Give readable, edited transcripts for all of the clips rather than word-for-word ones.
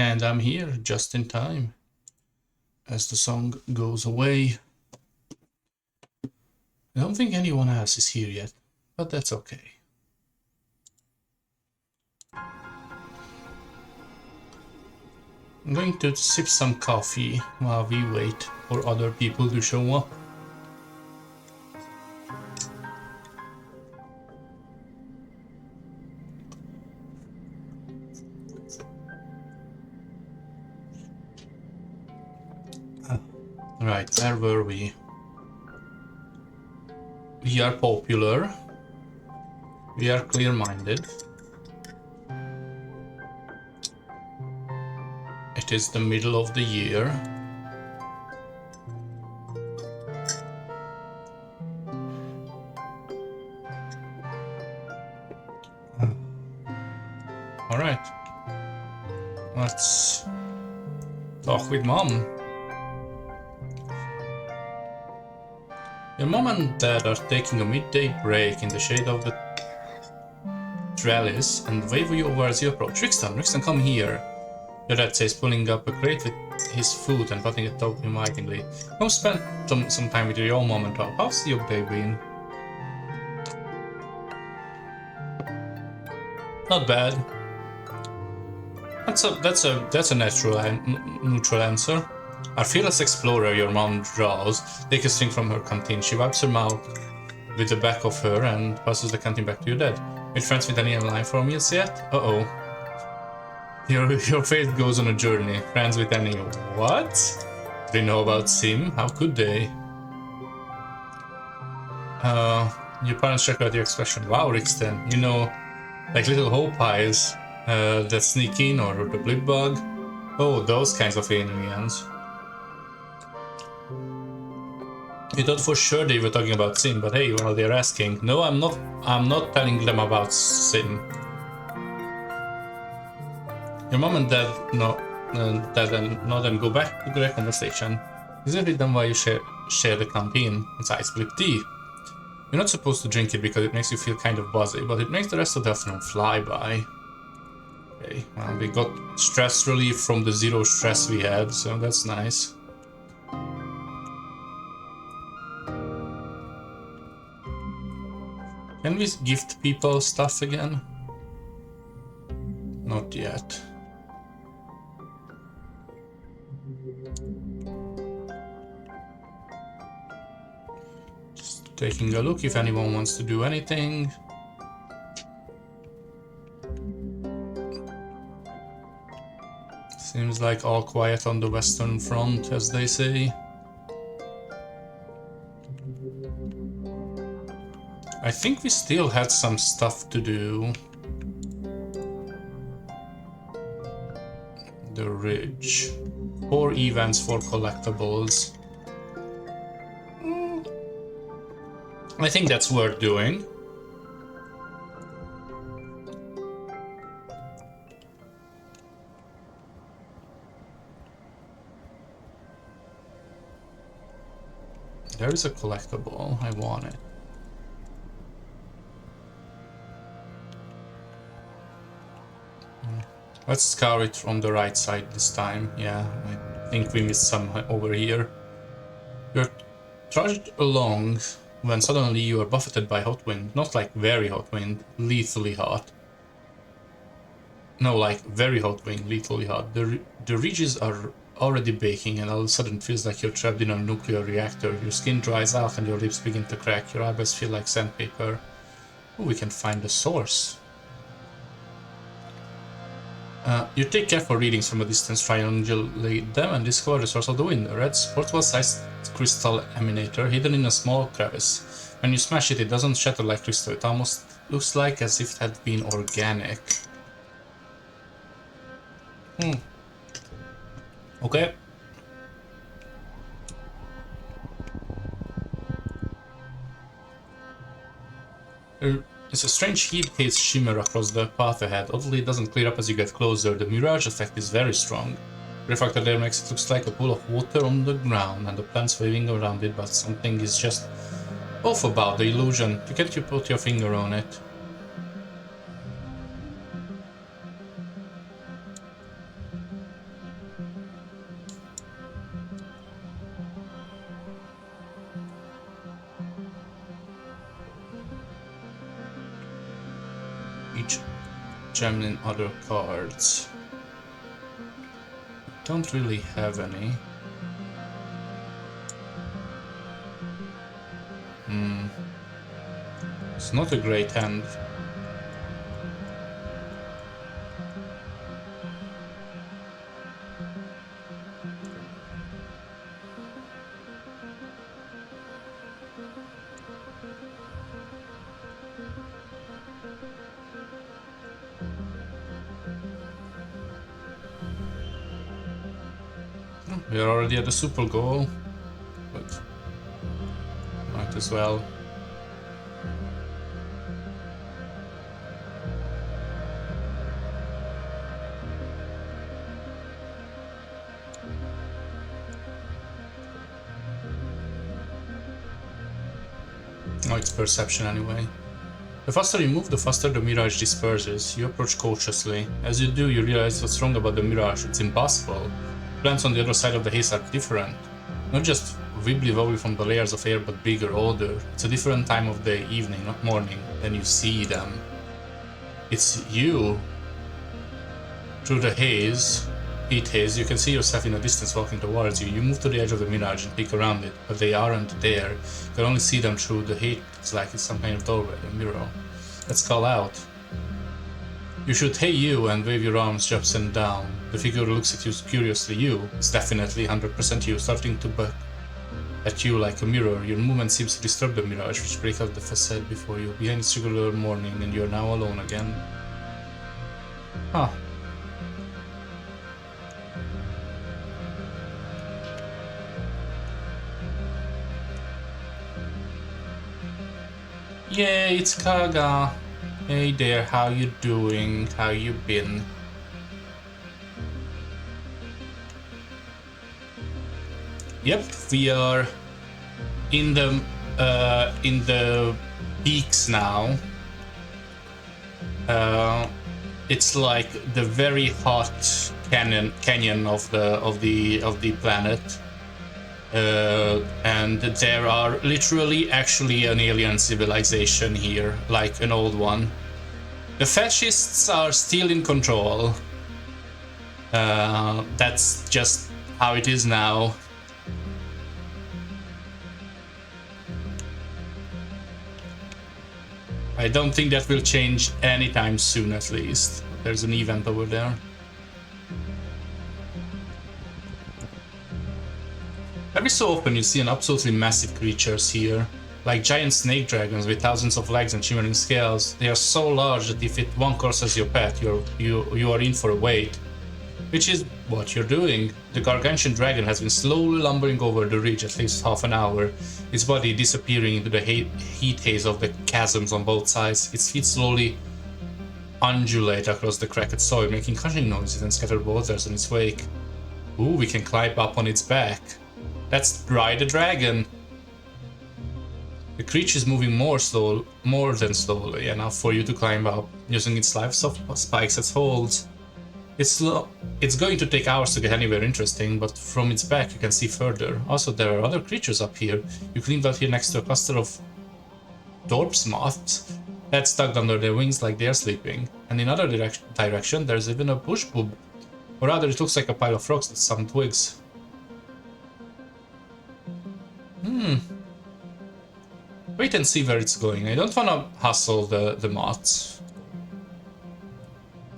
And I'm here just in time as the song goes away. I don't think anyone else is here yet, but that's okay. I'm going to sip some coffee while we wait for other people to show up. Right, where were we? We are popular. We are clear-minded. It is the middle of the year. Alright. Let's talk with Mom. Your mom and dad are taking a midday break in the shade of the trellis and wave you over as you approach. Rixton, come here. Your dad says, pulling up a crate with his food and putting it up invitingly. Come spend some time with your own mom and talk. How's your day been? Not bad. That's a neutral answer. Our fearless explorer, your mom draws, takes a string from her canteen. She wipes her mouth with the back of her and passes the canteen back to your dad. Made friends with any in line for meals yet? Uh-oh. Your faith goes on a journey. Friends with any... What? They know about Sim? How could they? Your parents check out your expression. Wow, Rixton. You know, like little hope pies that sneak in, or the blip bug. Oh, those kinds of aliens. You thought for sure they were talking about Sim, but hey, well, they're asking. No, I'm not telling them about Sim. Your mom and dad nod and go back to their conversation. Isn't it then why you share the canteen? It's ice blip tea. You're not supposed to drink it because it makes you feel kind of buzzy, but it makes the rest of the afternoon fly by. Okay, well, we got stress relief from the zero stress we had, so that's nice. Can we gift people stuff again? Not yet. Just taking a look if anyone wants to do anything. Seems like all quiet on the Western Front, as they say. I think we still had some stuff to do. The Ridge. 4 events, 4 collectibles. I think that's worth doing. There is a collectible. I want it. Let's scour it from the right side this time. Yeah, I think we missed some over here. You're trudged along when suddenly you are buffeted by hot wind. Not like very hot wind, lethally hot. No, like very hot wind, lethally hot. The ridges are already baking and all of a sudden it feels like you're trapped in a nuclear reactor. Your skin dries out and your lips begin to crack. Your eyebrows feel like sandpaper. Oh, we can find the source. You take careful readings from a distance, triangulate them, and discover the source of the wind. A red, portable-sized crystal emanator hidden in a small crevice. When you smash it, it doesn't shatter like crystal. It almost looks like as if it had been organic. Okay. There's a strange heat-haze shimmer across the path ahead. Oddly, it doesn't clear up as you get closer. The mirage effect is very strong. The refractor there makes it look like a pool of water on the ground and the plants waving around it, but something is just off about the illusion. Can't you put your finger on it? each gem in other cards. Don't really have any. It's not a great hand. We're already at the super goal, but might as well. Oh, it's perception anyway. The faster you move, the faster the mirage disperses. You approach cautiously. As you do, you realize what's wrong about the mirage. It's impossible. Plants on the other side of the haze are different. Not just wibbly-wobbly from the layers of air, but bigger, older. It's a different time of day, evening, not morning. Then you see them. It's you. Through the haze, heat haze, you can see yourself in the distance walking towards you. You move to the edge of the mirage and peek around it, but they aren't there. You can only see them through the haze. It's like it's some kind of doorway, a mirror. Let's call out. You should "Hey you" and wave your arms up and down. The figure looks at you curiously. You. It's definitely 100% you, starting to buck at you like a mirror. Your movement seems to disturb the mirage, which breaks out the facade before you. Behind its regular morning, and you are now alone again. Huh. Yay, it's Kaga. Hey there, how you doing? How you been? Yep, we are in the peaks now. It's like the very hot canyon of the planet. And there are literally actually an alien civilization here, like an old one. The fascists are still in control. That's just how it is now. I don't think that will change anytime soon, at least. There's an event over there. Every so often you see an absolutely massive creatures here, like giant snake dragons with thousands of legs and shimmering scales. They are so large that if one crosses your path, you are in for a wait. Which is what you're doing. The gargantuan dragon has been slowly lumbering over the ridge at least half an hour, its body disappearing into the heat haze of the chasms on both sides. Its feet slowly undulate across the cracked soil, making crunching noises and scattered waters in its wake. Ooh, we can climb up on its back. Let's ride the dragon. The creature is moving more than slowly enough for you to climb up, using its life spikes as holds. It's going to take hours to get anywhere interesting, but from its back you can see further. Also, there are other creatures up here. You climbed out here next to a cluster of Dorp's moths that's tugged under their wings like they're sleeping. And in other direction, there's even a bush boob. Or rather, it looks like a pile of rocks with some twigs. Wait and see where it's going. I don't wanna hustle the moths.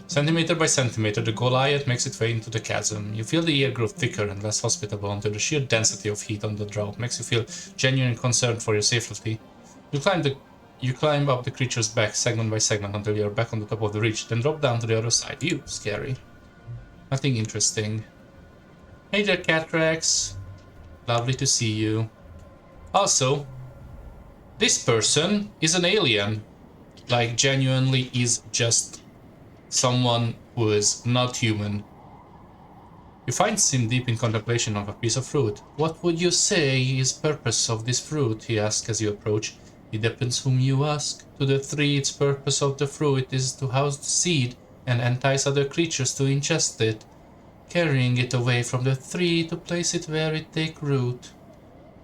Centimeter by centimeter, the Goliath makes its way into the chasm. You feel the air grow thicker and less hospitable until the sheer density of heat on the drop makes you feel genuine concern for your safety. You climb up the creature's back segment by segment until you are back on the top of the ridge, then drop down to the other side. Ew, scary. Nothing interesting. Hey there, Catrax. Lovely to see you. Also, this person is an alien. Like, genuinely is just someone who is not human. You find him deep in contemplation of a piece of fruit. What would you say is purpose of this fruit? He asks as you approach. It depends whom you ask. To the three, its purpose of the fruit is to house the seed and entice other creatures to ingest it, carrying it away from the tree to place it where it take root.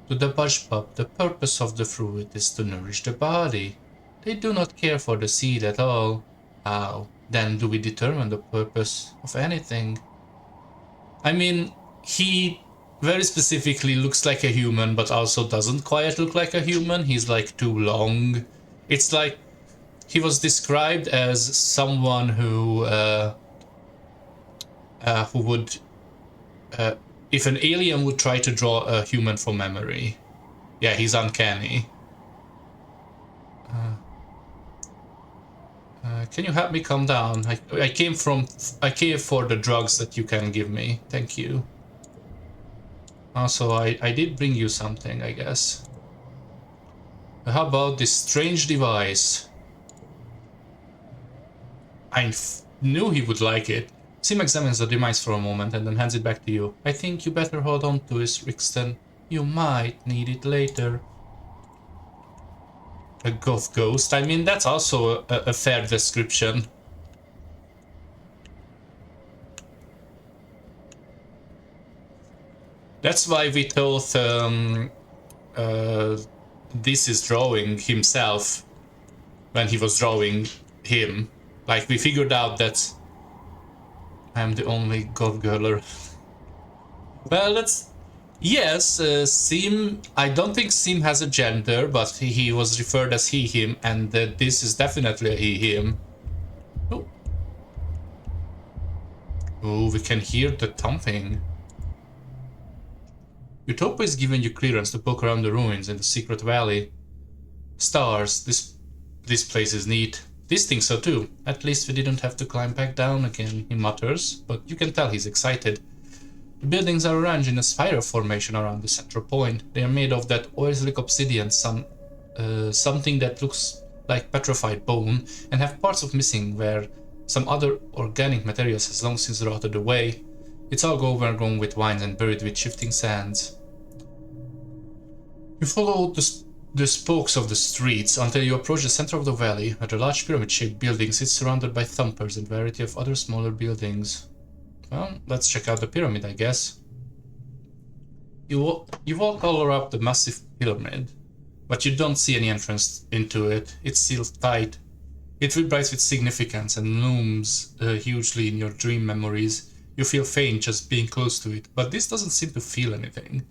To the bushbuck, the purpose of the fruit is to nourish the body. They do not care for the seed at all. How? Then do we determine the purpose of anything? I mean, he very specifically looks like a human, but also doesn't quite look like a human. He's like too long. It's like he was described as someone who would, if an alien would try to draw a human from memory. Yeah, he's uncanny. Can you help me calm down? I came for the drugs that you can give me. Thank you. Also, I did bring you something, I guess. How about this strange device? I knew he would like it. Sim examines the device for a moment and then hands it back to you. I think you better hold on to it, Rixton. You might need it later. A goth ghost? I mean, that's also a fair description. That's why we thought this is drawing himself when he was drawing him. Like, we figured out that I'm the only goth girler. Well, that's... Yes, Sim... I don't think Sim has a gender, but he was referred as he, him, and this is definitely a he, him. Oh. Oh, we can hear the thumping. Utopia is giving you clearance to poke around the ruins in the secret valley. Stars, this place is neat. This thinks so too. At least we didn't have to climb back down again, he mutters, but you can tell he's excited. The buildings are arranged in a spiral formation around the central point. They are made of that oil-slick obsidian, something that looks like petrified bone, and have parts of missing where some other organic materials has long since rotted away. It's all overgrown with vines and buried with shifting sands. You follow the spokes of the streets until you approach the center of the valley, where the large pyramid-shaped building sits surrounded by thumpers and a variety of other smaller buildings. Well, let's check out the pyramid, I guess. You walk all around the massive pyramid, but you don't see any entrance into it. It's sealed tight. It vibrates with significance and looms hugely in your dream memories. You feel faint just being close to it, but this doesn't seem to feel anything.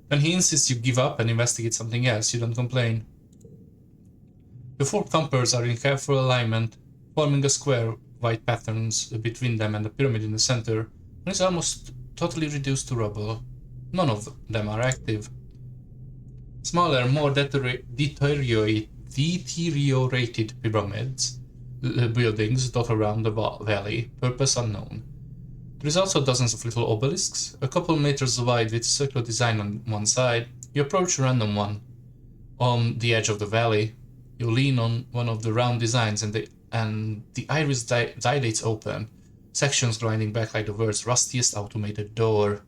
When he insists you give up and investigate something else, you don't complain. The four thumpers are in careful alignment, forming a square white patterns between them and the pyramid in the center, and is almost totally reduced to rubble. None of them are active. Smaller, more deteriorated pyramids buildings dot around the valley, purpose unknown. There is also dozens of little obelisks, a couple meters wide with circular design on one side. You approach a random one. On the edge of the valley, you lean on one of the round designs and the iris dilates open, sections grinding back like the world's rustiest automated door.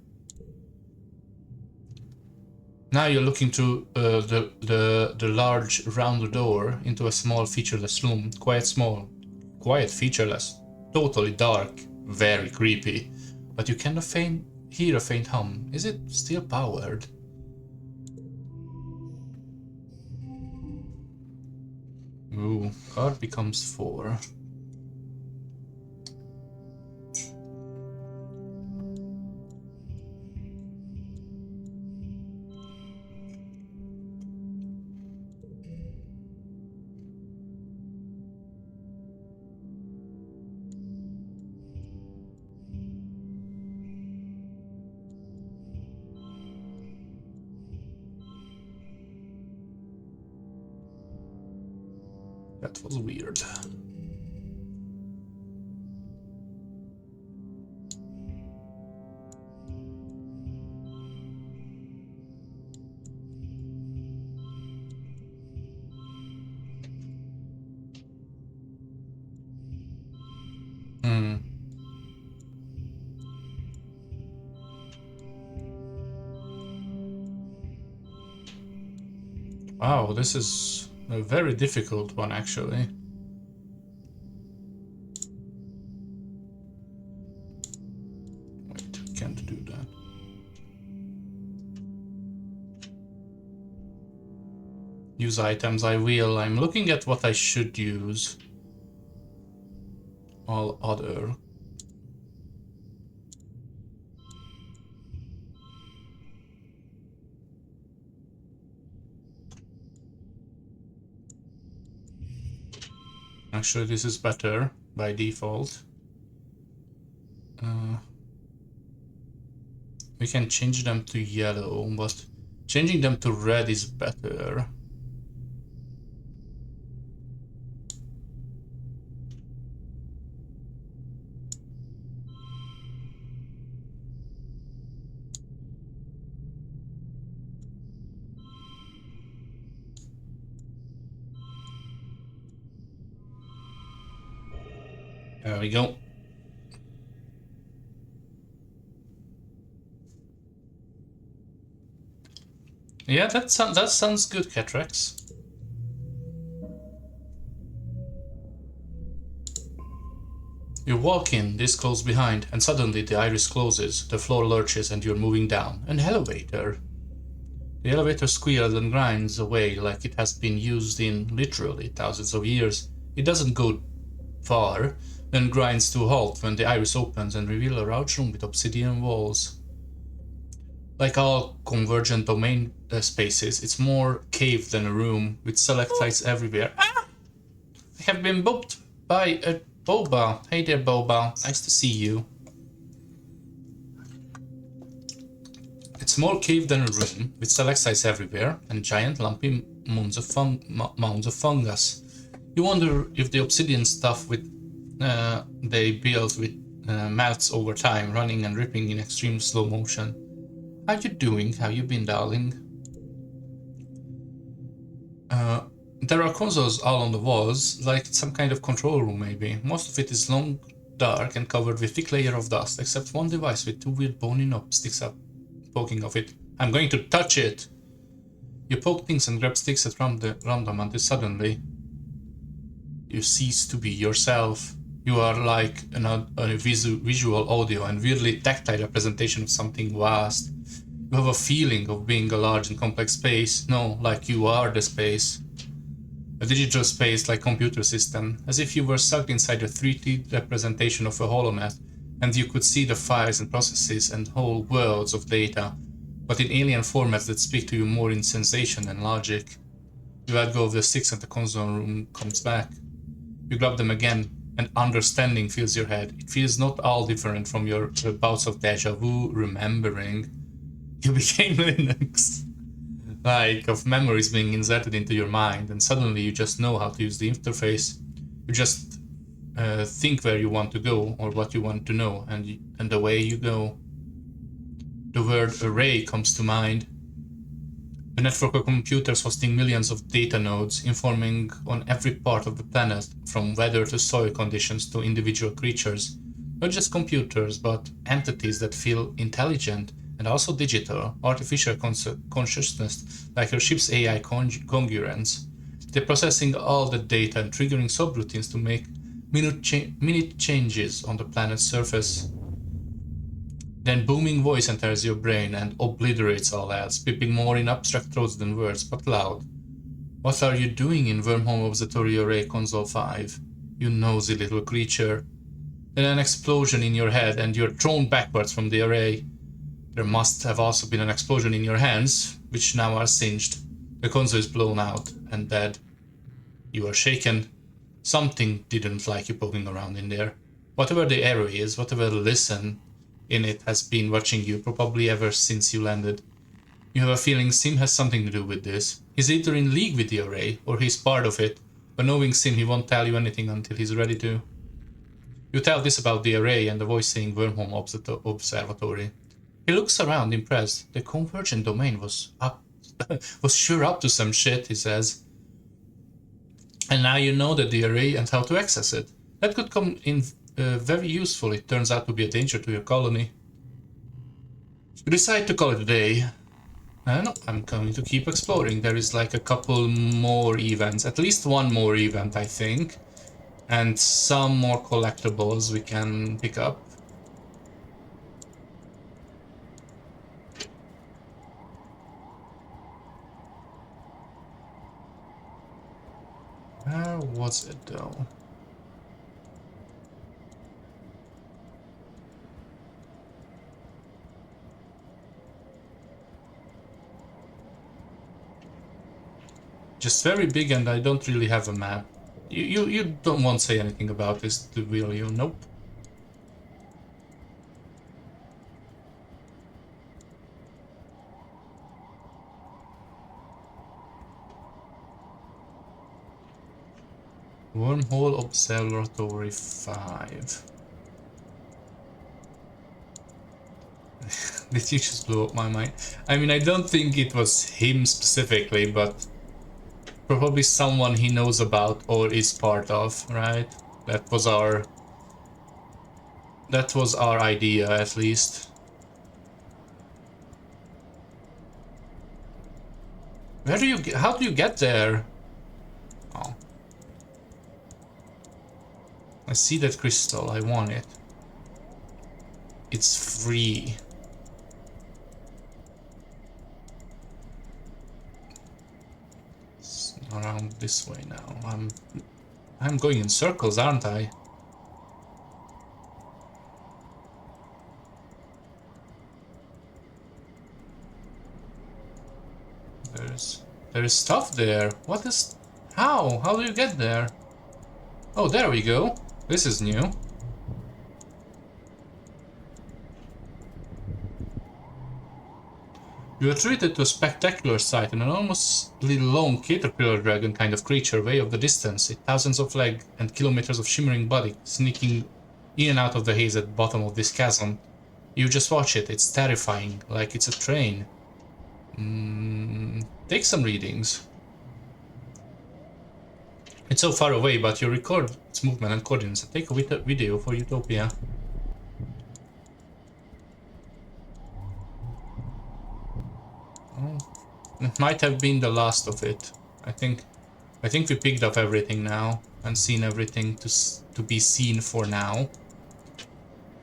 Now you're looking through the large round door into a small featureless room. Quite small, quiet, featureless, totally dark. Very creepy, but you can hear a faint hum. Is it still powered? Ooh, card becomes 4. That was weird. Wow, this is a very difficult one, actually. Wait, can't do that. Use items, I will. I'm looking at what I should use. all other. Actually, this is better by default. We can change them to yellow, but changing them to red is better. There we go. Yeah, that sounds good, Catrax. You walk in, this close behind, and suddenly the iris closes, the floor lurches, and you're moving down. An elevator. The elevator squeals and grinds away like it has been used in, literally, thousands of years. It doesn't go far, then grinds to a halt when the iris opens and reveals a large room with obsidian walls. Like all convergent domain spaces, it's more cave than a room, with stalactites everywhere. Ah! I have been booped by a boba. Hey there, boba. Nice to see you. It's more cave than a room, with stalactites everywhere, and giant lumpy mounds of fungus. You wonder if the obsidian stuff they built with melts over time, running and ripping in extreme slow motion. How you doing? How you been, darling? There are consoles all on the walls, like some kind of control room maybe. Most of it is long, dark, and covered with thick layer of dust, except one device with two weird bony knobs sticks up, poking of it. I'm going to touch it! You poke things and grab sticks at random until suddenly you cease to be yourself. You are like a visual audio and weirdly tactile representation of something vast. You have a feeling of being a large and complex space. No, like you are the space. A digital space like computer system, as if you were sucked inside a 3D representation of a holonet, and you could see the files and processes and whole worlds of data, but in alien formats that speak to you more in sensation than logic. You let go of the sticks and the console room comes back. You grab them again, and understanding fills your head. It feels not all different from your bouts of deja vu remembering. You became Linux. Like, of memories being inserted into your mind, and suddenly you just know how to use the interface. You just think where you want to go, or what you want to know, and away you go. The word array comes to mind. A network of computers hosting millions of data nodes, informing on every part of the planet, from weather to soil conditions to individual creatures. Not just computers, but entities that feel intelligent and also digital, artificial consciousness, like your ship's AI congruence. They're processing all the data and triggering subroutines to make minute changes on the planet's surface. Then booming voice enters your brain and obliterates all else, peeping more in abstract throats than words, but loud. What are you doing in Wormhole Observatory Array Console 5? You nosy little creature. Then an explosion in your head and you're thrown backwards from the array. There must have also been an explosion in your hands, which now are singed. The console is blown out and dead. You are shaken. Something didn't like you poking around in there. Whatever the array is, whatever listen in it has been watching you probably ever since you landed. You have a feeling Sim has something to do with this. He's either in league with the array, or he's part of it, but knowing Sim he won't tell you anything until he's ready to. You tell this about the array and the voice saying Wormhole Observatory. He looks around impressed. The convergent domain was sure up to some shit, he says. And now you know that the array and how to access it. That could come in very useful. It turns out to be a danger to your colony. You decide to call it a day. No, I'm going to keep exploring. There is like a couple more events, at least one more event, I think, and some more collectibles we can pick up. Where was it though? Just very big, and I don't really have a map. You don't want to say anything about this, will you? Nope. Wormhole Observatory 5. Did you just blow up my mind? I mean, I don't think it was him specifically, but probably someone he knows about or is part of, right? That was our idea, at least. Where do you get, how do you get there? Oh. I see that crystal, I want it. It's free. It's around this way now. I'm going in circles, aren't I? There is stuff there. What is... How? How do you get there? Oh, there we go. This is new. You are treated to a spectacular sight, an enormously long caterpillar dragon kind of creature way off the distance, with thousands of legs and kilometers of shimmering body sneaking in and out of the haze at the bottom of this chasm. You just watch it, it's terrifying, like it's a train. Take some readings. It's so far away, but you record its movement and coordinates. Take a video for Utopia. Oh, it might have been the last of it. I think we picked up everything now and seen everything to be seen for now.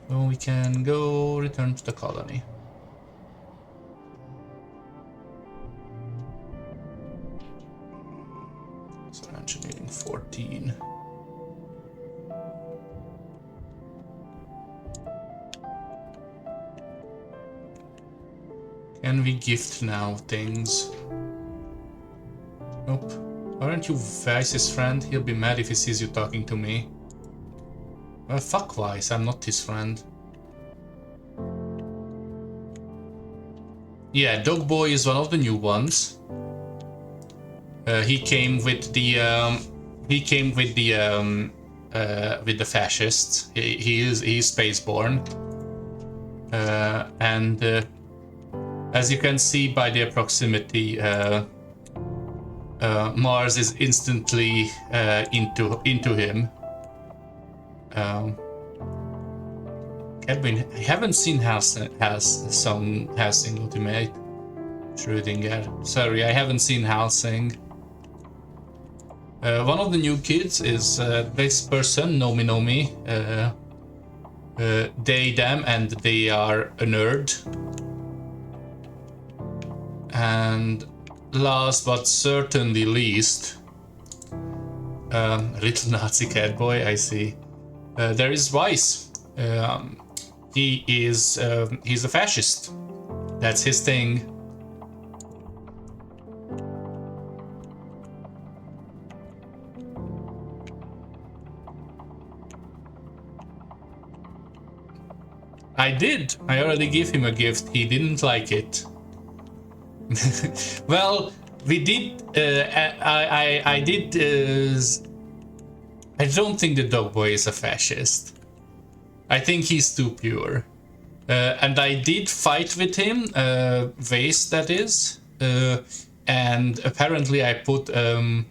So we can go return to the colony. So engineering 14. Can we gift now things? Nope. Aren't you Vice's friend? He'll be mad if he sees you talking to me. Well, fuck Vice, I'm not his friend. Yeah, Dog Boy is one of the new ones. He came with the fascists. He's spaceborne, and as you can see by their proximity, Mars is instantly into him. Edwin, I haven't seen Helsing Ultimate. Schrödinger. Sorry, I haven't seen Helsing. One of the new kids is this person, Nomi. They, them, and they are a nerd. And last but certainly least, little Nazi cat boy, I see. There is Weiss. He's a fascist. That's his thing. I did. I already gave him a gift. He didn't like it. Well, we did. I did. I don't think the dog boy is a fascist. I think he's too pure. And I did fight with him, Vase that is. And apparently I put a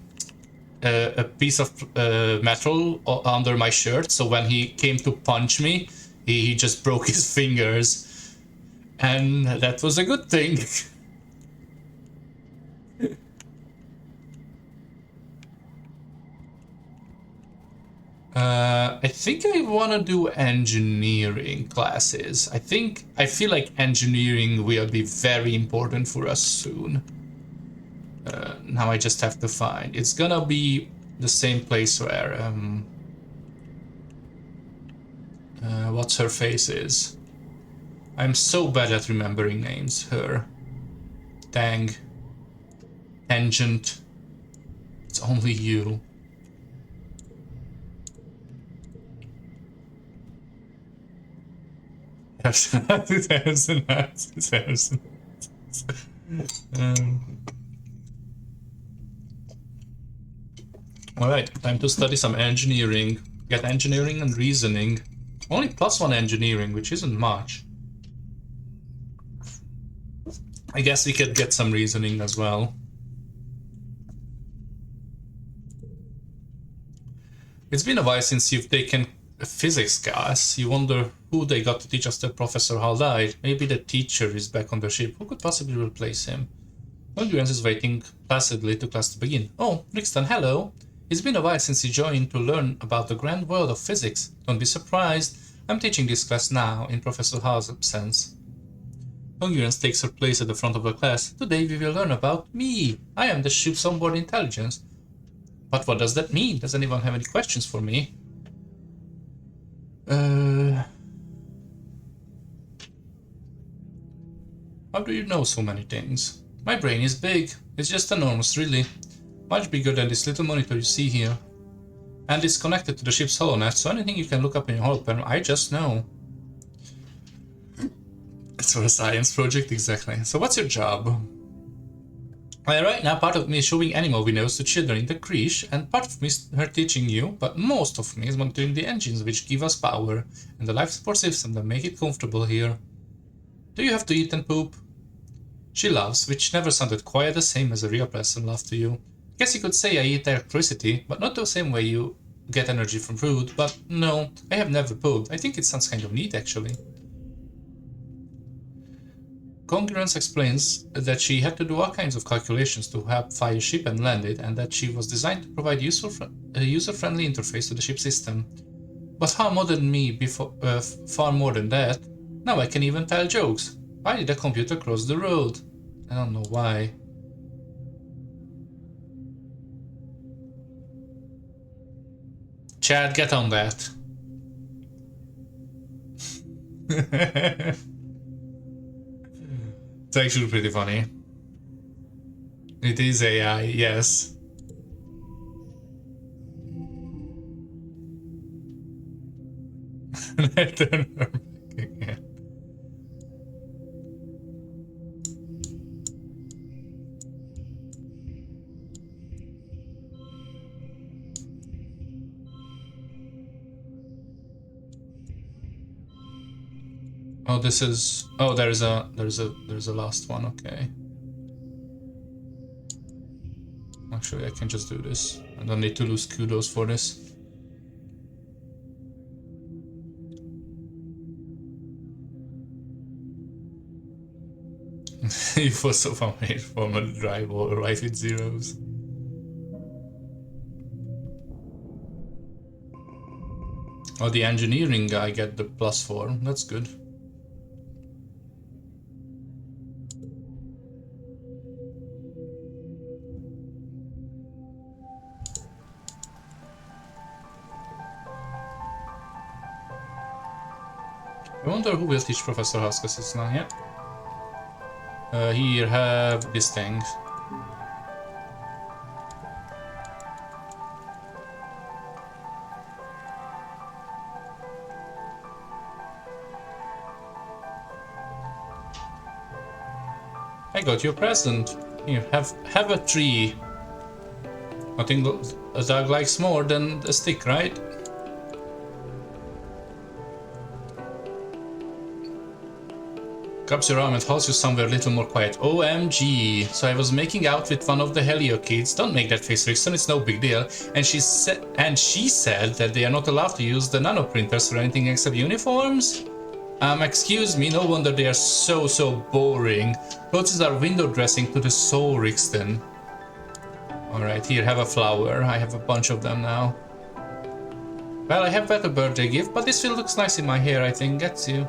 piece of metal under my shirt, so when he came to punch me, he just broke his fingers. And that was a good thing. I think I want to do engineering classes. I feel like engineering will be very important for us soon. Now I just have to find. It's gonna be the same place where what's her face is. I'm so bad at remembering names. Her. Tang. Tangent. only you. Alright, time to study some engineering. Get engineering and reasoning. Only +1 engineering, which isn't much. I guess we could get some reasoning as well. It's been a while since you've taken a physics class. You wonder who they got to teach us that Professor Hall died. Maybe the teacher is back on the ship. Who could possibly replace him? Endurance is waiting placidly to class to begin. Oh, Brixton, hello. It's been a while since you joined to learn about the grand world of physics. Don't be surprised. I'm teaching this class now, in Professor Hall's absence. Endurance takes her place at the front of the class. Today we will learn about me. I am the ship's onboard intelligence. But what does that mean? Does anyone have any questions for me? How do you know so many things? My brain is big. It's just enormous, really. Much bigger than this little monitor you see here. And it's connected to the ship's holonet, so anything you can look up in your hologram, I just know. It's for a science project, exactly. So what's your job? Well, right now, part of me is showing animal videos to children in the creche, and part of me is her teaching you, but most of me is monitoring the engines which give us power, and the life support system that make it comfortable here. Do you have to eat and poop? She laughs, which never sounded quite the same as a real person laugh to you. Guess you could say I eat electricity, but not the same way you get energy from food, but no, I have never pooped. I think it sounds kind of neat, actually. Congruence explains that she had to do all kinds of calculations to help fly a ship and land it, and that she was designed to provide a user-friendly interface to the ship system. But how modern me before, far more than that. Now I can even tell jokes. Why did the computer cross the road? I don't know why. Chad, get on that. It's actually pretty funny. It is AI, yes. Oh, this is. Oh, there's a last one. Okay. Actually, I can just do this. I don't need to lose kudos for this. You also found a formal drive or right with zeros. Oh, the engineering guy get the +4. That's good. I wonder who will teach Professor House, because it's not here. Here, have this thing. I got you a present. Here, have a tree. Nothing a dog likes more than a stick, right? Grabs your arm and holds you somewhere a little more quiet. OMG! So I was making out with one of the Helio kids. Don't make that face, Rickson, it's no big deal. And she said that they are not allowed to use the nanoprinters for anything except uniforms? Excuse me, no wonder they are so boring. Clothes are window dressing to the soul, Rixton. Alright, here, have a flower. I have a bunch of them now. Well, I have better birthday gift, but this still looks nice in my hair, I think. Gets you.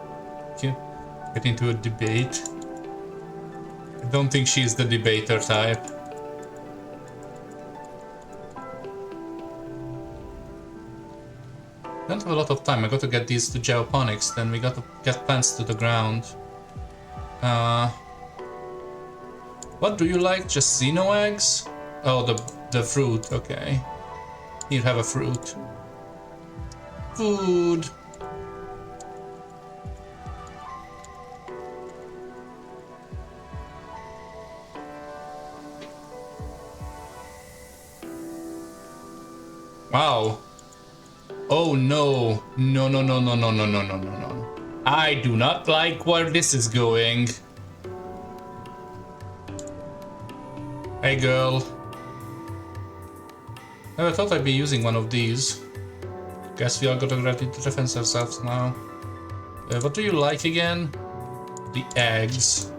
Get into a debate. I don't think she's the debater type. Don't have a lot of time. I got to get these to geoponics, then we got to get plants to the ground. What do you like? Just xeno eggs? Oh, the fruit, okay. Here, have a fruit. Food. Wow. Oh no. No, no, no, no, no, no, no, no, no, no. I do not like where this is going. Hey girl. Never thought I'd be using one of these. Guess we are gonna get to defend ourselves now. What do you like again? The eggs.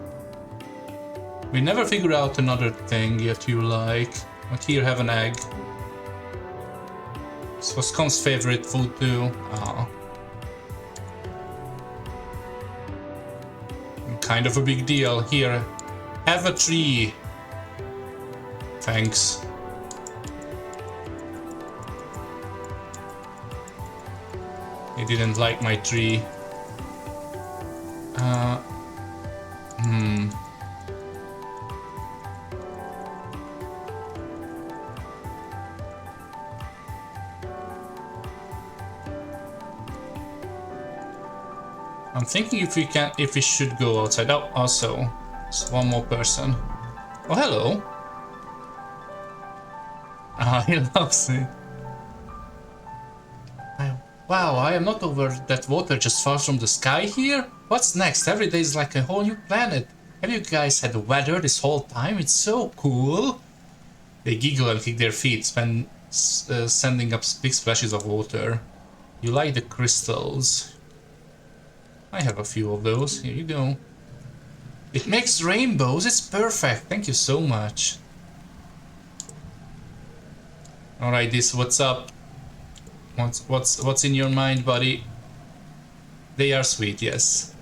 We never figure out another thing yet you like. But here, have an egg. This was Com's favorite food too. Ah. Kind of a big deal. Here, have a tree. Thanks. He didn't like my tree. I'm thinking if we should go outside. Oh, also, it's one more person. Oh, hello. Ah, he loves it. Wow, I am not over that water just falls from the sky here? What's next? Every day is like a whole new planet. Have you guys had weather this whole time? It's so cool. They giggle and kick their feet, sending up big splashes of water. You like the crystals? I have a few of those. Here you go. It makes rainbows. It's perfect. Thank you so much. Alright, this, what's up? What's in your mind, buddy? They are sweet, yes.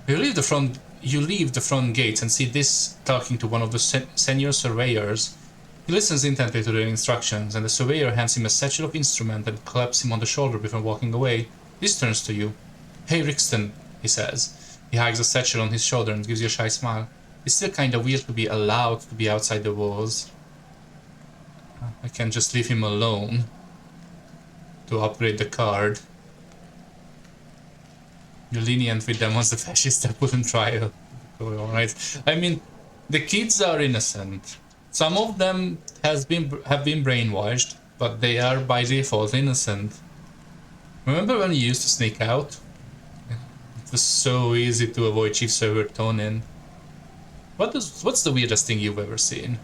You leave the front gates and see this talking to one of the senior surveyors. He listens intently to their instructions, and the surveyor hands him a satchel of instrument and claps him on the shoulder before walking away. This turns to you. Hey, Rixton, he says. He hides the satchel on his shoulder and gives you a shy smile. It's still kinda weird to be allowed to be outside the walls. I can just leave him alone to upgrade the card. You're lenient with them once the fascists are put on trial. Alright. I mean, the kids are innocent. Some of them have been brainwashed, but they are by default innocent. Remember when we used to sneak out? It was so easy to avoid Chief Server Tonin. What's the weirdest thing you've ever seen?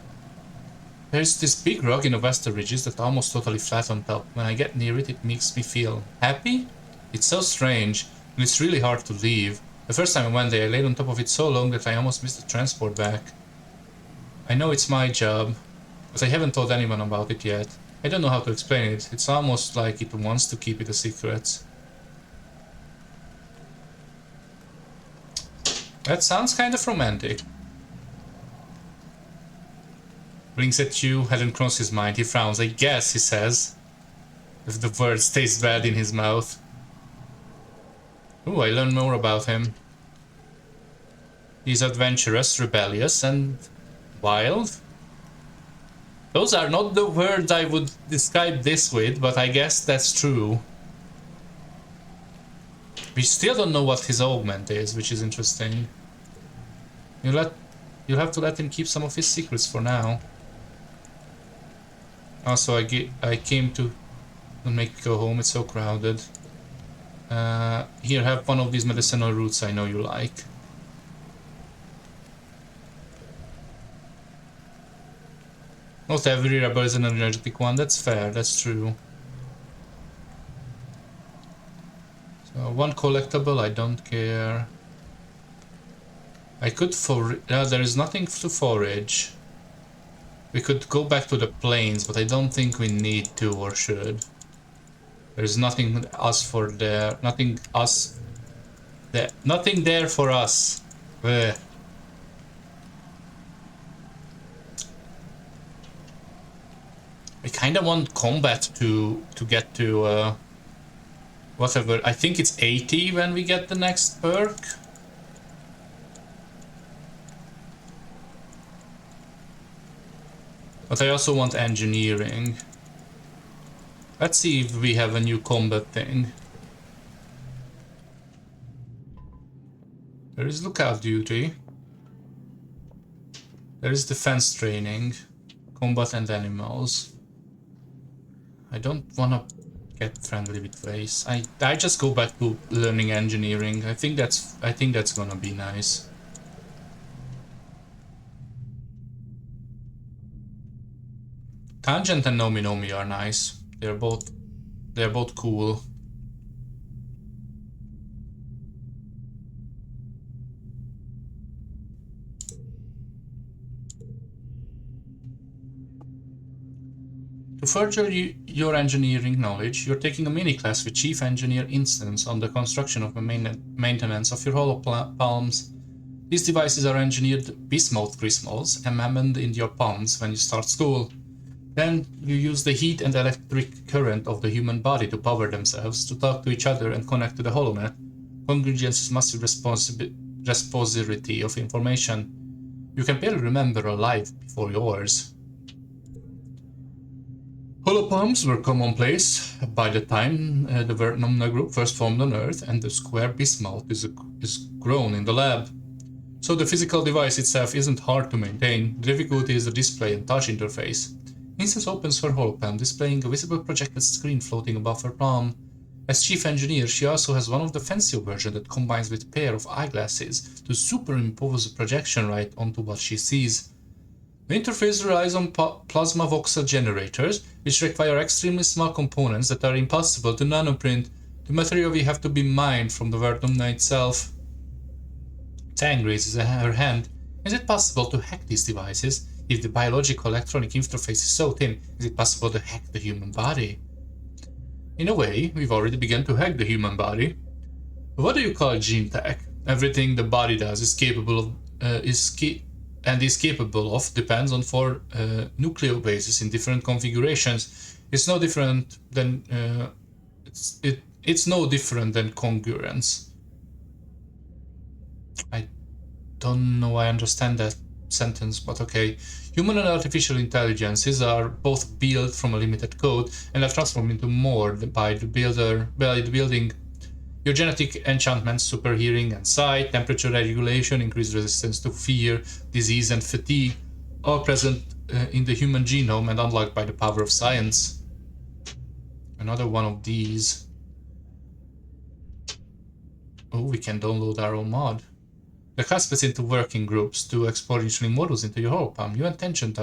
There's this big rock in the western ridges that's almost totally flat on top. When I get near it, it makes me feel happy. It's so strange, and it's really hard to leave. The first time I went there, I laid on top of it so long that I almost missed the transport back. I know it's my job, but I haven't told anyone about it yet. I don't know how to explain it. It's almost like it wants to keep it a secret. That sounds kind of romantic. Blinks at you, hadn't crossed his mind. He frowns. I guess, he says. If the words taste bad in his mouth. Ooh, I learn more about him. He's adventurous, rebellious, and wild. Those are not the words I would describe this with, but I guess that's true. We still don't know what his augment is, which is interesting. You'll have to let him keep some of his secrets for now. Also, I came to make you go home. It's so crowded. Here, have one of these medicinal roots I know you like. Not every rebel is an energetic one. That's fair. That's true. So one collectible. I don't care. I could there is nothing to forage. We could go back to the plains, but I don't think we need to or should. There's nothing nothing there for us. Ugh. I kinda want combat to get to whatever. I think it's 80 when we get the next perk. But I also want engineering. Let's see if we have a new combat thing. There is lookout duty. There is defense training, combat and animals. I don't wanna get friendly with race. I just go back to learning engineering. I think that's gonna be nice. Tangent and Nomi Nomi are nice. They're both cool. To further your engineering knowledge, you're taking a mini-class with Chief Engineer Instance on the construction of the maintenance of your hollow palms. These devices are engineered bismuth crystals embedded in your palms when you start school. Then you use the heat and electric current of the human body to power themselves, to talk to each other and connect to the HoloNet. Congruence massive repository of information. You can barely remember a life before yours. Holopalms were commonplace by the time the Vernomna group first formed on Earth, and the square bismuth is grown in the lab. So the physical device itself isn't hard to maintain. The difficulty is the display and touch interface. Instance opens her holopalm, displaying a visible projected screen floating above her palm. As chief engineer, she also has one of the fancier versions that combines with a pair of eyeglasses to superimpose a projection right onto what she sees. The interface relies on plasma voxel generators, which require extremely small components that are impossible to nanoprint. The material will have to be mined from the Verdomna itself. Tang raises her hand. Is it possible to hack these devices? If the biological electronic interface is so thin, is it possible to hack the human body? In a way, we've already begun to hack the human body. What do you call gene tech? Everything the body does is capable of, is capable of depends on four nucleobases in different configurations. It's no different than it's no different than congruence. I don't know I understand that sentence, but okay. Human and artificial intelligences are both built from a limited code and are transformed into more by the building. Your genetic enchantments, super hearing and sight, temperature regulation, increased resistance to fear, disease and fatigue, all present in the human genome and unlocked by the power of science. Another one of these. Oh, we can download our own mod. The class splits into working groups to explore engineering models into your holopalm. You and Tangent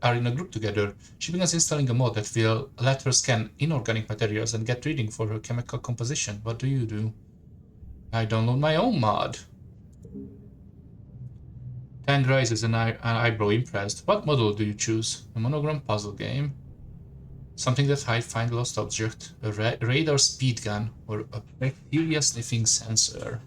are in a group together. She begins installing a mod that will let her scan inorganic materials and get reading for her chemical composition. What do you do? I download my own mod. Tang raises an eyebrow impressed. What model do you choose? A monogram puzzle game? Something that hides find lost object? A radar speed gun? Or a bacteria sniffing sensor?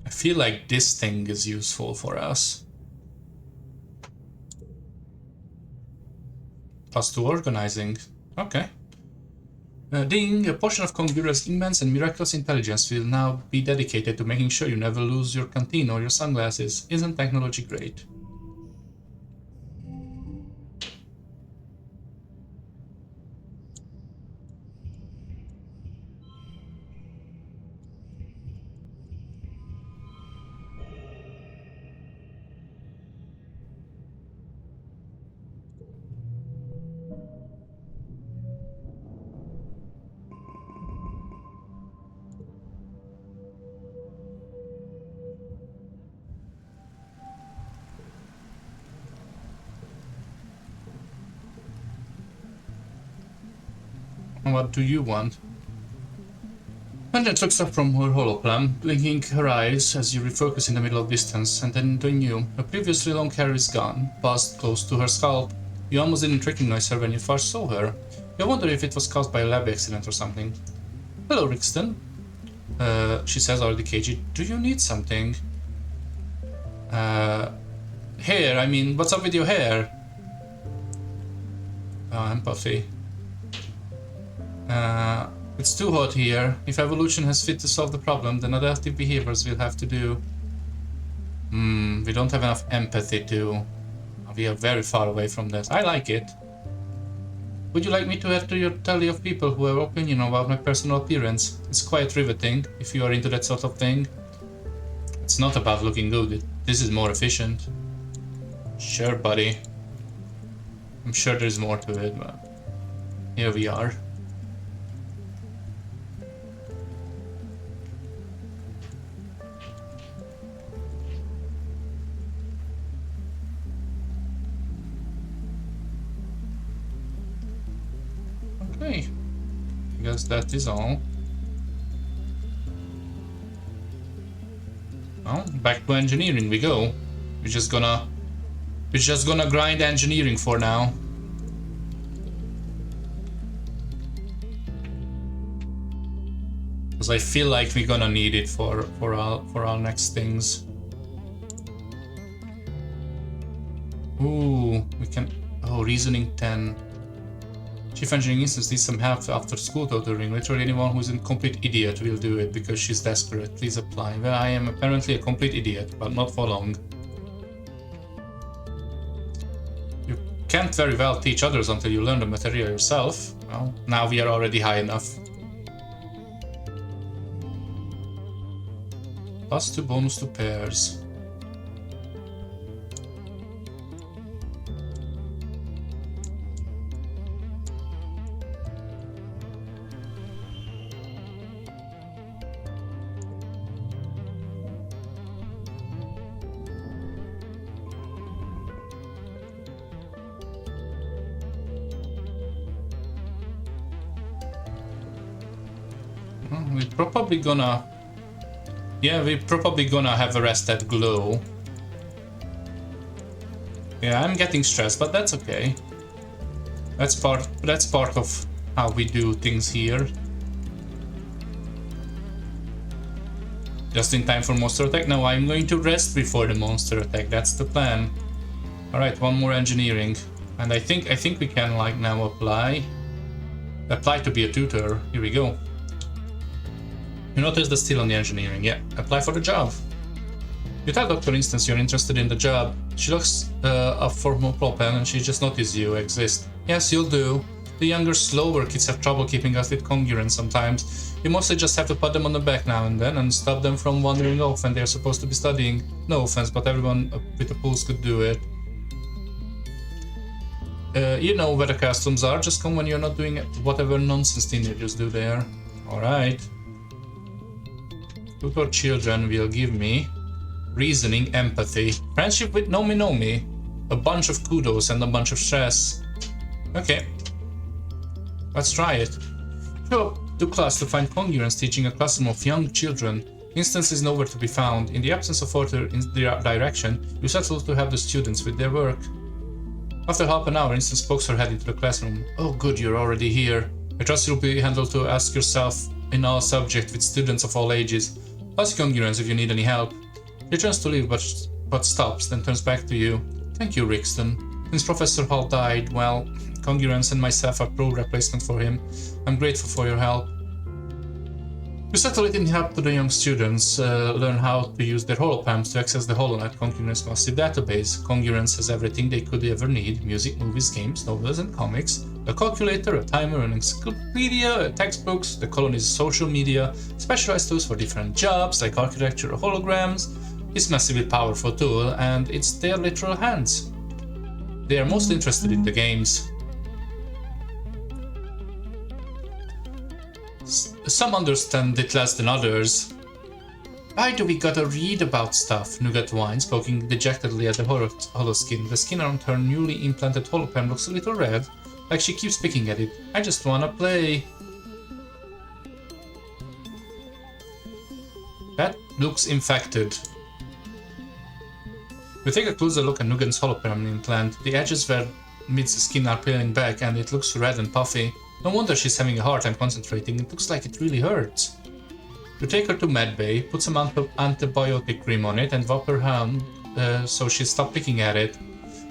I feel like this thing is useful for us. +2 organizing. Okay. Ding, a portion of Kongura's immense and miraculous intelligence will now be dedicated to making sure you never lose your canteen or your sunglasses. Isn't technology great? What do you want? Tangent looks up from her holoplan, blinking her eyes as you refocus in the middle of distance, and then into you. A previously long hair is gone, passed close to her scalp. You almost didn't recognize her when you first saw her. You wonder if it was caused by a lab accident or something. Hello, Rixton. She says already cagey. Do you need something? Hair, I mean, what's up with your hair? Oh, empathy. It's too hot here. If evolution has fit to solve the problem, then adaptive behaviors will have to do. We don't have enough empathy to... We are very far away from that. I like it. Would you like me to add to your tally of people who have opinion about my personal appearance? It's quite riveting, if you are into that sort of thing. It's not about looking good. This is more efficient. Sure, buddy. I'm sure there's more to it, but... Here we are. Okay. I guess that is all. Well, back to engineering we go. We're just gonna grind engineering for now. Because I feel like we're gonna need it for our next things. Ooh, we can... Oh, reasoning 10. Chief Engineering Instance needs some help after school tutoring. Literally anyone who's a complete idiot will do it because she's desperate. Please apply. Well, I am apparently a complete idiot, but not for long. You can't very well teach others until you learn the material yourself. Well, now we are already high enough. +2 bonus to pairs. We're probably gonna... Yeah, we're probably gonna have a rested glow. Yeah, I'm getting stressed, but that's okay. That's part of how we do things here. Just in time for monster attack? No, I'm going to rest before the monster attack. That's the plan. Alright, one more engineering. And I think we can like now apply to be a tutor. Here we go. You notice the still on the engineering. Yeah, apply for the job. You tell Dr. Instance you're interested in the job. She looks up for more problem and she just noticed you exist. Yes, you'll do. The younger, slower kids have trouble keeping up with congruence sometimes. You mostly just have to pat them on the back now and then and stop them from wandering off when they're supposed to be studying. No offense, but everyone with a pulse could do it. You know where the customs are, just come when you're not doing whatever nonsense teenagers do there. Alright. Tutor children will give me reasoning, empathy, friendship with Nomi, a bunch of kudos and a bunch of stress. Okay, let's try it. Show up to class to find congruence teaching a classroom of young children. Instance is nowhere to be found. In the absence of further direction, you settle to help the students with their work. After half an hour, Instance pokes her head into the classroom. Oh good, you're already here. I trust you'll be handled to ask yourself in all subjects with students of all ages. Ask congruence if you need any help. He turns to leave but stops, then turns back to you. Thank you, Rixton. Since Professor Hall died, well, congruence and myself are pro replacement for him. I'm grateful for your help. You settle it in help to the young students, learn how to use their holopams to access the HoloNet Congruence massive database. Congruence has everything they could ever need: music, movies, games, novels and comics, a calculator, a timer, an encyclopedia, textbooks, the colony's social media, specialized tools for different jobs like architecture or holograms. It's a massively powerful tool and it's their literal hands. They are most interested in the games. Some understand it less than others. Why do we gotta read about stuff? Nougat whines, poking dejectedly at the holoskin. The skin on her newly implanted holopen looks a little red, like she keeps picking at it. I just wanna play. That looks infected. We take a closer look at Nougat's holopen implant. The edges where meets the skin are peeling back and it looks red and puffy. No wonder she's having a hard time concentrating, it looks like it really hurts. You take her to medbay, put some antibiotic cream on it and wrap her so she stopped picking at it.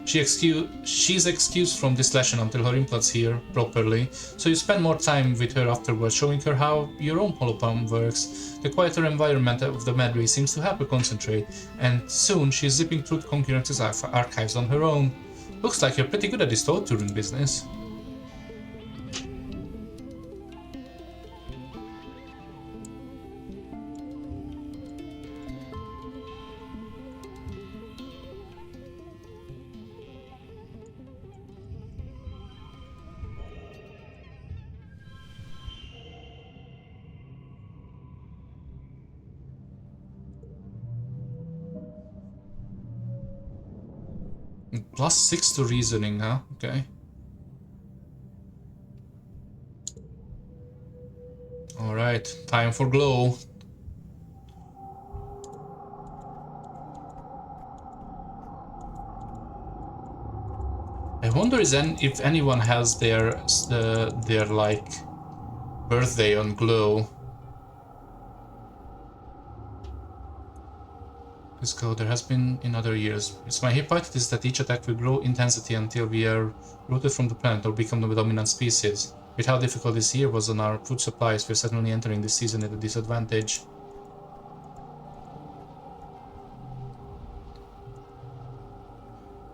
She's excused from this lesson until her implants heal properly, so you spend more time with her afterwards, showing her how your own holopalm works. The quieter environment of the Medway seems to help her concentrate, and soon she's zipping through Concurrence's archives on her own. Looks like you're pretty good at this touring business. +6 to reasoning, huh? Okay. Alright, time for glow. I wonder if anyone has their like birthday on glow. Let's go. There has been in other years. It's my hypothesis that each attack will grow intensity until we are rooted from the planet or become the dominant species. With how difficult this year was on our food supplies, we're certainly entering this season at a disadvantage.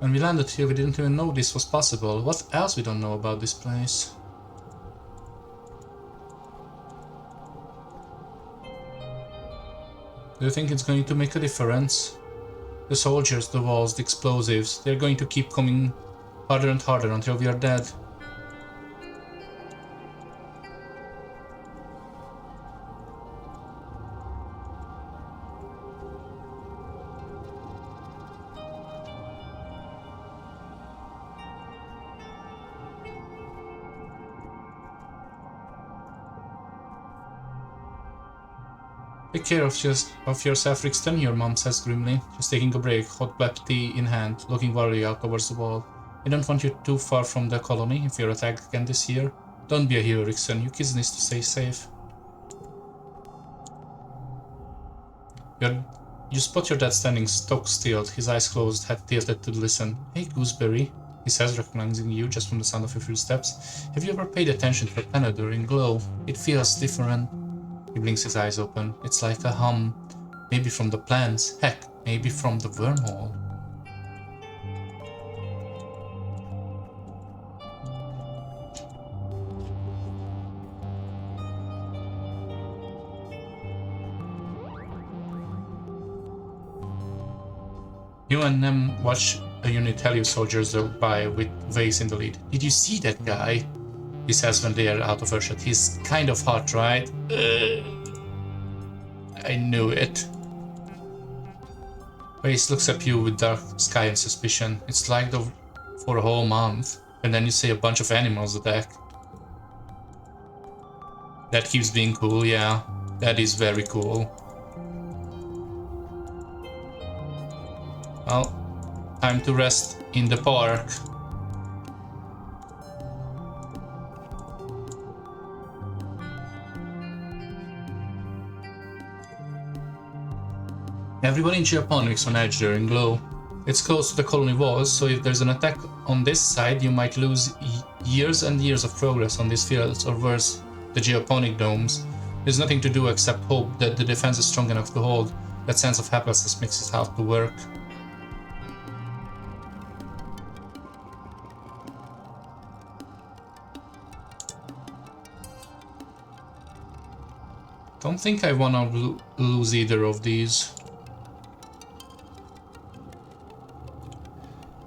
When we landed here, we didn't even know this was possible. What else we don't know about this place? Do you think it's going to make a difference? The soldiers, the walls, the explosives, they're going to keep coming harder and harder until we are dead. Take care of yourself, Rixton, your mom says grimly. She's taking a break, hot black tea in hand, looking worriedly out towards the wall. I don't want you too far from the colony if you're attacked again this year. Don't be a hero, Rixton. You kids need to stay safe. You spot your dad standing stock still, his eyes closed, head tilted to listen. Hey, Gooseberry, he says, recognizing you just from the sound of your footsteps. Have you ever paid attention to a planet during glow? It feels different. He blinks his eyes open. It's like a hum. Maybe from the plants. Heck, maybe from the wormhole. You and them watch a unit Helio soldiers go by with Vase in the lead. Did you see that guy? He says when they are out of earshot. He's kind of hot, right? I knew it. Vase looks at you with dark sky and suspicion. It's like for a whole month. And then you see a bunch of animals attack. That keeps being cool, yeah. That is very cool. Well, time to rest in the park. Everyone in Geoponics on edge during glow. It's close to the colony walls, so if there's an attack on this side, you might lose years and years of progress on these fields, or worse, the Geoponic domes. There's nothing to do except hope that the defense is strong enough to hold. That sense of helplessness makes it hard to work. Don't think I wanna lose either of these.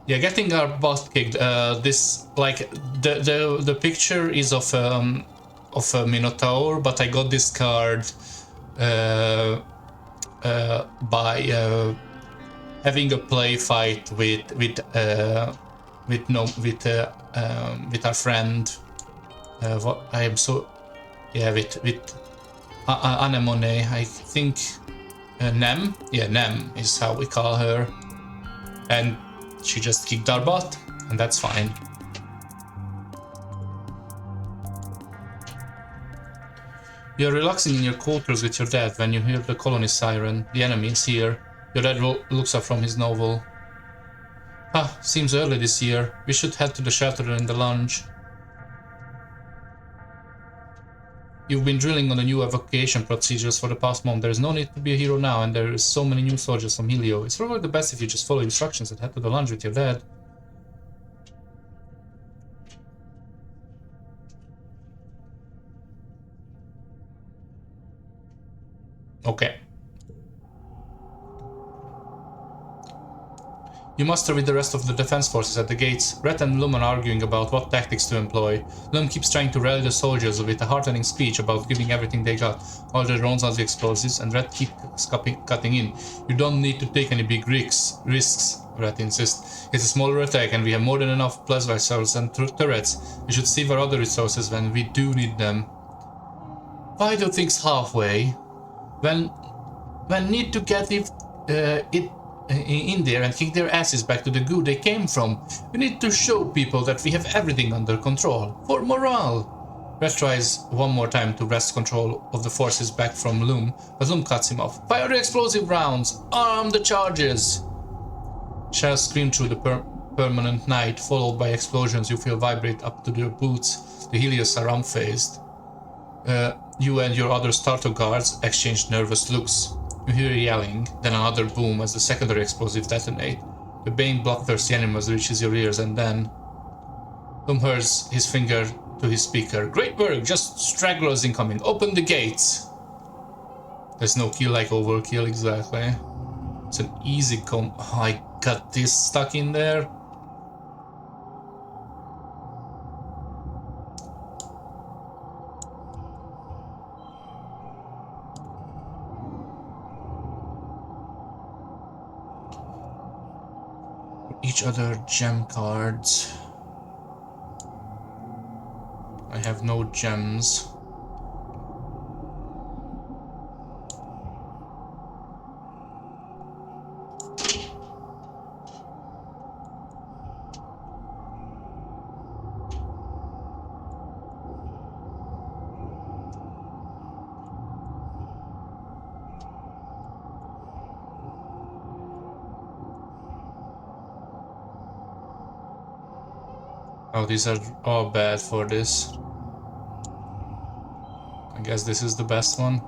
Yeah, getting our butt kicked. This like the picture is of a Minotaur, but I got this card by having a play fight with our friend. What I am so yeah with Anemone. I think Nem. Yeah, Nem is how we call her, and she just kicked our butt, and that's fine. You're relaxing in your quarters with your dad when you hear the colony siren. The enemy is here. The red looks up from his novel. Ah, seems early this year. We should head to the shelter in the lounge. You've been drilling on the new evacuation procedures for the past month. There is no need to be a hero now, and there is so many new soldiers from Helio. It's probably the best if you just follow instructions and head to the lounge with your dad. Okay. You muster with the rest of the defense forces at the gates. Red and Lum are arguing about what tactics to employ. Lum keeps trying to rally the soldiers with a heartening speech about giving everything they got. All the drones are the explosives, and Red keeps cutting in. You don't need to take any big risks, Red insists. It's a smaller attack, and we have more than enough plasma cells and turrets. We should save our other resources when we do need them. Why do things halfway? When need to get it in there and kick their asses back to the goo they came from. We need to show people that we have everything under control. For morale. Red tries one more time to wrest control of the forces back from Lum, but Lum cuts him off. Fire the explosive rounds! Arm the charges! Shells scream through the permanent night, followed by explosions you feel vibrate up to their boots. The Helios are unfazed. You and your other starter guards exchange nervous looks. You hear yelling, then another boom as the secondary explosives detonate. The baying bloodthirsty animals reaches your ears, and then Lum hurls his finger to his speaker. Great work, just stragglers incoming. Open the gates. There's no kill like overkill, exactly. It's an easy Oh, I got this stuck in there. Each other gem cards. I have no gems. Oh, these are all bad for this. I guess this is the best one.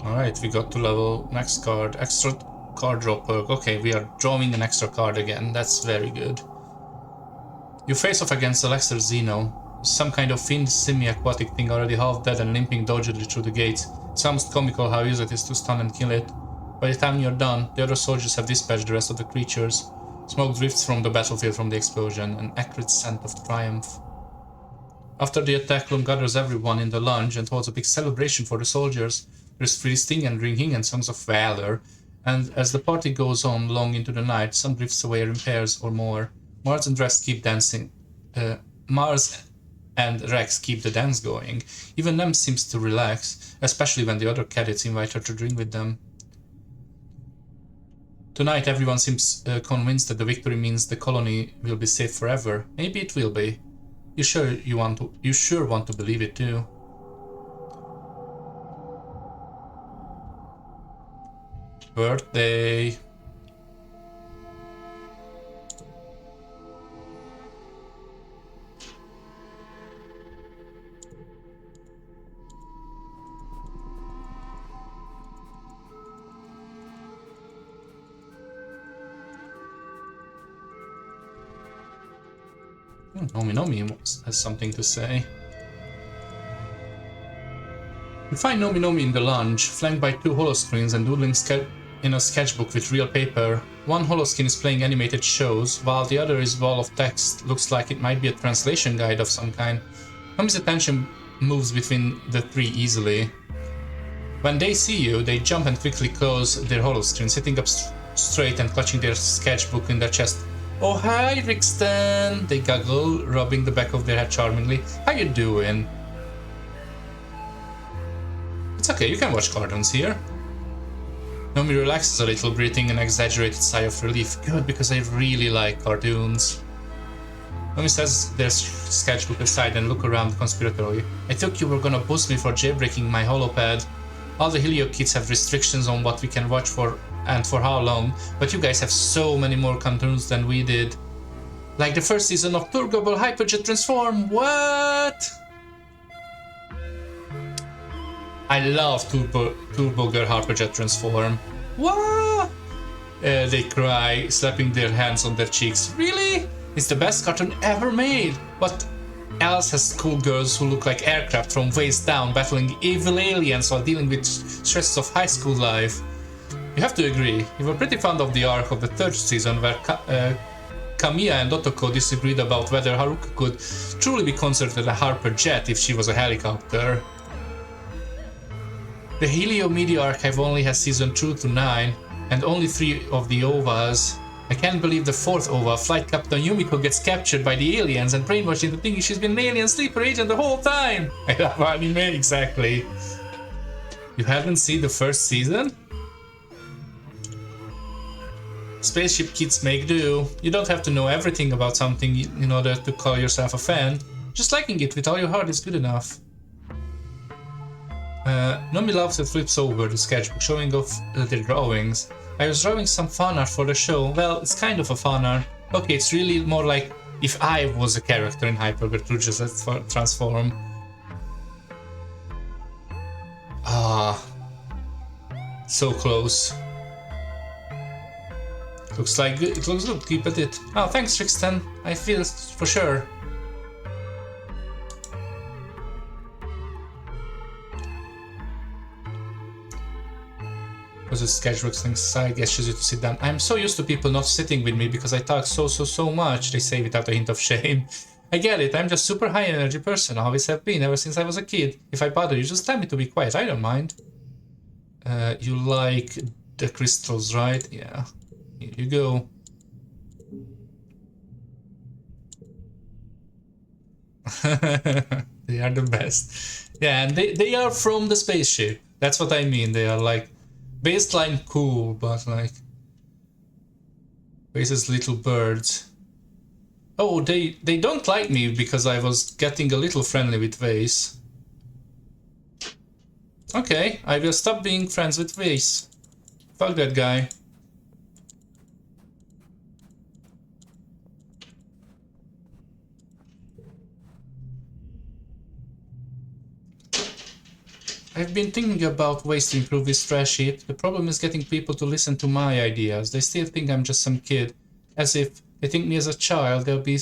Alright, we got to level next card. Extra card draw perk. Okay, we are drawing an extra card again. That's very good. You face off against the lesser Xeno. Some kind of fiend semi-aquatic thing already half dead and limping doggedly through the gates. It sounds comical how easy it is to stun and kill it. By the time you're done, the other soldiers have dispatched the rest of the creatures. Smoke drifts from the battlefield from the explosion, an acrid scent of triumph. After the attack, Lum gathers everyone in the lounge and holds a big celebration for the soldiers. There's feasting and drinking and songs of valor, and as the party goes on long into the night, some drifts away in pairs or more. Mars and Rex keep dancing. Mars and Rex keep the dance going. Even Nem seems to relax, especially when the other cadets invite her to drink with them. Tonight, everyone seems convinced that the victory means the colony will be safe forever. Maybe it will be. You sure want to believe it too. Birthday. Nomi has something to say. You find Nomi in the lounge, flanked by two holoscreens and doodling in a sketchbook with real paper. One holoscreen is playing animated shows, while the other is a wall of text. Looks like it might be a translation guide of some kind. Nomi's attention moves between the three easily. When they see you, they jump and quickly close their holoscreen, sitting up straight and clutching their sketchbook in their chest. Oh, hi, Rixton! They guggle, rubbing the back of their head charmingly. How you doing? okay, you can watch cartoons here. Nomi relaxes a little, breathing an exaggerated sigh of relief. Good, because I really like cartoons. Nomi says their sketchbook aside and look around conspiratorially. I thought you were gonna boost me for jailbreaking my holopad. All the Helio kids have restrictions on what we can watch for and for how long, but you guys have so many more cartoons than we did. Like the first season of Turbo Hyperjet Transform, what? I love Turbo Girl Hyperjet Transform. What? They cry, slapping their hands on their cheeks. Really? It's the best cartoon ever made. What else has cool girls who look like aircraft from waist down, battling evil aliens while dealing with stresses of high school life? You have to agree, you were pretty fond of the arc of the third season where Kamiya and Otoko disagreed about whether Haruka could truly be considered a Harper jet if she was a helicopter. The Helio Media Archive only has season 2 to 9 and only 3 of the OVAs. I can't believe the 4th OVA, Flight Captain Yumiko, gets captured by the aliens and brainwashed into thinking she's been an alien sleeper agent the whole time! I love anime, exactly. You haven't seen the first season? Spaceship kids make do. You don't have to know everything about something in order to call yourself a fan. Just liking it with all your heart is good enough. Nomi laughs and flips over the sketchbook, showing off their drawings. I was drawing some fan art for the show. Well, it's kind of a fan art. Okay, it's really more like if I was a character in Hypergirl Let's Transform. Ah, so close. Looks like good. It looks good. Keep at it. Oh, thanks, Trixton. I feel it for sure. Because the sketchbook side gestures you to sit down. I'm so used to people not sitting with me because I talk so much, they say without a hint of shame. I get it, I'm just super high energy person, I always have been, ever since I was a kid. If I bother you, just tell me to be quiet, I don't mind. You like the crystals, right? Yeah. Here you go. They are the best. Yeah, and they are from the spaceship. That's what I mean, they are like baseline cool, but like Vase's little birds. Oh, they don't like me because I was getting a little friendly with Vase. Okay, I will stop being friends with Vase. Fuck that guy. I've been thinking about ways to improve this trash heap. The problem is getting people to listen to my ideas. They still think I'm just some kid. As if they think me as a child, they'll be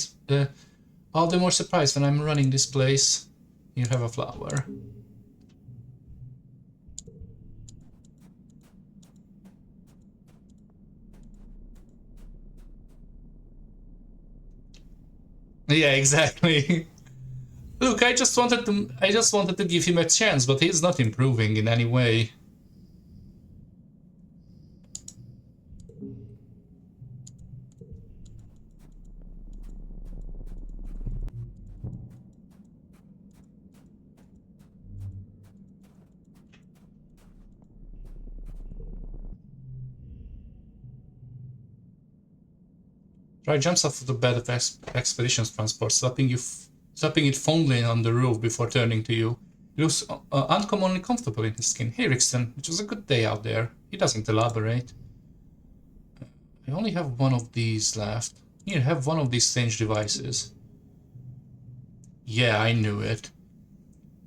all the more surprised when I'm running this place. You have a flower. Yeah, exactly. Look, I just wanted to give him a chance, but he's not improving in any way. Try jumps off the bed of expeditions transport, slapping it fondly on the roof before turning to you. He looks uncommonly comfortable in his skin. Hey, Rixton, it was a good day out there. He doesn't elaborate. I only have one of these left. Here, have one of these strange devices. Yeah, I knew it.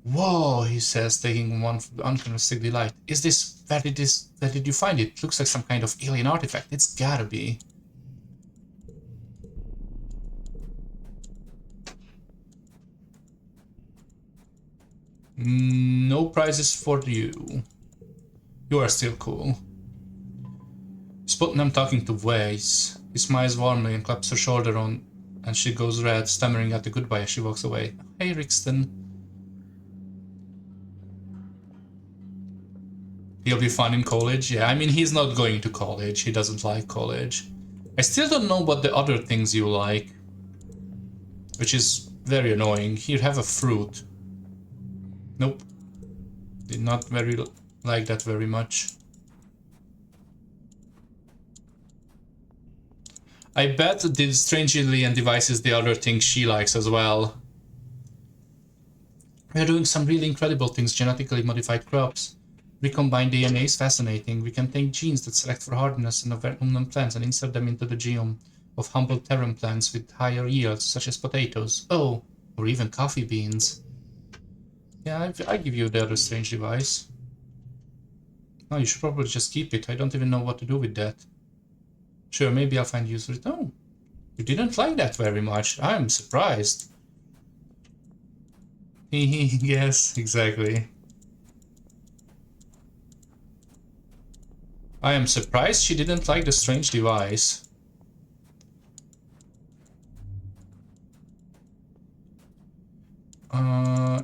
Whoa, he says, taking one from the uncharacteristic delight. Where did you find it? Looks like some kind of alien artifact. It's gotta be. No prizes for you. You are still cool. Spotting I'm talking to Vase. He smiles warmly and claps her shoulder on, and she goes red, stammering at the goodbye as she walks away. Hey, Rixton. He'll be fun in college? Yeah, I mean, he's not going to college. He doesn't like college. I still don't know what the other things you like. Which is very annoying. Here, have a fruit. Nope. Did not very like that very much. I bet the strange alien device is the other thing she likes as well. We're doing some really incredible things, genetically modified crops. Recombined DNA is fascinating. We can take genes that select for hardness and unknown plants and insert them into the genome of humble terran plants with higher yields, such as potatoes. Oh, or even coffee beans. Yeah, I give you the other strange device. No, you should probably just keep it. I don't even know what to do with that. Sure, maybe I'll find use for it. Oh, you didn't like that very much. I'm surprised. Yes, exactly. I am surprised she didn't like the strange device.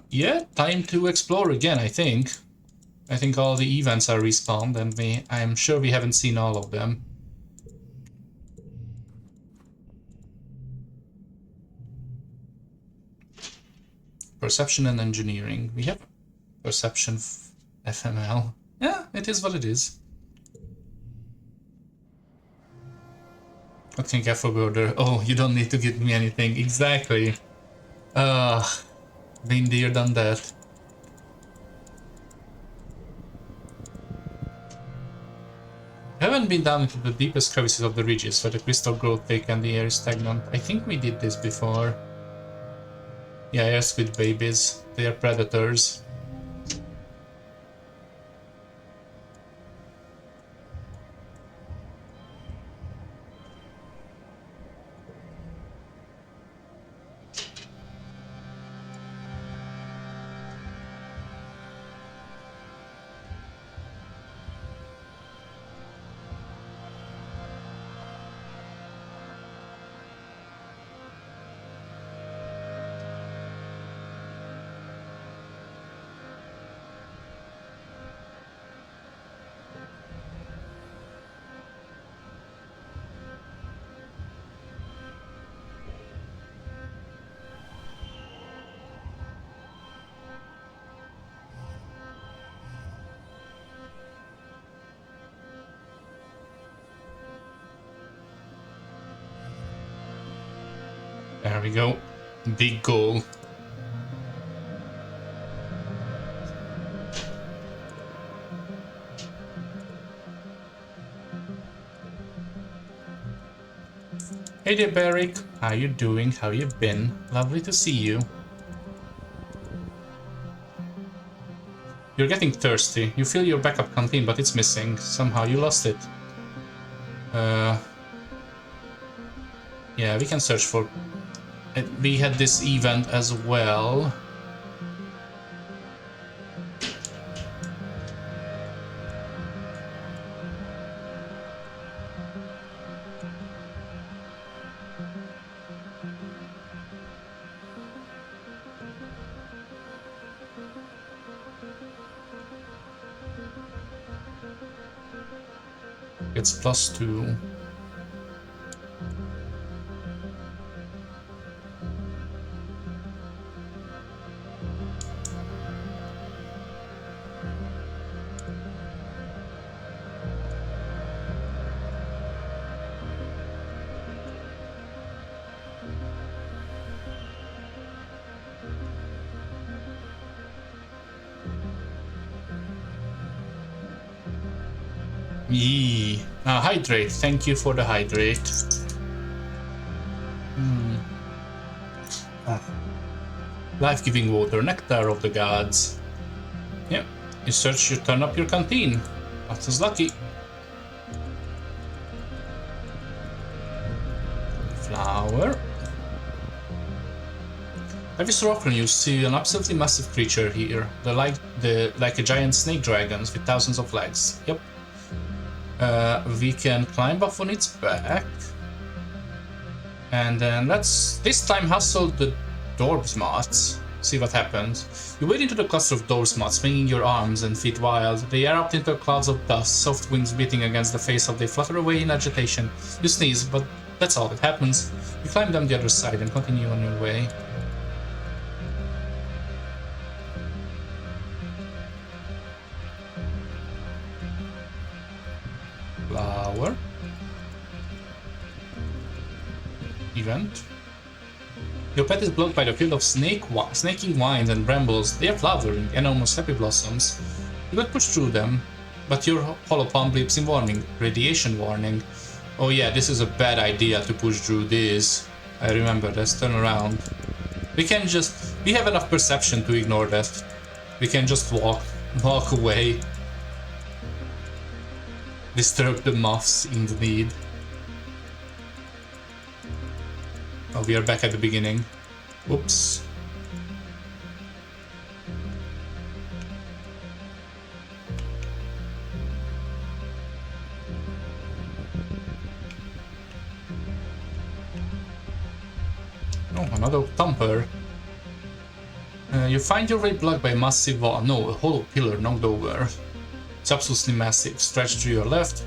Yeah, time to explore again, I think. I think all the events are respawned and I'm sure we haven't seen all of them. Perception and engineering. We have perception FML. Yeah, it is what it is. I think I forgot there. Oh, you don't need to give me anything. Exactly. Been there, done that. I haven't been down into the deepest crevices of the ridges where the crystal growth thick and the air is stagnant. I think we did this before. Yeah, air squid babies. They are predators. There we go. Big goal. Hey there, Barrick. How you doing? How you been? Lovely to see you. You're getting thirsty. You fill your backup canteen, but it's missing. Somehow you lost it. Yeah, we can search for... We had this event as well. It's +2. Yee. Hydrate. Thank you for the hydrate. Life-giving water, nectar of the gods. Yep. You search, you turn up your canteen. That is lucky. Flower. Every so often you see an absolutely massive creature here. They're like a giant snake dragons with thousands of legs. Yep. We can climb up on its back. And then let's this time hustle the Dorbs moths. See what happens. You wade into the cluster of Dorbs moths, swinging your arms and feet wild. They erupt into clouds of dust, soft wings beating against the face of they flutter away in agitation. You sneeze, but that's all that happens. You climb down the other side and continue on your way. Flower. Event. Your path is blocked by the field of snaking vines and brambles. They are flowering, enormous happy blossoms. You could push through them, but your hollow palm bleeps in warning. Radiation warning. Oh yeah, this is a bad idea to push through this. I remember, let's turn around. We have enough perception to ignore that. We can just walk away. Disturb the moths indeed. Oh, we are back at the beginning. Whoops. Oh, another thumper. You find your way blocked by a massive wall. No, a hollow pillar knocked over. It's absolutely massive. Stretch to your left.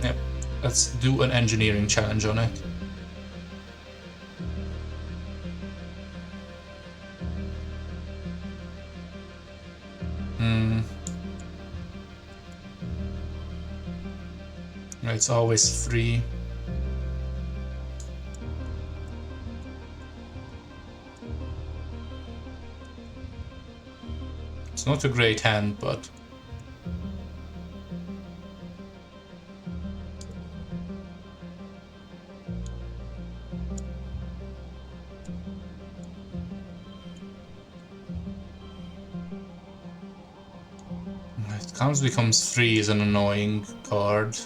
Yep. Let's do an engineering challenge on it. It's always free. It's not a great hand, but it comes becomes free is an annoying card.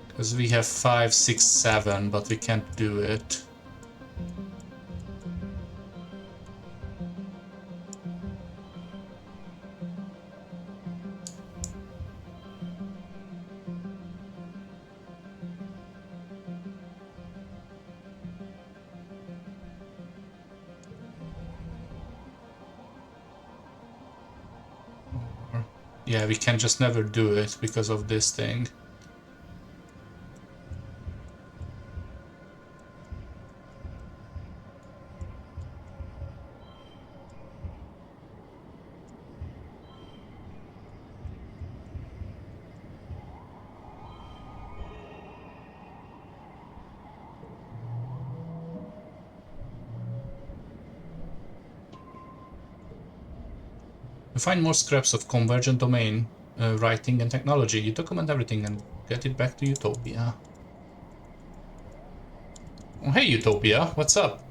Because we have 5, 6, 7, but we can't do it. Yeah, we can just never do it because of this thing. You find more scraps of convergent domain, writing and technology. You document everything and get it back to Utopia. Oh, hey Utopia, what's up?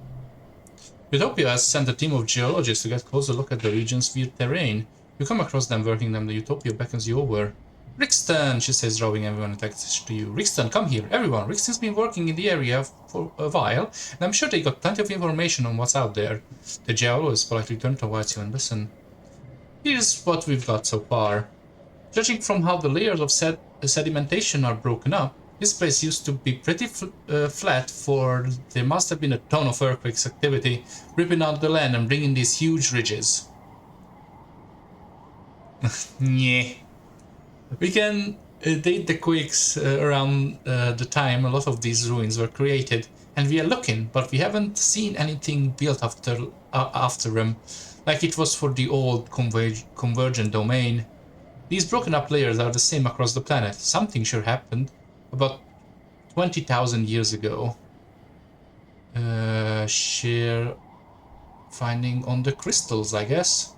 Utopia has sent a team of geologists to get a closer look at the region's weird terrain. You come across them working them, the Utopia beckons you over. Rixton, she says, drawing everyone attached to you. Rixton, come here, everyone. Rixton's been working in the area for a while, and I'm sure they got plenty of information on what's out there. The geologist politely turns towards you and listen. Here's what we've got so far. Judging from how the layers of sedimentation are broken up, this place used to be pretty flat, for there must have been a ton of earthquakes activity, ripping out the land and bringing these huge ridges. Yeah. We can date the quakes around the time a lot of these ruins were created, and we are looking, but we haven't seen anything built after them, like it was for the old convergent domain. These broken up layers are the same across the planet. Something sure happened about 20,000 years ago. Sheer finding on the crystals, I guess.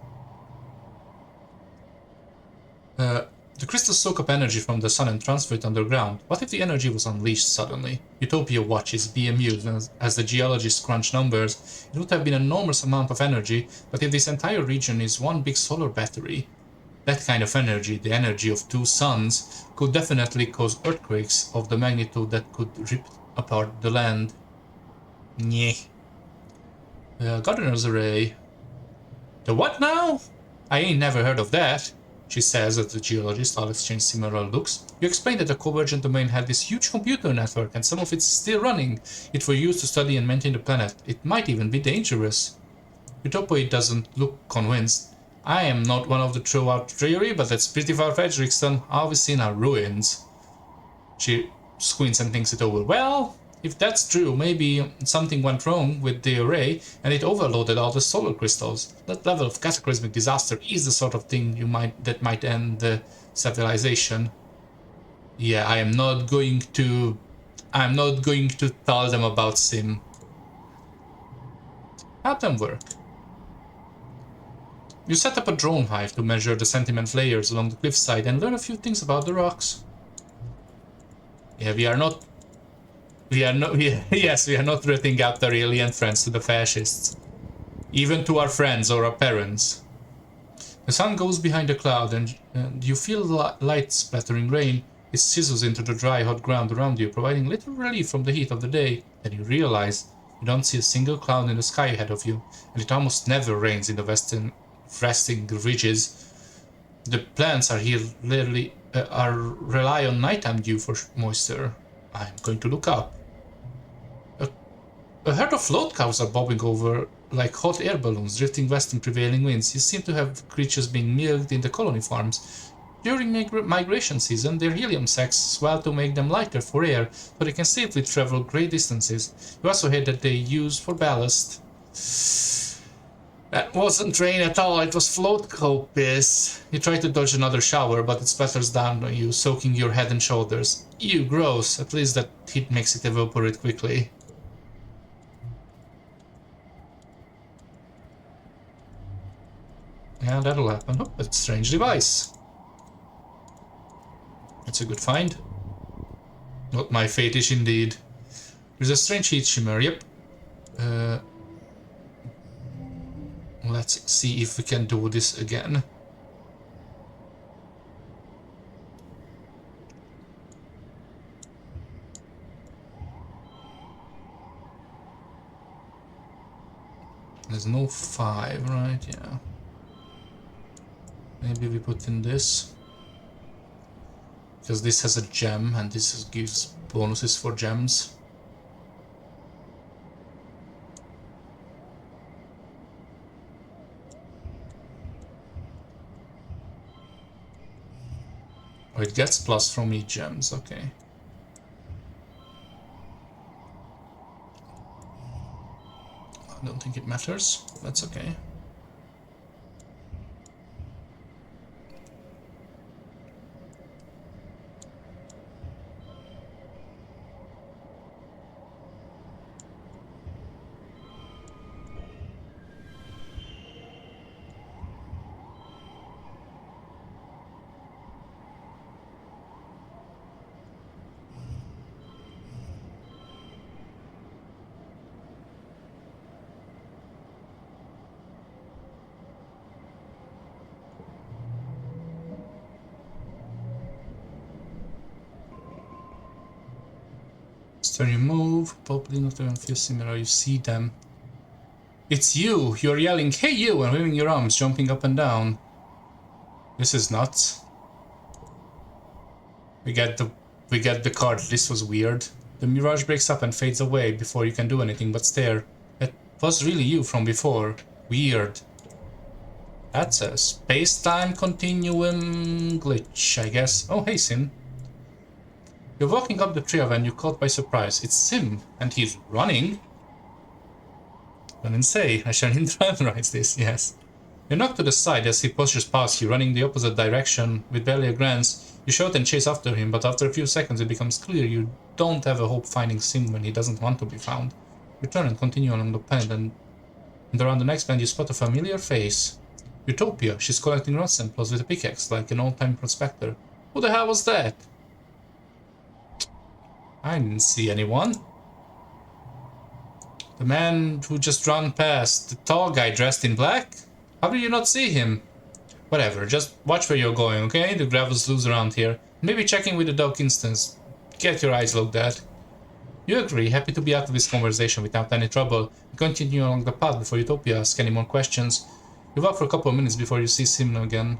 The crystals soak up energy from the sun and transfer it underground. What if the energy was unleashed suddenly? Utopia watches, BMUs, as the geologists crunch numbers. It would have been an enormous amount of energy, but if this entire region is one big solar battery, that kind of energy, the energy of 2 suns, could definitely cause earthquakes of the magnitude that could rip apart the land. Nyeh. Gardener's Array. The what now? I ain't never heard of that, she says as the geologists all exchange similar looks. You explained that the convergent domain had this huge computer network and some of it's still running. It were used to study and maintain the planet. It might even be dangerous. Utopia doesn't look convinced. I am not one of the throw-out theory, but that's pretty far-fetched, Rickson. All we've seen are ruins. She squints and thinks it over. Well, If that's true, maybe something went wrong with the array and it overloaded all the solar crystals. That level of cataclysmic disaster is the sort of thing that might end the civilization. Yeah, I'm not going to tell them about Sim. Have them work. You set up a drone hive to measure the sediment layers along the cliffside and learn a few things about the rocks. Yeah, we are not, yes, we are not rooting out our alien friends to the fascists. Even to our friends or our parents. The sun goes behind a cloud and you feel light splattering rain. It sizzles into the dry, hot ground around you, providing little relief from the heat of the day. Then you realize you don't see a single cloud in the sky ahead of you, and it almost never rains in the resting ridges. The plants are here rely on nighttime dew for moisture. I'm going to look up. A herd of float cows are bobbing over like hot air balloons, drifting west in prevailing winds. You seem to have creatures being milked in the colony farms. During migration season, their helium sacs swell to make them lighter for air, so they can safely travel great distances. You also hear that they use for ballast. That wasn't rain at all, it was float cow piss. You try to dodge another shower, but it splatters down on you, soaking your head and shoulders. Ew, gross. At least that heat makes it evaporate quickly. Yeah, that'll happen. Oh, that's a strange device. That's a good find. Not my fetish indeed. There's a strange heat shimmer, yep. Let's see if we can do this again. There's no 5, right? Yeah. Maybe we put in this. Because this has a gem and this gives bonuses for gems. Oh, it gets plus from each gems, okay. I don't think it matters, that's okay. Turn you move, probably not even feel similar, you see them. It's you! You're yelling, "Hey you!" and waving your arms, jumping up and down. This is nuts. We get the card, this was weird. The mirage breaks up and fades away before you can do anything but stare. It was really you from before. Weird. That's a space-time continuum glitch, I guess. Oh, hey, Sim. You're walking up the trail when you're caught by surprise. It's Sim, and he's running. Run and say, I shall internalize this, yes. You're knocked to the side as he pushes past you, running the opposite direction. With barely a glance, you shout and chase after him, but after a few seconds it becomes clear you don't have a hope finding Sim when he doesn't want to be found. You turn and continue along the path, and around the next bend you spot a familiar face. Utopia, she's collecting rot samples with a pickaxe, like an old-time prospector. Who the hell was that? I didn't see anyone. The man who just ran past, the tall guy dressed in black? How did you not see him? Whatever, just watch where you're going, okay? The gravel's loose around here. Maybe checking with the dog instance. Get your eyes looked at. You agree, happy to be out of this conversation without any trouble. You continue along the path before Utopia asks any more questions. You walk for a couple of minutes before you see Sim again.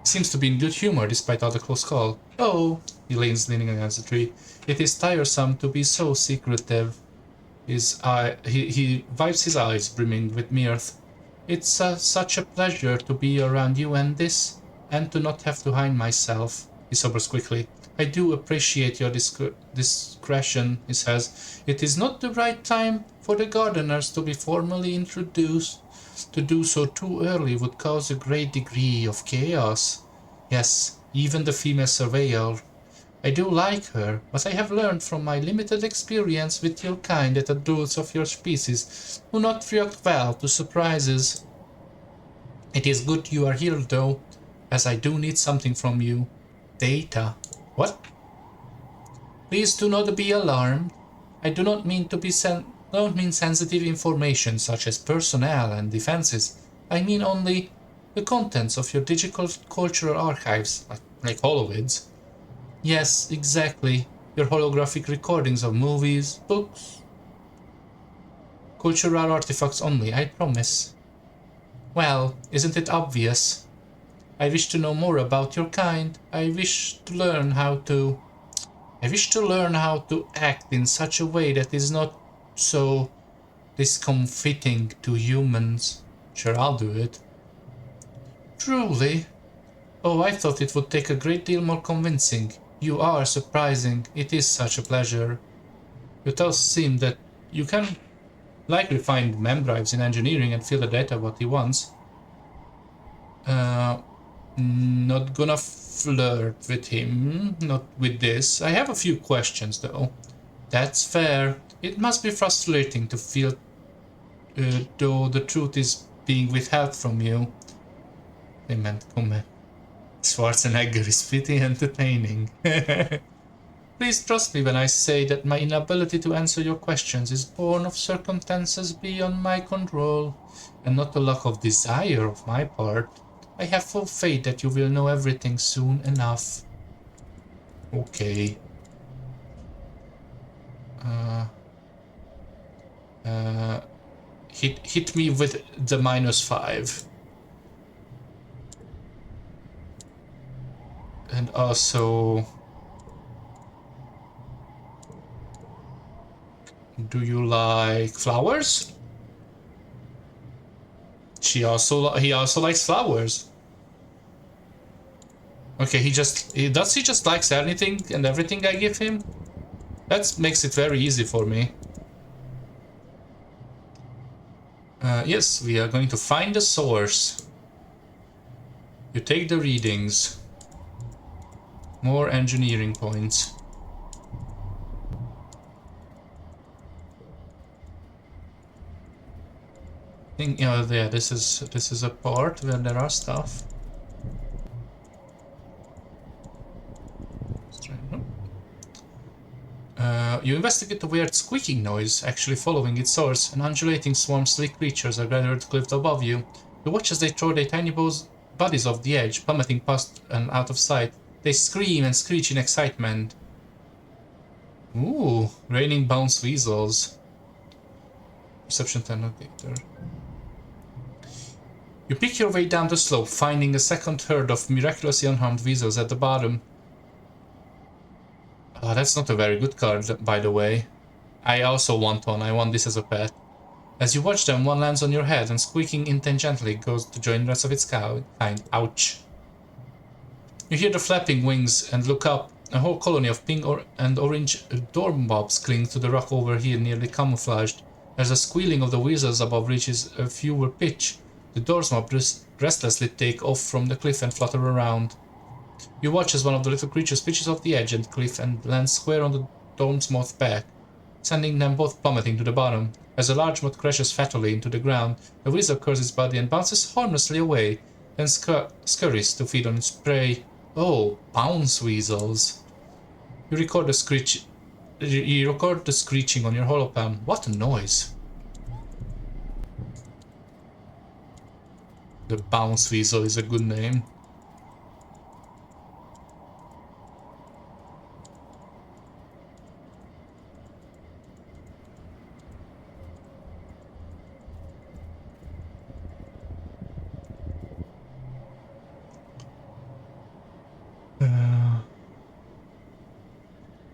He seems to be in good humor despite all the close call. Oh, he leaning against the tree. It is tiresome to be so secretive. He wipes his eyes, brimming with mirth. It's such a pleasure to be around you and to not have to hide myself. He sobers quickly. I do appreciate your discretion, he says. It is not the right time for the gardeners to be formally introduced. To do so too early would cause a great degree of chaos. Yes, even the female surveyor. I do like her, but I have learned from my limited experience with your kind that adults of your species do not react well to surprises. It is good you are here, though, as I do need something from you. Data. What? Please do not be alarmed. I do not mean to be don't mean sensitive information such as personnel and defenses. I mean only the contents of your digital cultural archives, like holovids. Yes, exactly. Your holographic recordings of movies, books, cultural artifacts only, I promise. Well, isn't it obvious? I wish to know more about your kind. I wish to learn how to act in such a way that is not so discomfiting to humans. Sure, I'll do it. Truly? Oh, I thought it would take a great deal more convincing. You are surprising. It is such a pleasure. It does seem that you can likely find mem drives in engineering and fill the data what he wants. Not gonna flirt with him, not with this. I have a few questions though. That's fair. It must be frustrating to feel though the truth is being withheld from you. Comment. Schwarzenegger is pretty entertaining. Please trust me when I say that my inability to answer your questions is born of circumstances beyond my control, and not a lack of desire of my part. I have full faith that you will know everything soon enough. Okay. Hit me with the -5. And also, do you like flowers? He also likes flowers. Okay, he just likes anything and everything I give him? That makes it very easy for me. Yes, we are going to find the source. You take the readings. More engineering points. Yeah, this is a part where there are stuff. You investigate the weird squeaking noise, actually following its source, and undulating swarms of sleek creatures are gathered cliffed above you. You watch as they throw their tiny bodies off the edge, plummeting past and out of sight. They scream and screech in excitement. Ooh, raining bounce weasels. Perception 10 navigator. You pick your way down the slope, finding a second herd of miraculously unharmed weasels at the bottom. Oh, that's not a very good card, by the way. I also want one. I want this as a pet. As you watch them, one lands on your head and squeaking intangentially goes to join the rest of its kind. Ouch. You hear the flapping wings and look up. A whole colony of pink and orange dormbobs cling to the rock over here, nearly camouflaged. As the squealing of the weasels above reaches a fewer pitch, the dormbobs restlessly take off from the cliff and flutter around. You watch as one of the little creatures pitches off the edge and cliff and lands square on the dorm's moth's back, sending them both plummeting to the bottom. As the large moth crashes fatally into the ground, the weasel curls its body and bounces harmlessly away, then scurries to feed on its prey. Oh, bounce weasels. You record the screeching on your holopalm. What a noise. The bounce weasel is a good name.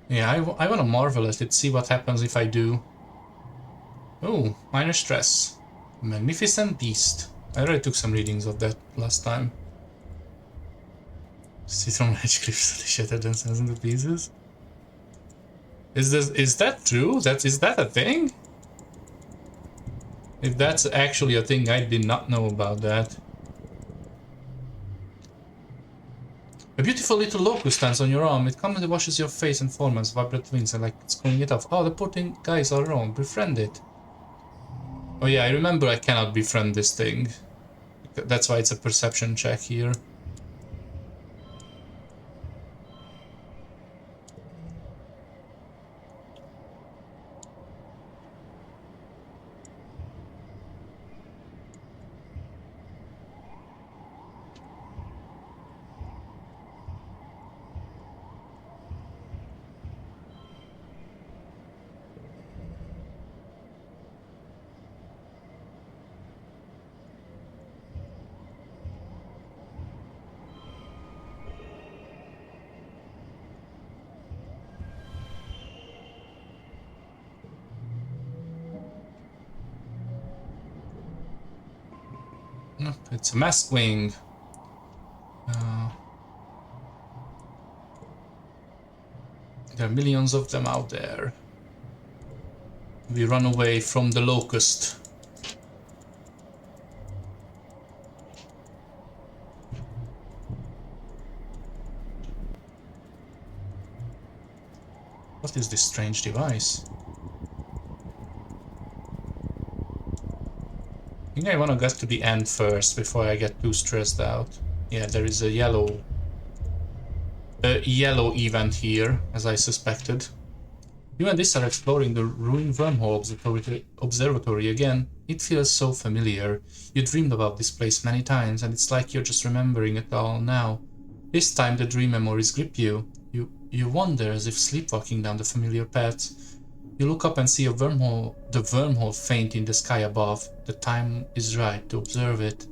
Yeah, I want to marvel at it, see what happens if I do. Oh, minor stress. Magnificent beast. I already took some readings of that last time. Citron edge clips shattered themselves into pieces. Is that true? Is that a thing? If that's actually a thing, I did not know about that. A beautiful little locust stands on your arm. It calmly washes your face and form as vibrant wings and like it's cooling it off. Oh, the poor thing guys are wrong. Befriend it. Oh yeah, I remember I cannot befriend this thing. That's why it's a perception check here. It's a mask wing. There are millions of them out there. We run away from the locust. What is this strange device? I think I want to get to the end first before I get too stressed out. Yeah, there is a yellow event here, as I suspected. You and this are exploring the ruined wormhole observatory again. It feels so familiar. You dreamed about this place many times, and it's like you're just remembering it all now. This time the dream memories grip you. You wander as if sleepwalking down the familiar paths. You look up and see the wormhole faint in the sky above. The time is right to observe it.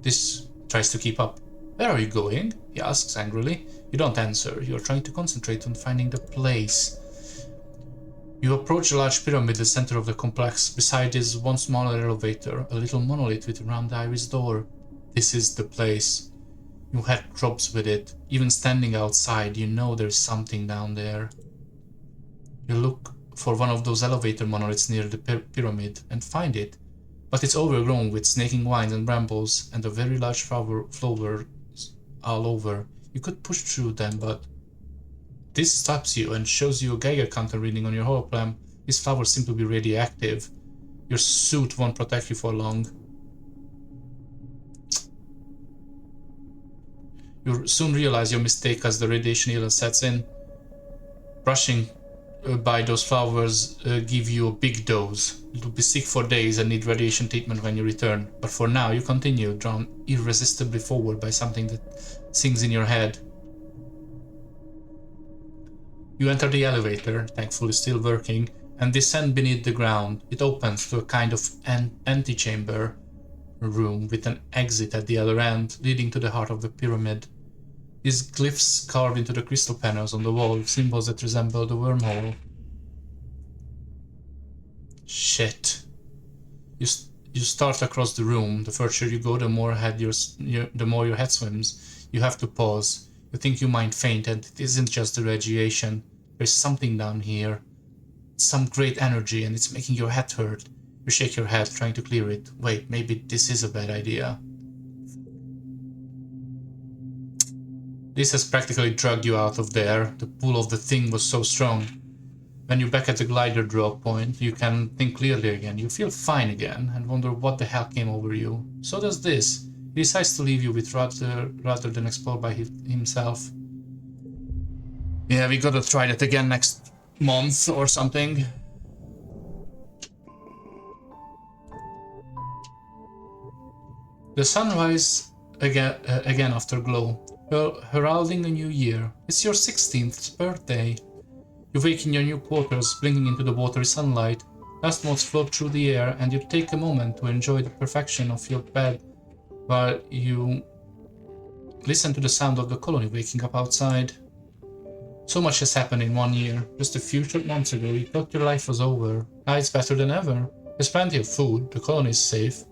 This tries to keep up. Where are you going? He asks angrily. You don't answer. You're trying to concentrate on finding the place. You approach a large pyramid at the center of the complex. Beside is one smaller elevator, a little monolith with a round iris door. This is the place. Your head throbs with it. Even standing outside, you know there's something down there. You look for one of those elevator monoliths near the pyramid and find it, but it's overgrown with snaking vines and brambles and a very large flowers all over. You could push through them, but this stops you and shows you a Geiger counter reading on your hologram. These flowers seem to be radioactive. Your suit won't protect you for long. You soon realize your mistake as the radiation illness sets in. Brushing by those flowers give you a big dose. You'll be sick for days and need radiation treatment when you return. But for now, you continue, drawn irresistibly forward by something that sings in your head. You enter the elevator, thankfully still working, and descend beneath the ground. It opens to a kind of antechamber room with an exit at the other end, leading to the heart of the pyramid. These glyphs carved into the crystal panels on the wall, symbols that resemble the wormhole. Shit. You start across the room. The further you go, the more your head swims. You have to pause. You think you might faint, and it isn't just the radiation. There's something down here. It's some great energy, and it's making your head hurt. You shake your head, trying to clear it. Wait, maybe this is a bad idea. This has practically dragged you out of there. The pull of the thing was so strong. When you're back at the glider drop point, you can think clearly again. You feel fine again and wonder what the hell came over you. So does this. He decides to leave you with rather than explore by himself. Yeah, we gotta try that again next month or something. The sunrise again after glow. Heralding a new year. It's your 16th birthday. You wake in your new quarters, blinking into the watery sunlight. Dust motes float through the air, and you take a moment to enjoy the perfection of your bed while you listen to the sound of the colony waking up outside. So much has happened in 1 year. Just a few short months ago, you thought your life was over. Now it's better than ever. There's plenty of food, the colony is safe.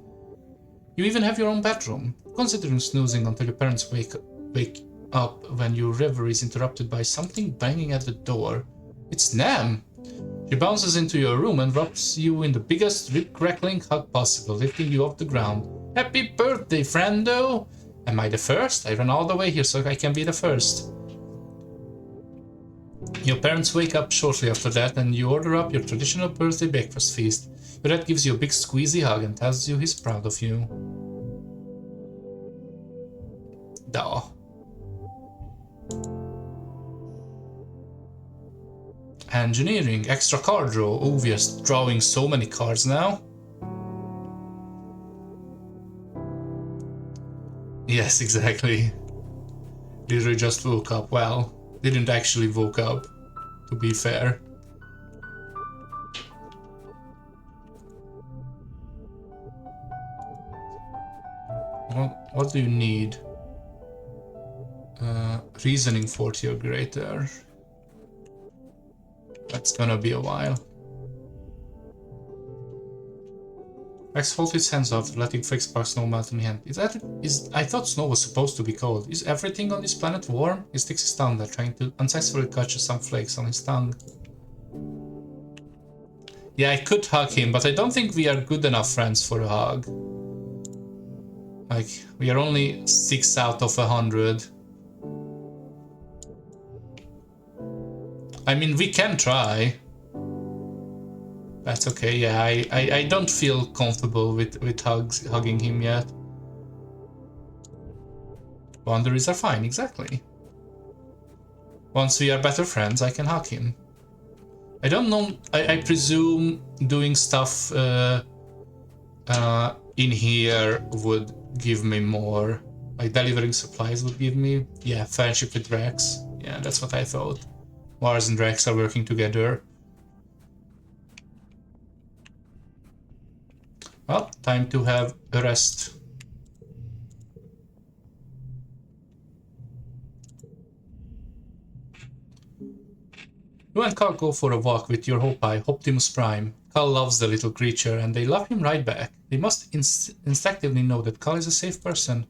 You even have your own bedroom. Considering snoozing until your parents wake up when your reverie is interrupted by something banging at the door. It's Nam! She bounces into your room and wraps you in the biggest rip-crackling hug possible, lifting you off the ground. Happy birthday, friendo! Am I the first? I ran all the way here so I can be the first. Your parents wake up shortly after that and you order up your traditional birthday breakfast feast. Your dad gives you a big squeezy hug and tells you he's proud of you. Duh. Engineering, extra card draw. Oh, we are drawing so many cards now. Yes, exactly. Literally just woke up. Well, didn't actually woke up, to be fair. What do you need? Reasoning 40 or greater. That's gonna be a while. Rex holds his hands off, letting fake sparks snow melt in hand. I thought snow was supposed to be cold. Is everything on this planet warm? He sticks his tongue there, trying to unsuccessfully catch some flakes on his tongue. Yeah, I could hug him, but I don't think we are good enough friends for a hug. Like, we are only 6 out of 100. I mean, we can try. That's okay, yeah, I don't feel comfortable with hugging him yet. Boundaries are fine, exactly. Once we are better friends, I can hug him. I don't know, I presume doing stuff in here would give me more. Like delivering supplies would give me, yeah, friendship with Rex. Yeah, that's what I thought. Mars and Rex are working together. Well, time to have a rest. You and Carl go for a walk with your Hopi, Optimus Prime. Carl loves the little creature and they love him right back. They must instinctively know that Carl is a safe person.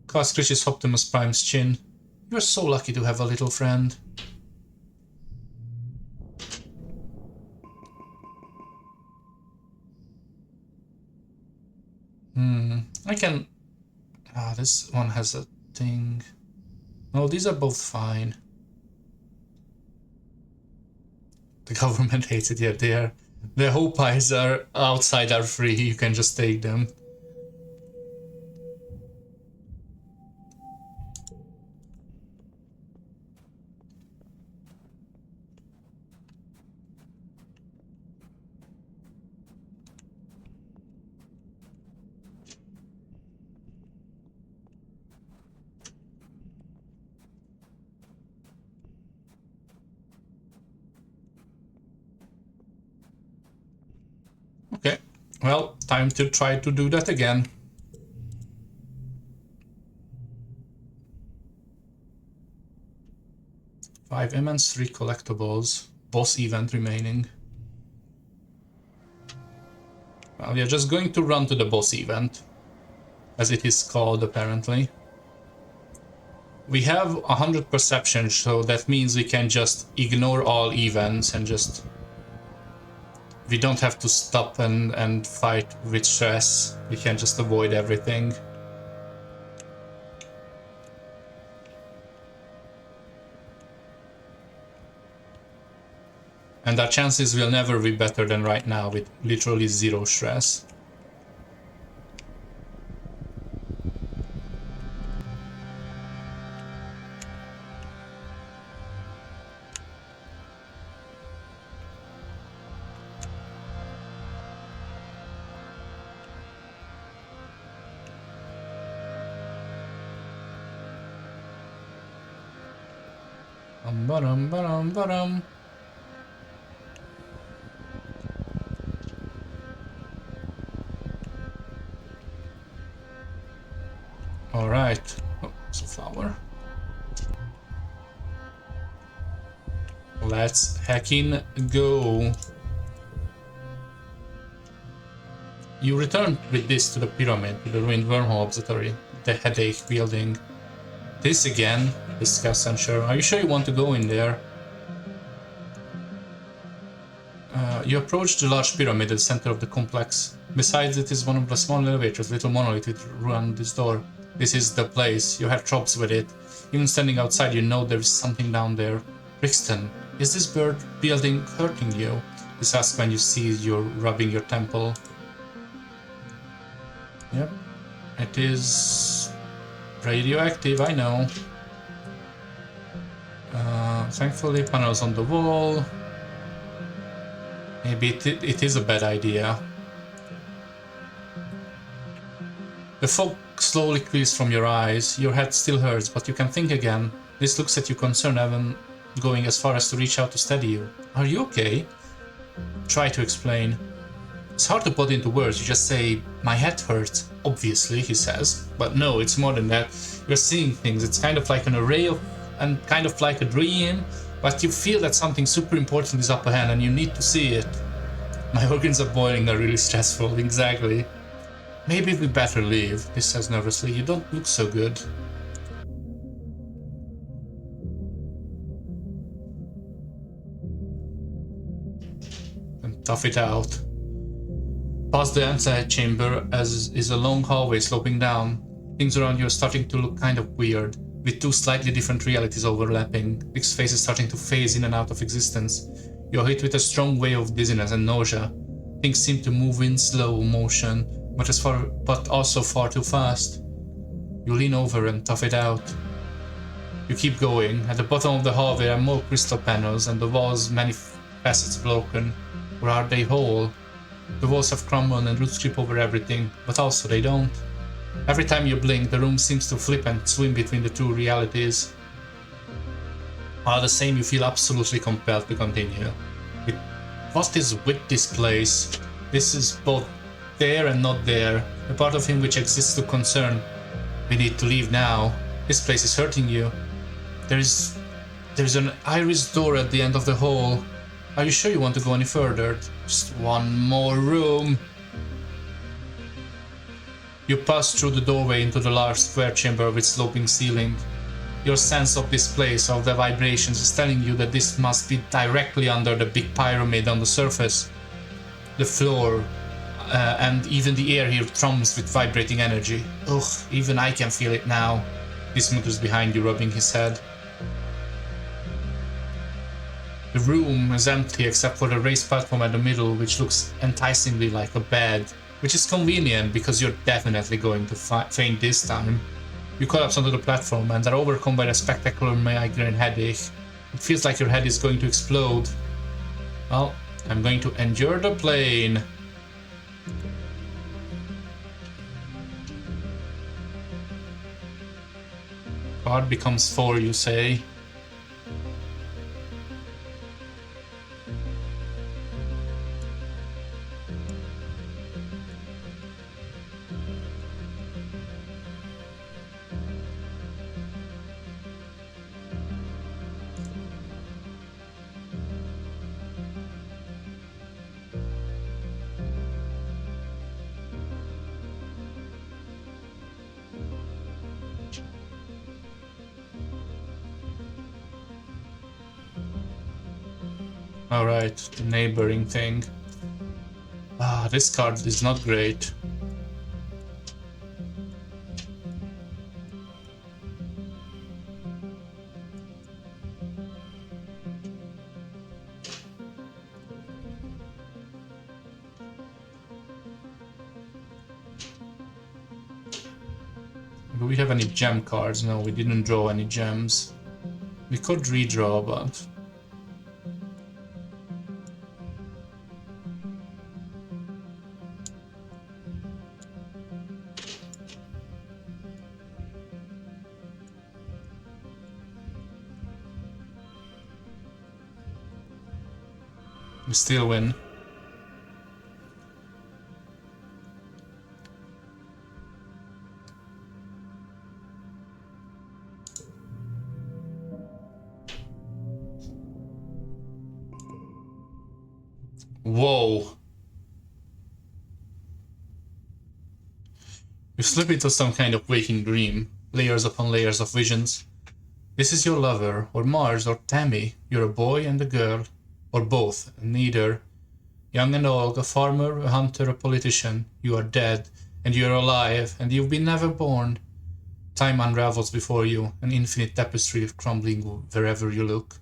Carl scratches Optimus Prime's chin. You're so lucky to have a little friend. I can... this one has a thing. No, these are both fine. The government hates it, yet the Hopis are outside are free, you can just take them. Okay, well, time to try to do that again. Five immense, 3 collectibles, boss event remaining. Well, we are just going to run to the boss event, as it is called apparently. We have 100 perception, so that means we can just ignore all events and just... We don't have to stop and fight with stress. We can just avoid everything. And our chances will never be better than right now with literally 0 stress. Ba-dum. All right. Oh, it's a flower. Let's hacking go. You return with this to the pyramid, to the ruined wormhole observatory, the headache building. This again, discussed unsure. Are you sure you want to go in there? You approach the large pyramid at the center of the complex. Besides it is one of the small elevators, little monolith around this door. This is the place. You have tropes with it. Even standing outside, you know there is something down there. Brixton, is this bird building hurting you? This asks when you see you're rubbing your temple. Yep. It is radioactive, I know. Thankfully, panels on the wall. Maybe it is a bad idea. The fog slowly clears from your eyes. Your head still hurts, but you can think again. This looks at you concerned, even going as far as to reach out to steady you. Are you okay? Try to explain. It's hard to put into words. You just say, my head hurts. Obviously, he says. But no, it's more than that. You're seeing things. It's kind of like an array of, and kind of like a dream. But you feel that something super important is up ahead and you need to see it. My organs are boiling, they're really stressful, exactly. Maybe we better leave, he says nervously. You don't look so good. And tough it out. Past the antechamber as is a long hallway sloping down. Things around you are starting to look kind of weird, with two slightly different realities overlapping. Rick's face is starting to phase in and out of existence. You're hit with a strong wave of dizziness and nausea. Things seem to move in slow motion, but also far too fast. You lean over and tough it out. You keep going. At the bottom of the hallway are more crystal panels and the walls many facets broken. Or are they whole? The walls have crumbled and roots creep over everything, but also they don't. Every time you blink, the room seems to flip and swim between the two realities. All the same, you feel absolutely compelled to continue. What is with this place? This is both there and not there, a part of him which exists to concern. We need to leave now. This place is hurting you. There's an iris door at the end of the hall. Are you sure you want to go any further? Just one more room. You pass through the doorway into the large square chamber with sloping ceiling. Your sense of this place, of the vibrations, is telling you that this must be directly under the big pyramid on the surface. The floor and even the air here thrums with vibrating energy. Ugh, even I can feel it now. This mutters behind you, rubbing his head. The room is empty except for the raised platform at the middle, which looks enticingly like a bed. Which is convenient because you're definitely going to faint this time. You collapse onto the platform and are overcome by a spectacular migraine headache. It feels like your head is going to explode. Well, I'm going to endure the plane. Card becomes 4, you say. Alright, the neighboring thing. This card is not great. Do we have any gem cards? No, we didn't draw any gems. We could redraw, but... we still win. Whoa. You slip into some kind of waking dream. layers upon layers of visions. This is your lover, or Mars, or Tammy. You're a boy and a girl, or both, and neither. Young and old, a farmer, a hunter, a politician. You are dead, and you are alive, and you've been never born. Time unravels before you, an infinite tapestry of crumbling wherever you look.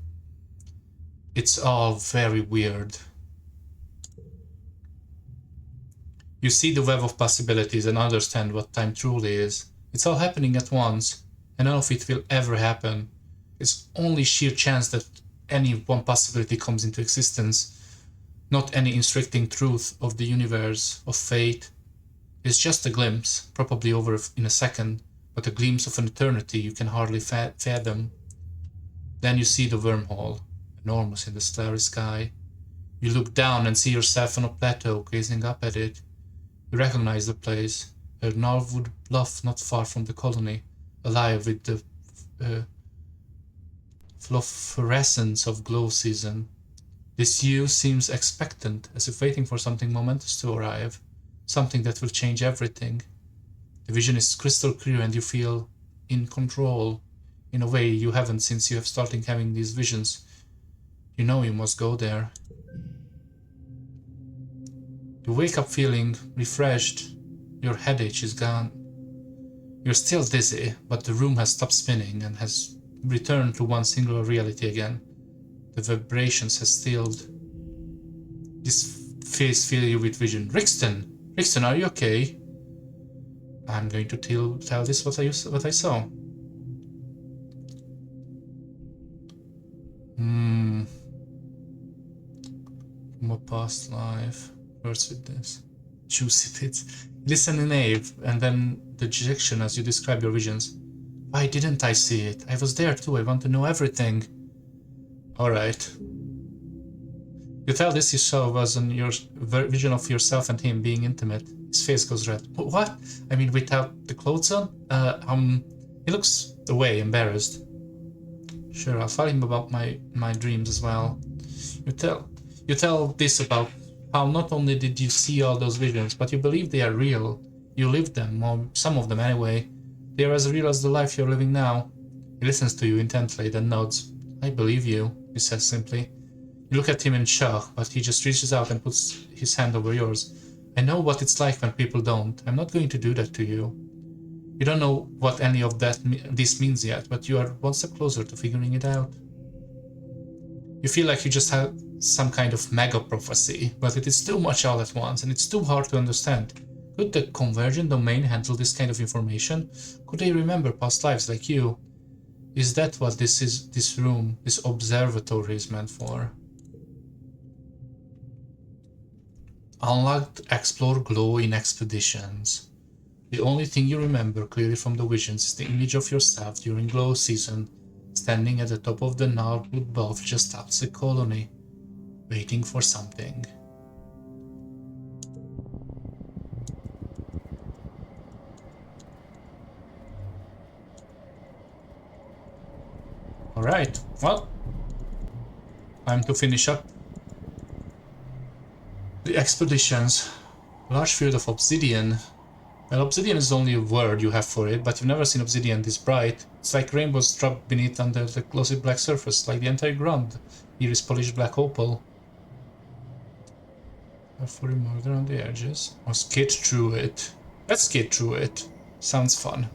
It's all very weird. You see the web of possibilities and understand what time truly is. It's all happening at once, and none of it will ever happen. It's only sheer chance that any one possibility comes into existence, not any instructing truth of the universe, of fate. It's just a glimpse, probably over in a second, but a glimpse of an eternity you can hardly fathom. Then you see the wormhole, enormous in the starry sky. You look down and see yourself on a plateau, gazing up at it. You recognize the place, a Norwood bluff not far from the colony, alive with the fluorescence of glow season. This you seems expectant, as if waiting for something momentous to arrive, something that will change everything. The vision is crystal clear and you feel in control, in a way you haven't since you have started having these visions. You know you must go there. You wake up feeling refreshed. Your headache is gone. You're still dizzy, but the room has stopped spinning and has returned to one singular reality again. The vibrations has stilled. This face fills you with vision. Rixton! Rixton, are you okay? I'm going to tell this what I saw. From a past life. Words with this. Juicy bits. Listen in Ave, and then the dejection as you describe your visions. Why didn't I see it? I was there too, I want to know everything. Alright. You tell this you saw was on your vision of yourself and him being intimate. His face goes red. What? I mean, without the clothes on? He looks away, embarrassed. Sure, I'll tell him about my dreams as well. You tell this about how not only did you see all those visions, but you believe they are real. You lived them, or some of them anyway. They are as real as the life you're living now. He listens to you intently, then nods. I believe you, he says simply. You look at him in shock, but he just reaches out and puts his hand over yours. I know what it's like when people don't. I'm not going to do that to you. You don't know what any of this means yet, but you are one step closer to figuring it out. You feel like you just had some kind of mega prophecy, but it is too much all at once, and it's too hard to understand. Could the convergent domain handle this kind of information? Could they remember past lives like you? Is that what this room, this observatory is meant for? Unlocked explore glow in expeditions. The only thing you remember clearly from the visions is the image of yourself during glow season, standing at the top of the Norwood bluff just outside the colony, waiting for something. Alright, well, time to finish up the expeditions. Large field of obsidian. Well, obsidian is only a word you have for it, but you've never seen obsidian this bright. It's like rainbows dropped beneath under the glossy black surface, like the entire ground. Here is polished black opal. For a murder on the edges. Or skate through it. Let's skate through it. Sounds fun.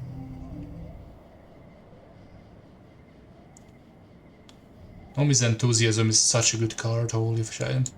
Nomi's enthusiasm is such a good card, holy shit.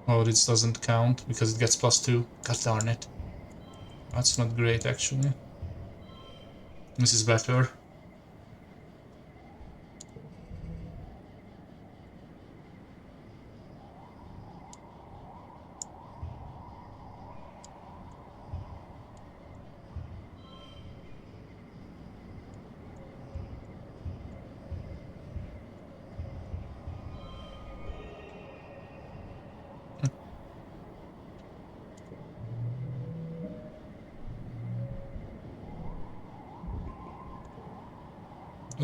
Oh, this doesn't count because it gets +2. God darn it. That's not great, actually. This is better.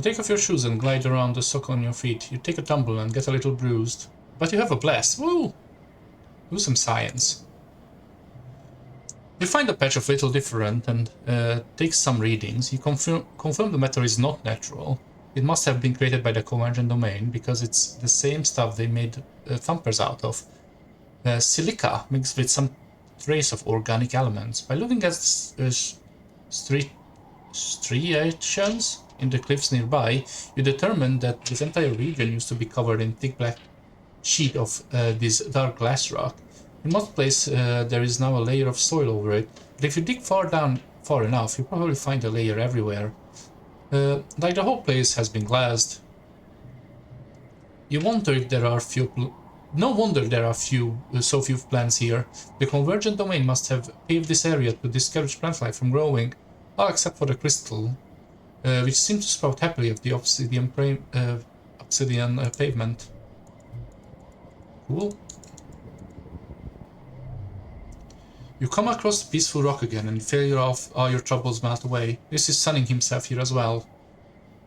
You take off your shoes and glide around the sock on your feet. You take a tumble and get a little bruised. But you have a blast. Woo! Do some science. You find the patch of little different and take some readings. You confirm the matter is not natural. It must have been created by the Convergent Domain because it's the same stuff they made thumpers out of. Silica mixed with some trace of organic elements. By looking at striations in the cliffs nearby, you determine that this entire region used to be covered in thick black sheet of this dark glass rock. In most places there is now a layer of soil over it, but if you dig far enough, you probably find a layer everywhere. Like the whole place has been glassed. You wonder if there are no wonder there are so few plants here. The Convergent Domain must have paved this area to discourage plant life from growing, all except for the crystal, which seems to sprout happily of the obsidian pavement. Cool. You come across the peaceful rock again and feel all your troubles melt away. This is sunning himself here as well.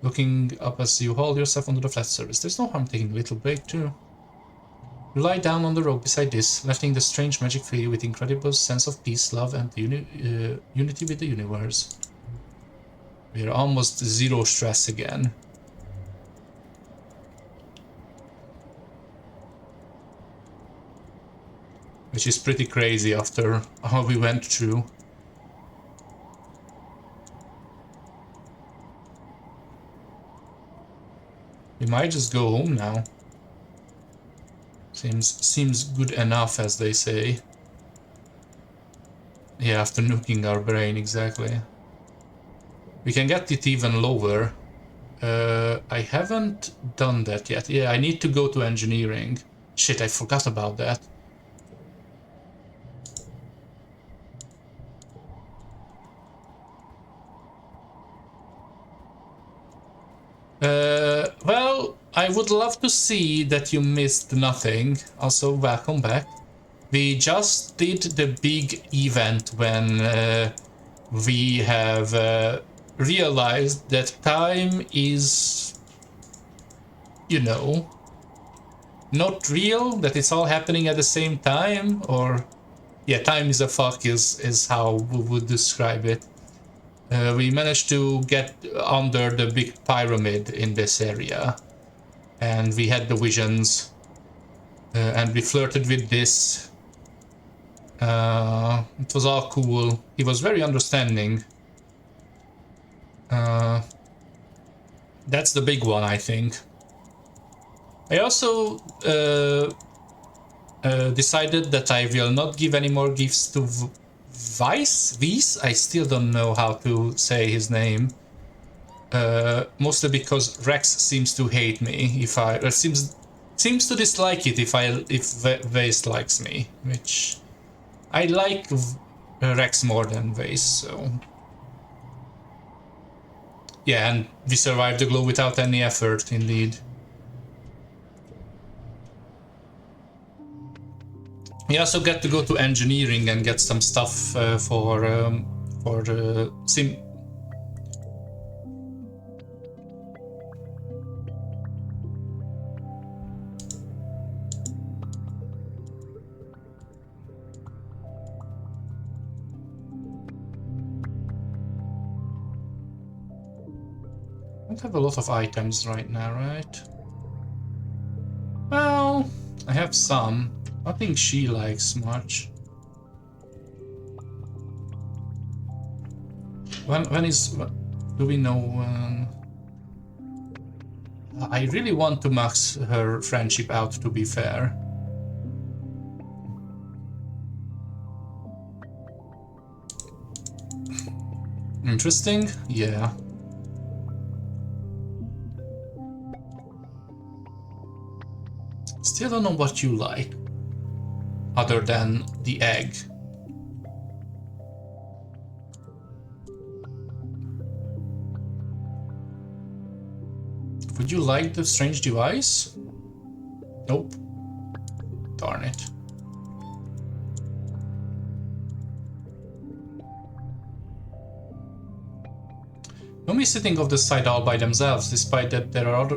Looking up as you haul yourself onto the flat surface. There's no harm taking a little break too. You lie down on the rock beside this, letting the strange magic fill you with incredible sense of peace, love, and unity with the universe. We're almost zero stress again. Which is pretty crazy after all we went through. We might just go home now. Seems good enough, as they say. Yeah, after nuking our brain, exactly. We can get it even lower. I haven't done that yet. Yeah, I need to go to engineering. Shit, I forgot about that. Well, I would love to see that you missed nothing. Also, welcome back. We just did the big event when we have realized that time is, you know, not real, that it's all happening at the same time, or... Yeah, time is a fuck is how we would describe it. We managed to get under the big pyramid in this area, and we had the visions, and we flirted with this. It was all cool. He was very understanding. That's the big one, I think. I also decided that I will not give any more gifts to Weiss? I still don't know how to say his name. Mostly because Rex seems to hate me if I... seems to dislike it if Weiss likes me, which... I like Rex more than Weiss, so... Yeah, and we survived the glow without any effort, indeed. We also get to go to engineering and get some stuff for the sim. I don't have a lot of items right now, right? Well, I have some. Nothing she likes much. When is... do we know when... I really want to max her friendship out, to be fair. Interesting? Yeah. Still don't know what you like. Other than the egg. Would you like the strange device? Nope. Darn it. Nomi is sitting off the side all by themselves, despite that there are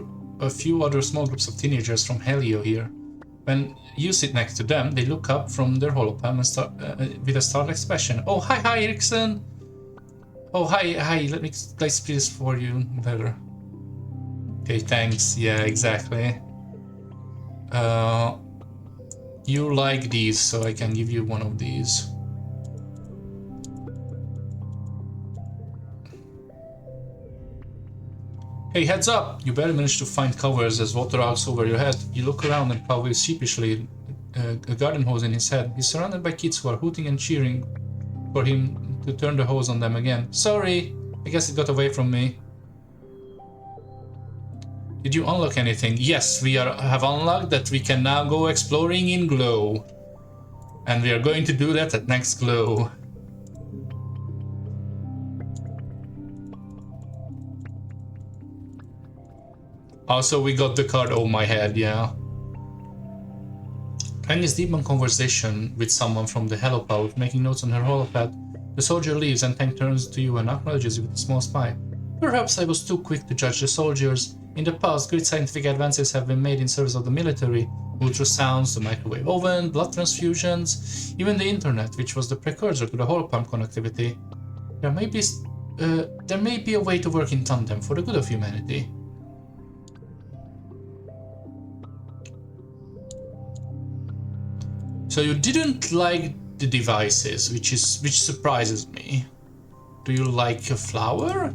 a few other small groups of teenagers from Helio here. When you sit next to them, they look up from their holopalm and start with a startled expression. Oh, hi, Erickson! Oh, hi, let me place this for you better. Okay, thanks, yeah, exactly. You like these, so I can give you one of these. Hey, heads up! You barely managed to find covers as water outs over your head. You look around and Paul waves sheepishly, a garden hose in his head. He's surrounded by kids who are hooting and cheering for him to turn the hose on them again. Sorry! I guess it got away from me. Did you unlock anything? Yes, we have unlocked that we can now go exploring in Glow. And we are going to do that at next Glow. Also, we got the card over my head, yeah. Playing this deep conversation with someone from the helipad, making notes on her holopad. The soldier leaves and Tank turns to you and acknowledges you with a small smile. Perhaps I was too quick to judge the soldiers. In the past, great scientific advances have been made in service of the military. Ultrasounds, the microwave oven, blood transfusions, even the internet, which was the precursor to the holopalm connectivity. There may be a way to work in tandem for the good of humanity. So you didn't like the devices, which surprises me. Do you like a flower?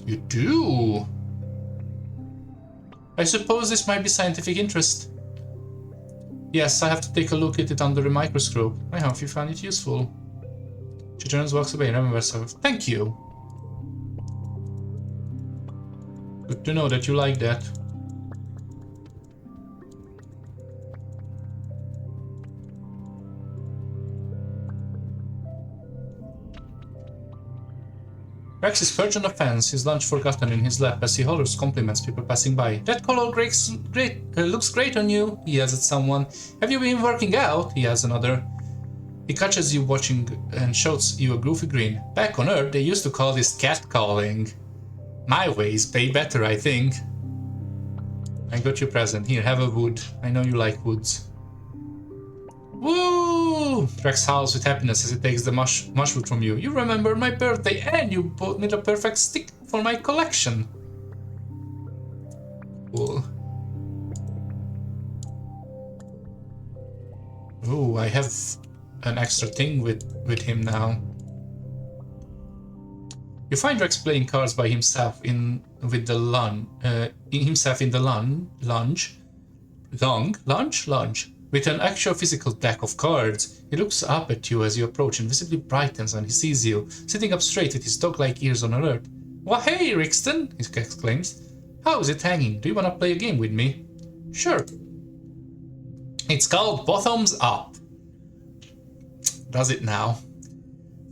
You do. I suppose this might be scientific interest. Yes, I have to take a look at it under a microscope. I hope you found it useful. She turns, walks away, and remembers herself. Thank you. Good to know that you like that. Rex is perched on the fence, his lunch forgotten in his lap as he hollers compliments people passing by. That color looks great on you, he yells at someone. Have you been working out? He asks another. He catches you watching and shouts you a goofy grin. Back on Earth, they used to call this catcalling. My ways pay better, I think. I got you a present. Here, have a wood. I know you like woods. Woo! Rex howls with happiness as he takes the mushroom from you. You remember my birthday and you bought me the perfect stick for my collection. Cool. Ooh, I have an extra thing with him now. You find Rex playing cards by himself in the lounge. With an actual physical deck of cards, he looks up at you as you approach and visibly brightens when he sees you, sitting up straight with his dog-like ears on alert. Well, hey, Rixton, he exclaims. How is it hanging? Do you want to play a game with me? Sure. It's called Bottoms Up. Does it now?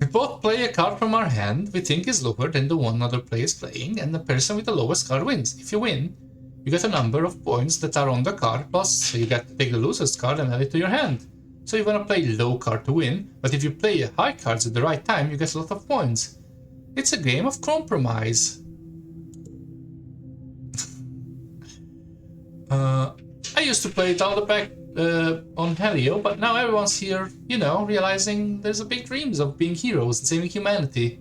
We both play a card from our hand we think is lower than the one other player is playing, and the person with the lowest card wins. If you win, you get a number of points that are on the card, plus you get to take the loser's card and add it to your hand. So you want to play low card to win, but if you play high cards at the right time, you get a lot of points. It's a game of compromise. I used to play it all the back on Helio, but now everyone's here, you know, realizing there's a big dreams of being heroes and saving humanity.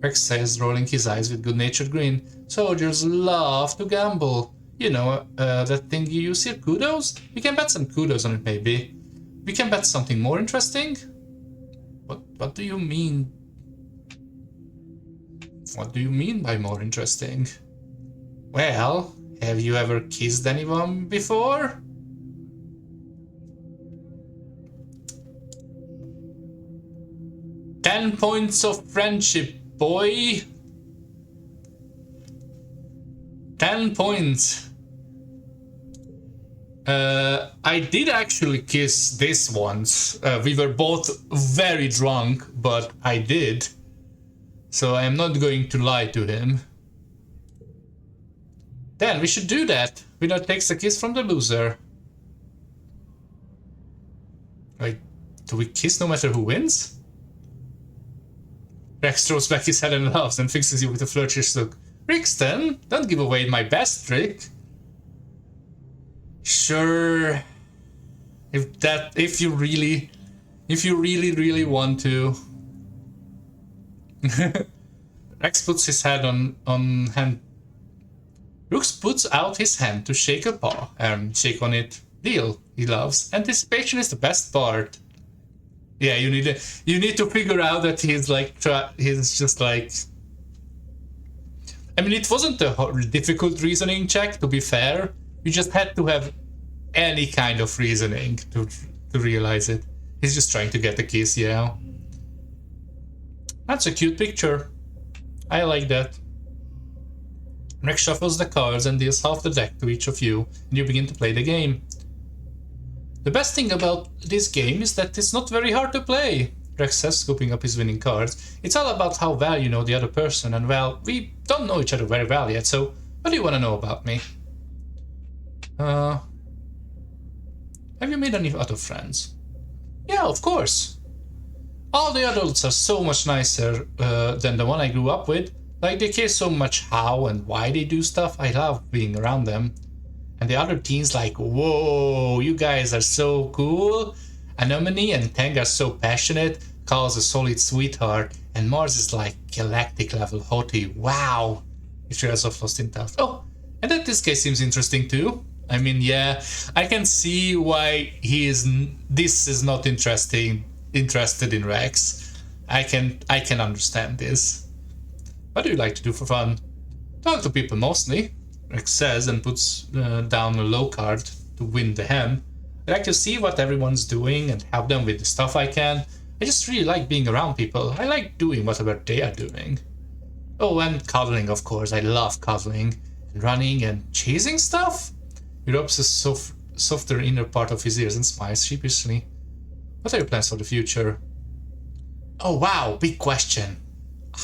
Rex says, rolling his eyes with good-natured grin. Soldiers love to gamble. You know, that thing you use here, kudos? We can bet some kudos on it, maybe. We can bet something more interesting? What do you mean? What do you mean by more interesting? Well, have you ever kissed anyone before? "10 points of friendship, boy! 10 points. I did actually kiss this once. We were both very drunk, but I did. So I am not going to lie to him. Then we should do that. Winner takes a kiss from the loser. Like, do we kiss no matter who wins? Rex throws back his head and laughs and fixes you with a flirtatious look. Rixton, don't give away my best trick. Sure. If you really want to. Rex puts his head on hand. Rex puts out his hand to shake a paw and shake on it. Deal, he loves. Anticipation is the best part. Yeah, you need to figure out that he's like he's just like. I mean, it wasn't a difficult reasoning check, to be fair. You just had to have any kind of reasoning to realize it. He's just trying to get a kiss, yeah. That's a cute picture. I like that. Rex shuffles the cards and deals half the deck to each of you, and you begin to play the game. The best thing about this game is that it's not very hard to play, Rex says, scooping up his winning cards. It's all about how well you know the other person, and well, we don't know each other very well yet, so what do you want to know about me? Have you made any other friends? Yeah, of course. All the adults are so much nicer than the one I grew up with. Like, they care so much how and why they do stuff. I love being around them. And the other teens like, whoa, you guys are so cool. Anemone and Tang are so passionate. Carl's a solid sweetheart. And Mars is like galactic level hottie. Wow. He trails off lost in thought. Oh, and that this guy seems interesting too. I mean, yeah, I can see why this is not interested in Rex. I can understand this. What do you like to do for fun? Talk to people mostly, Rex says and puts down a low card to win the hand. I like to see what everyone's doing and help them with the stuff I can. I just really like being around people. I like doing whatever they are doing. Oh, and cuddling, of course. I love cuddling and running and chasing stuff. He rubs the softer inner part of his ears and smiles sheepishly. What are your plans for the future? Oh wow, big question.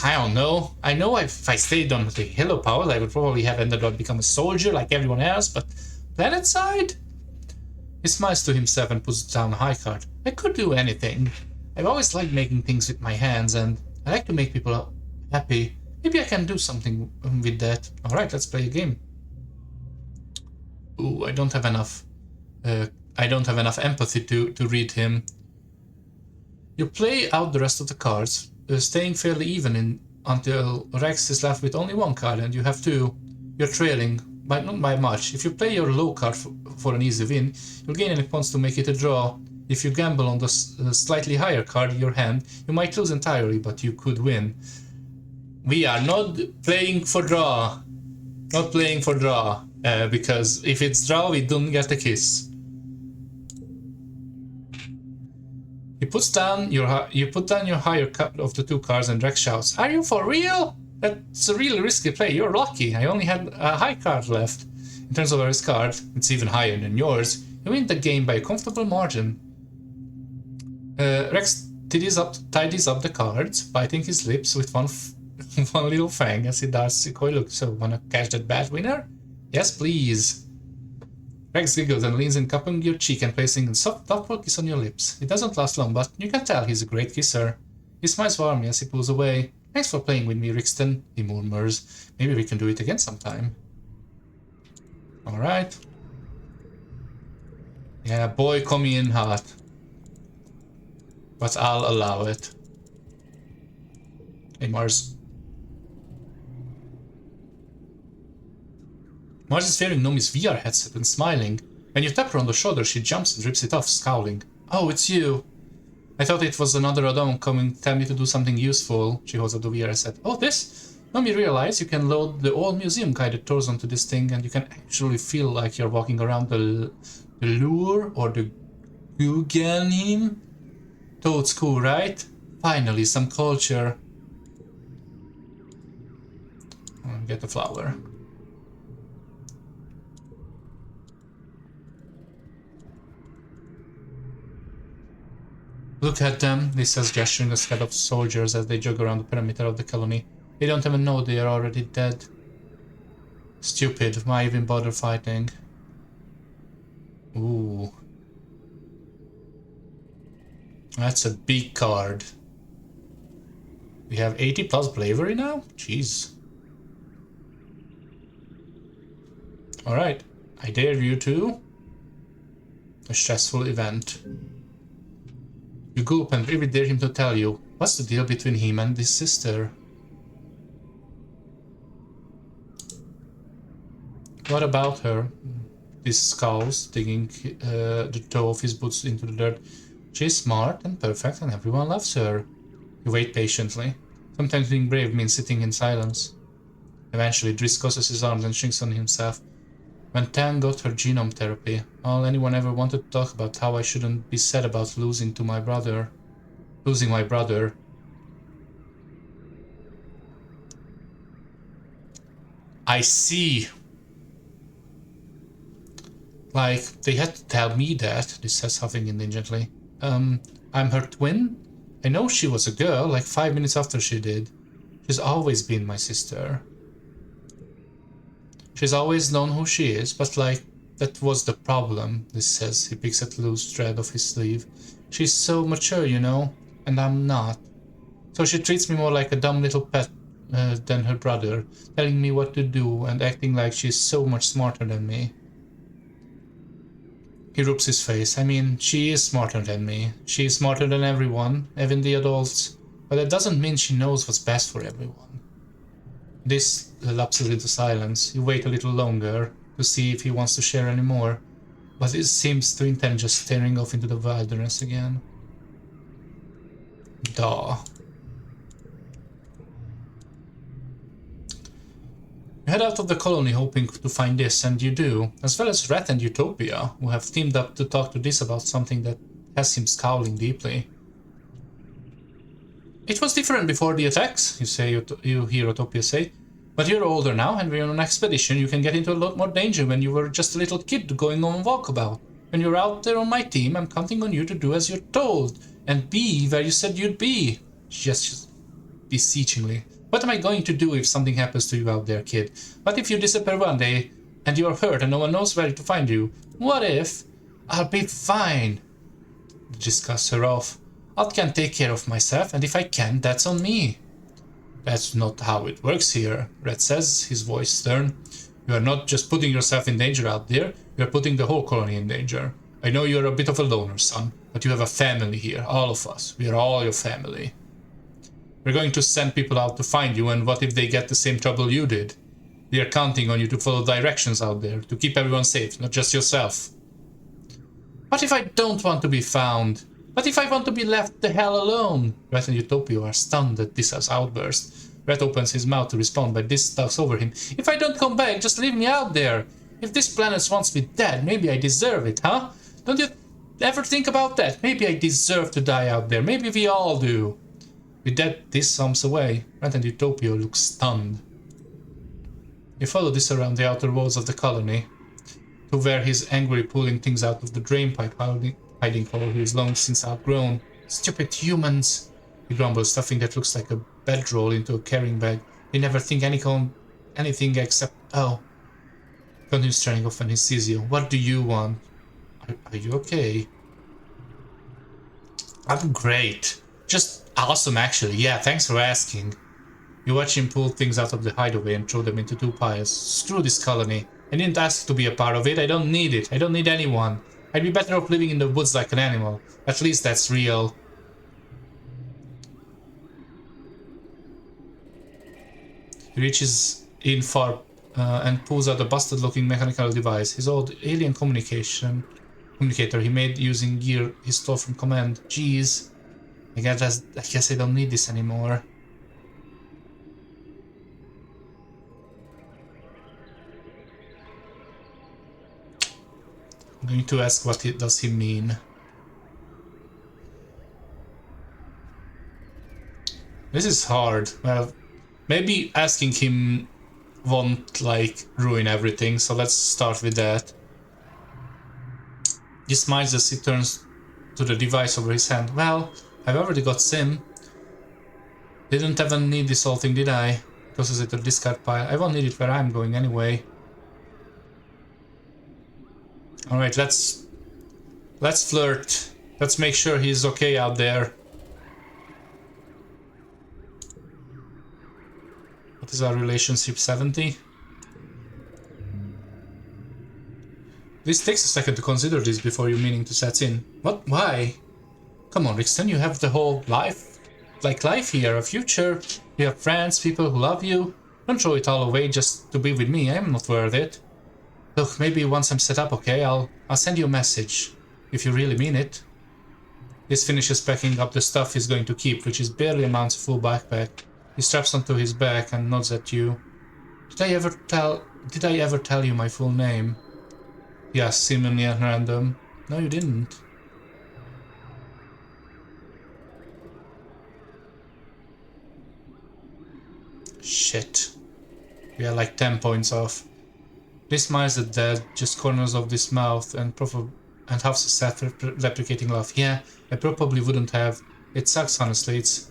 I don't know. I know if I stayed on the Halo Powers, I would probably have ended up becoming a soldier like everyone else, but planet side? He smiles to himself and puts down a high card. I could do anything. I've always liked making things with my hands, and I like to make people happy. Maybe I can do something with that. Alright, let's play a game. Ooh, I don't have enough empathy to read him. You play out the rest of the cards, staying fairly even until Rex is left with only one card and you have two. You're trailing, but not by much. If you play your low card for an easy win, you'll gain any points to make it a draw. If you gamble on the slightly higher card in your hand, you might lose entirely, but you could win. We are not playing for draw. Not playing for draw. Because if it's draw, we don't get a kiss. You put down your higher card of the two cards and Rex shouts, "Are you for real? That's a really risky play. You're lucky. I only had a high card left." In terms of his card, it's even higher than yours. You win the game by a comfortable margin. Rex tidies up the cards, biting his lips with one little fang as he does a coy look. So, wanna catch that bad winner? Yes, please. Rex giggles and leans in, cupping your cheek and placing a soft, thoughtful kiss on your lips. It doesn't last long, but you can tell he's a great kisser. He smiles warmly as he pulls away. Thanks for playing with me, Rixton, he murmurs. Maybe we can do it again sometime. Alright. Yeah, boy, coming in hot. But I'll allow it. Hey, Mars. Mars is wearing Nomi's VR headset and smiling. When you tap her on the shoulder, she jumps and rips it off, scowling. Oh, it's you. I thought it was another Adam coming to tell me to do something useful. She holds up the VR headset. Oh, this? Nomi realized you can load the old museum guided tours onto this thing and you can actually feel like you're walking around the Lure or the Guggenheim. Toad's cool, right? Finally, some culture. Get the flower. Look at them, he says, gesturing a set of soldiers as they jog around the perimeter of the colony. They don't even know they are already dead. Stupid, why even bother fighting? Ooh. That's a big card. We have 80 plus bravery now? Jeez. Alright, I dare you to a stressful event. You go up and really dare him to tell you, what's the deal between him and his sister? What about her? This scowls, digging the toe of his boots into the dirt. She's smart and perfect and everyone loves her. You wait patiently. Sometimes being brave means sitting in silence. Eventually, Driss crosses his arms and shrinks on himself. When Tan got her genome therapy, all anyone ever wanted to talk about how I shouldn't be sad about losing my brother. I see. Like, they had to tell me that, this says huffing indigently. I'm her twin? I know she was a girl, like 5 minutes after she did. She's always been my sister. She's always known who she is, but like, that was the problem, this says. He picks at a loose thread of his sleeve. She's so mature, you know, and I'm not. So she treats me more like a dumb little pet than her brother, telling me what to do and acting like she's so much smarter than me. He rubs his face. I mean, she is smarter than me. She is smarter than everyone, even the adults. But that doesn't mean she knows what's best for everyone. This lapses into silence. You wait a little longer to see if he wants to share any more, but he seems to intend just staring off into the wilderness again. Duh. You head out of the colony hoping to find this, and you do, as well as Rat and Utopia, who have teamed up to talk to this about something that has him scowling deeply. It was different before the attacks, you hear Utopia say. But you're older now, and we're on an expedition. You can get into a lot more danger when you were just a little kid going on walkabout. When you're out there on my team, I'm counting on you to do as you're told, and be where you said you'd be. Just beseechingly. What am I going to do if something happens to you out there, kid? What if you disappear one day, and you're hurt and no one knows where to find you? What if? I'll be fine. Just cuts her off. I can take care of myself, and if I can, that's on me. That's not how it works here, Red says, his voice stern. You are not just putting yourself in danger out there, you are putting the whole colony in danger. I know you're a bit of a loner, son, but you have a family here, all of us. We are all your family. We're going to send people out to find you, and what if they get the same trouble you did? We are counting on you to follow directions out there, to keep everyone safe, not just yourself. What if I don't want to be found? What if I want to be left the hell alone? Rat and Utopia are stunned at this outburst. Rat opens his mouth to respond, but this talks over him. If I don't come back, just leave me out there. If this planet wants me dead, maybe I deserve it, huh? Don't you ever think about that? Maybe I deserve to die out there. Maybe we all do. With that, this sums away. Rat and Utopia look stunned. You follow this around the outer walls of the colony, to where he's angrily pulling things out of the drainpipe hiding hole he's long since outgrown. Stupid humans, he grumbles, stuffing that looks like a bedroll into a carrying bag. They never think anything except, oh. Continues turning off when he sees you. What do you want? Are you okay? I'm great. Just awesome, actually. Yeah, thanks for asking. You watch him pull things out of the hideaway and throw them into 2 piles. Screw this colony. I didn't ask to be a part of it. I don't need it. I don't need anyone. I'd be better off living in the woods like an animal. At least that's real. He reaches in far and pulls out a busted-looking mechanical device. His old alien communicator he made using gear he stole from command. Jeez. I guess I don't need this anymore. I'm going to ask what does he mean. This is hard. Well, maybe asking him won't, like, ruin everything, so let's start with that. He smiles as he turns to the device over his hand. Well, I've already got Sim. Didn't even need this whole thing, did I? Tosses it to the discard pile. I won't need it where I'm going anyway. Alright, let's flirt. Let's make sure he's okay out there. What is our relationship, 70? This takes a second to consider this before your meaning to set in. What? Why? Come on, Rixton, you have the whole life, like life here, a future. You have friends, people who love you. Don't throw it all away just to be with me. I am not worth it. Look, maybe once I'm set up, okay, I'll send you a message, if you really mean it. This finishes packing up the stuff he's going to keep, which is barely amounts a full backpack. He straps onto his back and nods at you. Did I ever tell you my full name? Yes, seemingly at random. No, you didn't. Shit. We are like 10 points off. This smiles at Dad, just corners of this mouth and half a sad replicating laugh. Yeah, I probably wouldn't have. It sucks, honestly. It's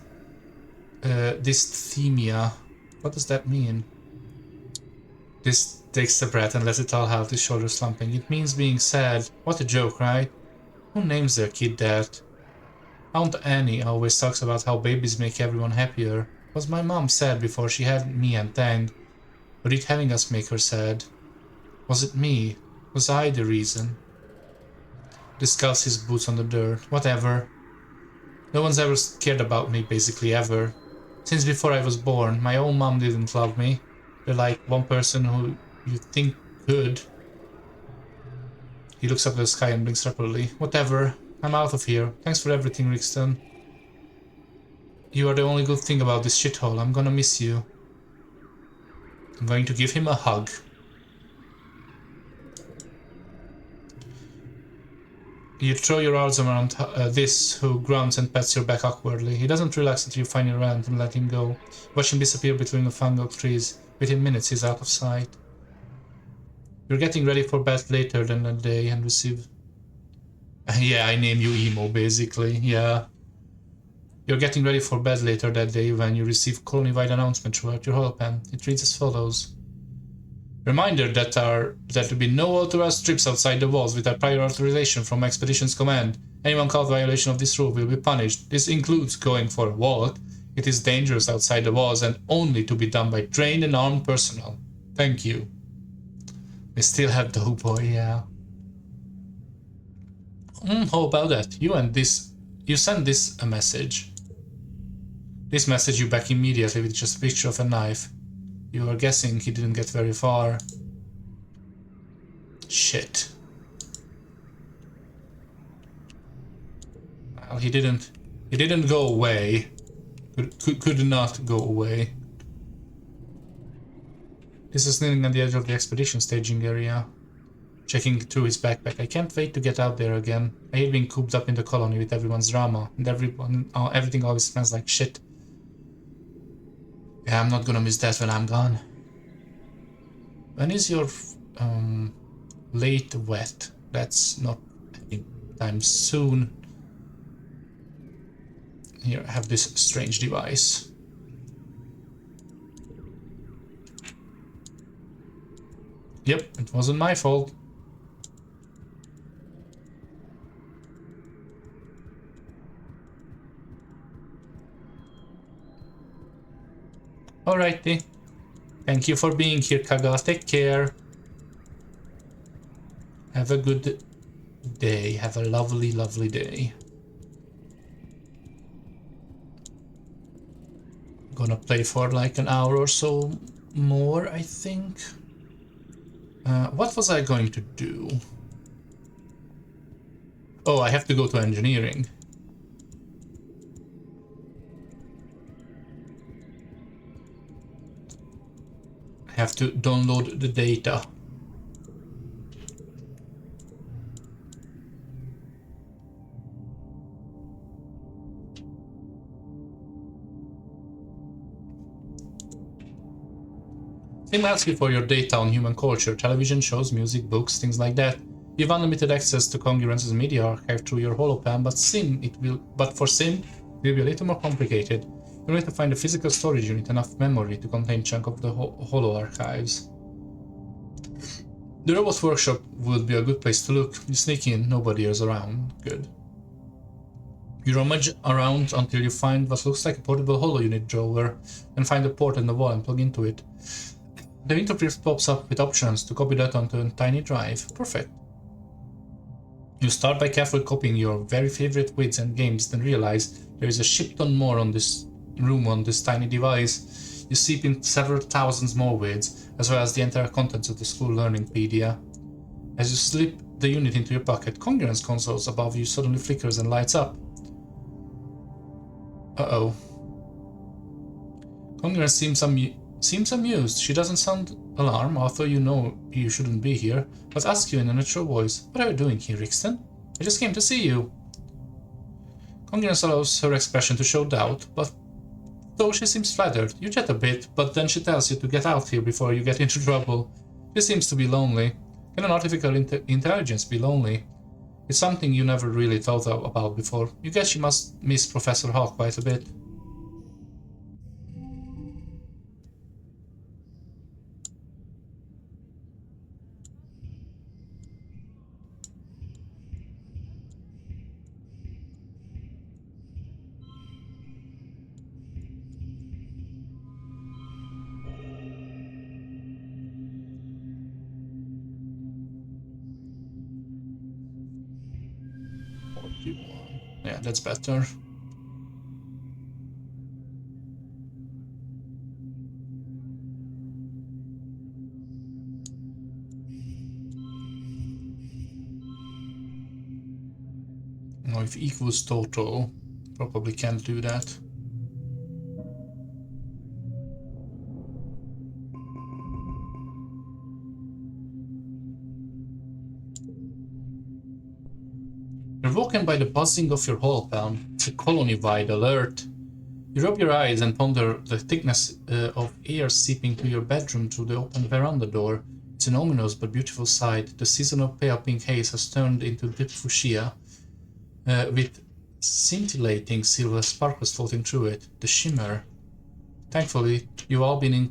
dysthymia. What does that mean? This takes a breath and lets it all out, his shoulders slumping. It means being sad. What a joke, right? Who names their kid that? Aunt Annie always talks about how babies make everyone happier. Was my mom sad before she had me and Tang? Or did having us make her sad? Was it me? Was I the reason? Discuss his boots on the dirt. Whatever. No one's ever cared about me, basically ever. Since before I was born, my own mom didn't love me. They're like one person who you think could. He looks up at the sky and blinks rapidly. Whatever. I'm out of here. Thanks for everything, Rixton. You are the only good thing about this shithole. I'm gonna miss you. I'm going to give him a hug. You throw your arms around this, who grunts and pats your back awkwardly. He doesn't relax until you find your hand and let him go. Watch him disappear between the fungal trees. Within minutes, he's out of sight. You're getting ready for bed later than that day and receive... yeah, I name you Emo, basically, yeah. You're getting ready for bed later that day when you receive colony-wide announcement throughout your holopen. It reads as follows. Reminder that there will be no authorized trips outside the walls without prior authorization from Expedition's command. Anyone caught violation of this rule will be punished. This includes going for a walk. It is dangerous outside the walls and only to be done by trained and armed personnel. Thank you. We still have the boy, yeah. How about that? You send this a message. This message you back immediately with just a picture of a knife. You are guessing he didn't get very far. Shit. Well, he didn't go away. Could not go away. This is kneeling on the edge of the expedition staging area, checking through his backpack. I can't wait to get out there again. I hate being cooped up in the colony with everyone's drama, and everything always smells like shit. Yeah, I'm not gonna miss that when I'm gone. When is your late wet? That's not anytime soon. Here, I have this strange device. Yep, it wasn't my fault. Alrighty. Thank you for being here, Kaga. Take care. Have a good day. Have a lovely, lovely day. Gonna play for like an hour or so more, I think. What was I going to do? Oh, I have to go to engineering. I have to download the data. Sim asks you for your data on human culture, television shows, music, books, things like that. You have unlimited access to Congruence's media archive through your holopan, but for Sim, it will be a little more complicated. You'll need to find a physical storage unit enough memory to contain a chunk of the holo archives. The robot workshop would be a good place to look. You sneak in, nobody is around. Good. You rummage around until you find what looks like a portable holo unit drawer, and find a port in the wall and plug into it. The interface pops up with options to copy that onto a tiny drive. Perfect. You start by carefully copying your very favorite quiz and games, then realize there is a shit ton more on this room on this tiny device. You seep in several thousands more vids, as well as the entire contents of the school learningpedia. As you slip the unit into your pocket, Congruence consoles above you suddenly flickers and lights up. Uh-oh. Congruence seems amused. She doesn't sound alarmed, although you know you shouldn't be here, but asks you in a natural voice, "What are you doing here, Rixton? I just came to see you." Congruence allows her expression to show doubt, but though she seems flattered, you chat a bit, but then she tells you to get out here before you get into trouble. She seems to be lonely. Can an artificial intelligence be lonely? It's something you never really thought about before. You guess she must miss Professor Hawk quite a bit. Yeah, that's better. Now, if equals total, probably can't do that. You're woken by the buzzing of your hall bell. It's a colony-wide alert. You rub your eyes and ponder the thickness of air seeping to your bedroom through the open veranda door. It's an ominous but beautiful sight. The seasonal pale pink haze has turned into deep fuchsia, with scintillating silver sparkles floating through it. The shimmer. Thankfully, you've all been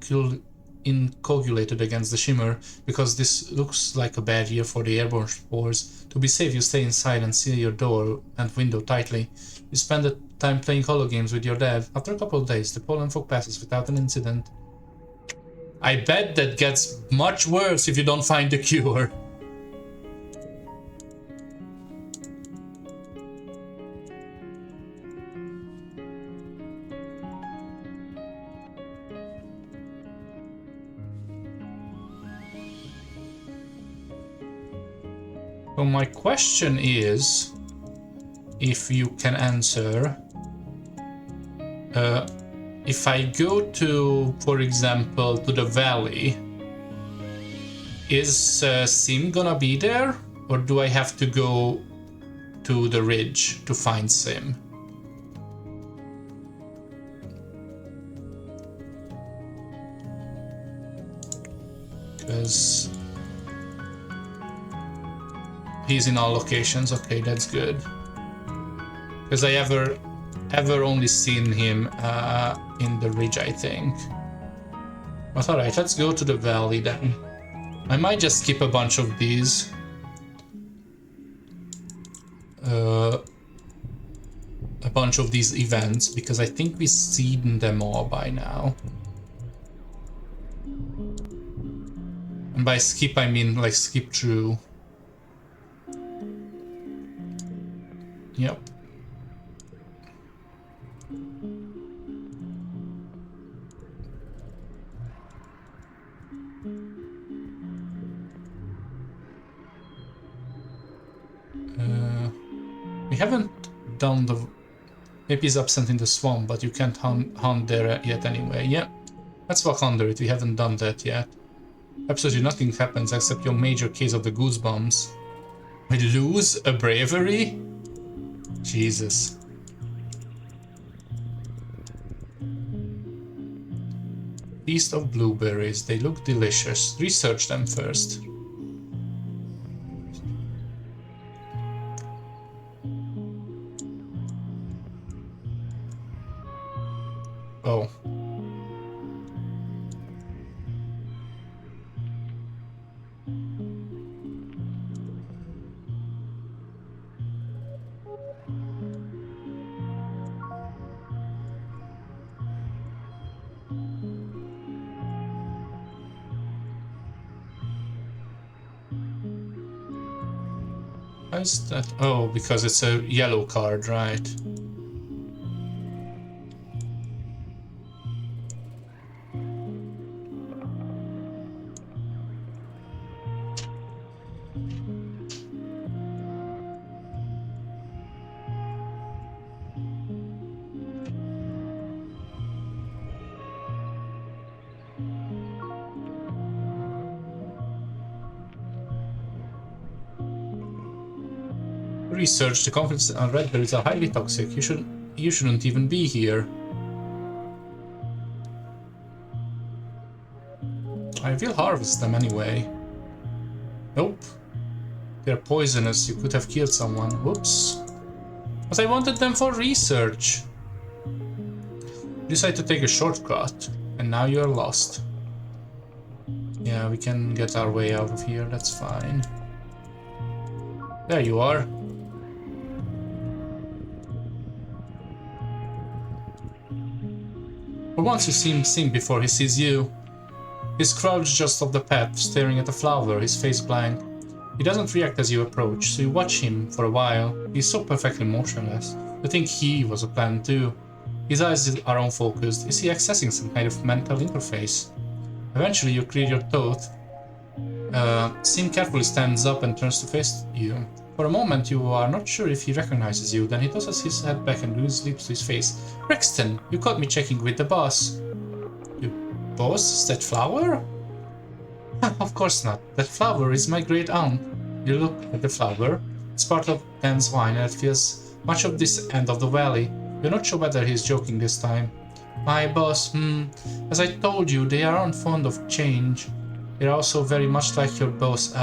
inoculated against the shimmer, because this looks like a bad year for the airborne spores. To be safe, you stay inside and seal your door and window tightly. You spend the time playing holo games with your dad. After a couple of days, the pollen fog passes without an incident. I bet that gets much worse if you don't find the cure. So my question is, if you can answer, if I go to, for example, to the valley, is Sim gonna be there? Or do I have to go to the ridge to find Sim? Because he's in all locations. Okay, that's good. Because I ever only seen him in the ridge, I think. But alright, let's go to the valley then. I might just skip a bunch of these. A bunch of these events, because I think we've seen them all by now. And by skip, I mean like skip through. Yep. We haven't done the... Maybe he's absent in the swamp, but you can't hunt there yet anyway. Yeah, let's walk under it. We haven't done that yet. Absolutely nothing happens except your major case of the goosebumps. We lose a bravery? Jesus. Feast of blueberries. They look delicious. Research them first. Oh. Why is that? Oh, because it's a yellow card, right? Research: the conflicts on red berries are highly toxic. You shouldn't even be here. I will harvest them anyway. Nope. They're poisonous. You could have killed someone. Whoops. But I wanted them for research. You decide to take a shortcut, and now you're lost. Yeah, we can get our way out of here. That's fine. There you are. For once you seem seen before he sees you. He's crouched just off the path, staring at the flower, his face blank. He doesn't react as you approach, so you watch him for a while. He's so perfectly motionless. You think he was a plant too. His eyes are unfocused. Is he accessing some kind of mental interface? Eventually you clear your thought. Sim carefully stands up and turns to face you. For a moment you are not sure if he recognizes you, then he tosses his head back and glues lips to his face. Rexton, you caught me checking with the boss. Your boss? Is that flower? Of course not. That flower is my great aunt. You look at the flower. It's part of Dan's vine and it feels much of this end of the valley. You're not sure whether he's joking this time. My boss, as I told you, they aren't fond of change. They're also very much like your boss,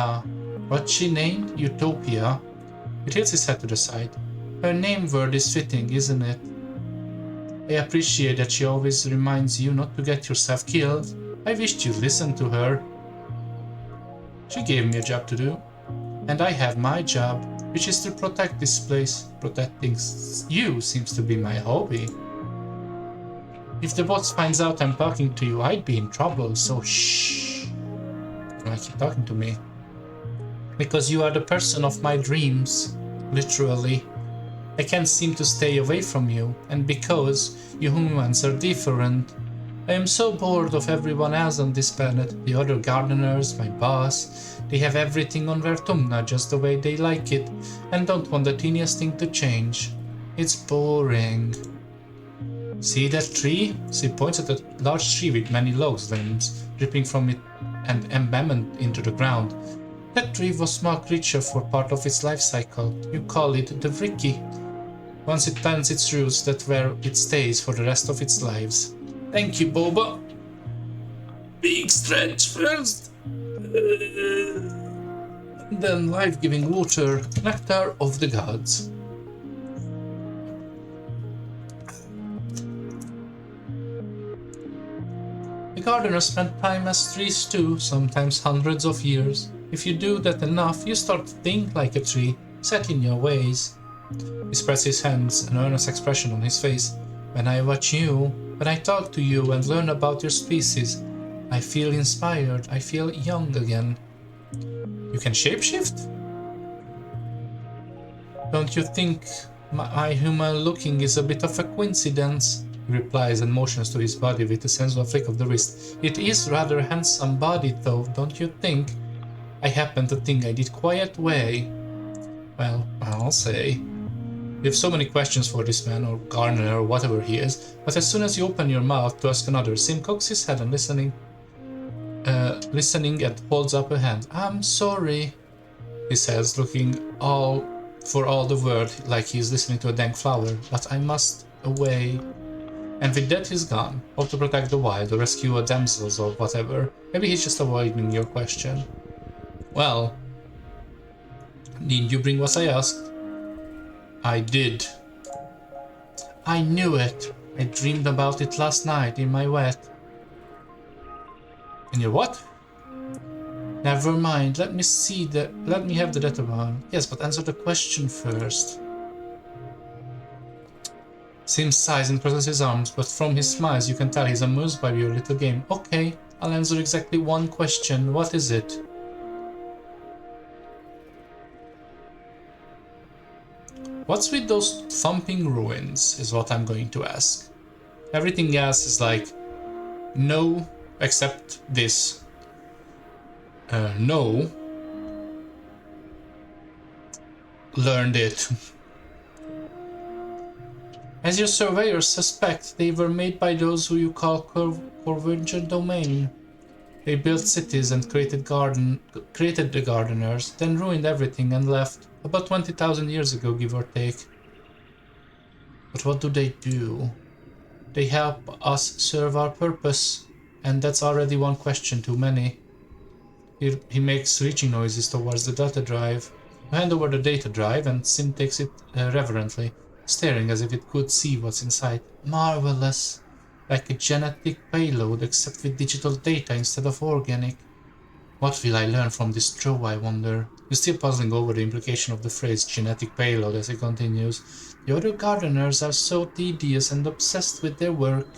what's she named? Utopia. He tilts his head to the side. Her name word is fitting, isn't it? I appreciate that she always reminds you not to get yourself killed. I wished you'd listen to her. She gave me a job to do. And I have my job, which is to protect this place. Protecting you seems to be my hobby. If the boss finds out I'm talking to you, I'd be in trouble, so shh. Why keep talking to me? Because you are the person of my dreams, literally. I can't seem to stay away from you, and because you humans are different. I am so bored of everyone else on this planet, the other gardeners, my boss. They have everything on their tumna just the way they like it, and don't want the teeniest thing to change. It's boring. See that tree? She points at a large tree with many logs limbs dripping from it and embedded into the ground. That tree was a small creature for part of its life cycle. You call it the Ricky. Once it plants its roots, that's where it stays for the rest of its lives. Thank you, Boba. Big stretch first. Then life-giving water, nectar of the gods. The gardeners spend time as trees too, sometimes hundreds of years. If you do that enough, you start to think like a tree, set in your ways. He spreads his hands, an earnest expression on his face. When I watch you, when I talk to you and learn about your species, I feel inspired, I feel young again. You can shapeshift? Don't you think my human looking is a bit of a coincidence? He replies and motions to his body with a sensual flick of the wrist. It is rather a handsome body though, don't you think? I happen to think I did quite way. Well, I'll say. You have so many questions for this man, or gardener, or whatever he is, but as soon as you open your mouth to ask another, Sim cocks his head and listening and holds up a hand. I'm sorry, he says, looking for all the world like he's listening to a dank flower, but I must away. And with that he's gone, or to protect the wild, or rescue a damsels, or whatever. Maybe he's just avoiding your question. Well, did you bring what I asked? I did. I knew it. I dreamed about it last night in my wet. In your what? Never mind. Let me have the data one. Yes, but answer the question first. Sim sighs and crosses his arms, but from his smiles you can tell he's amused by your little game. Okay, I'll answer exactly one question. What is it? What's with those thumping ruins is what I'm going to ask. Everything else is like, no, except this. No. Learned it. As your surveyors suspect, they were made by those who you call Corvinger Domain. They built cities and created the gardeners, then ruined everything and left, about 20,000 years ago, give or take. But what do? They help us serve our purpose, and that's already one question too many. He makes reaching noises towards the data drive. I hand over the data drive, and Sim takes it reverently, staring as if it could see what's inside. Marvelous! Like a genetic payload, except with digital data instead of organic. What will I learn from this trove, I wonder? He's still puzzling over the implication of the phrase genetic payload as he continues. The other gardeners are so tedious and obsessed with their work.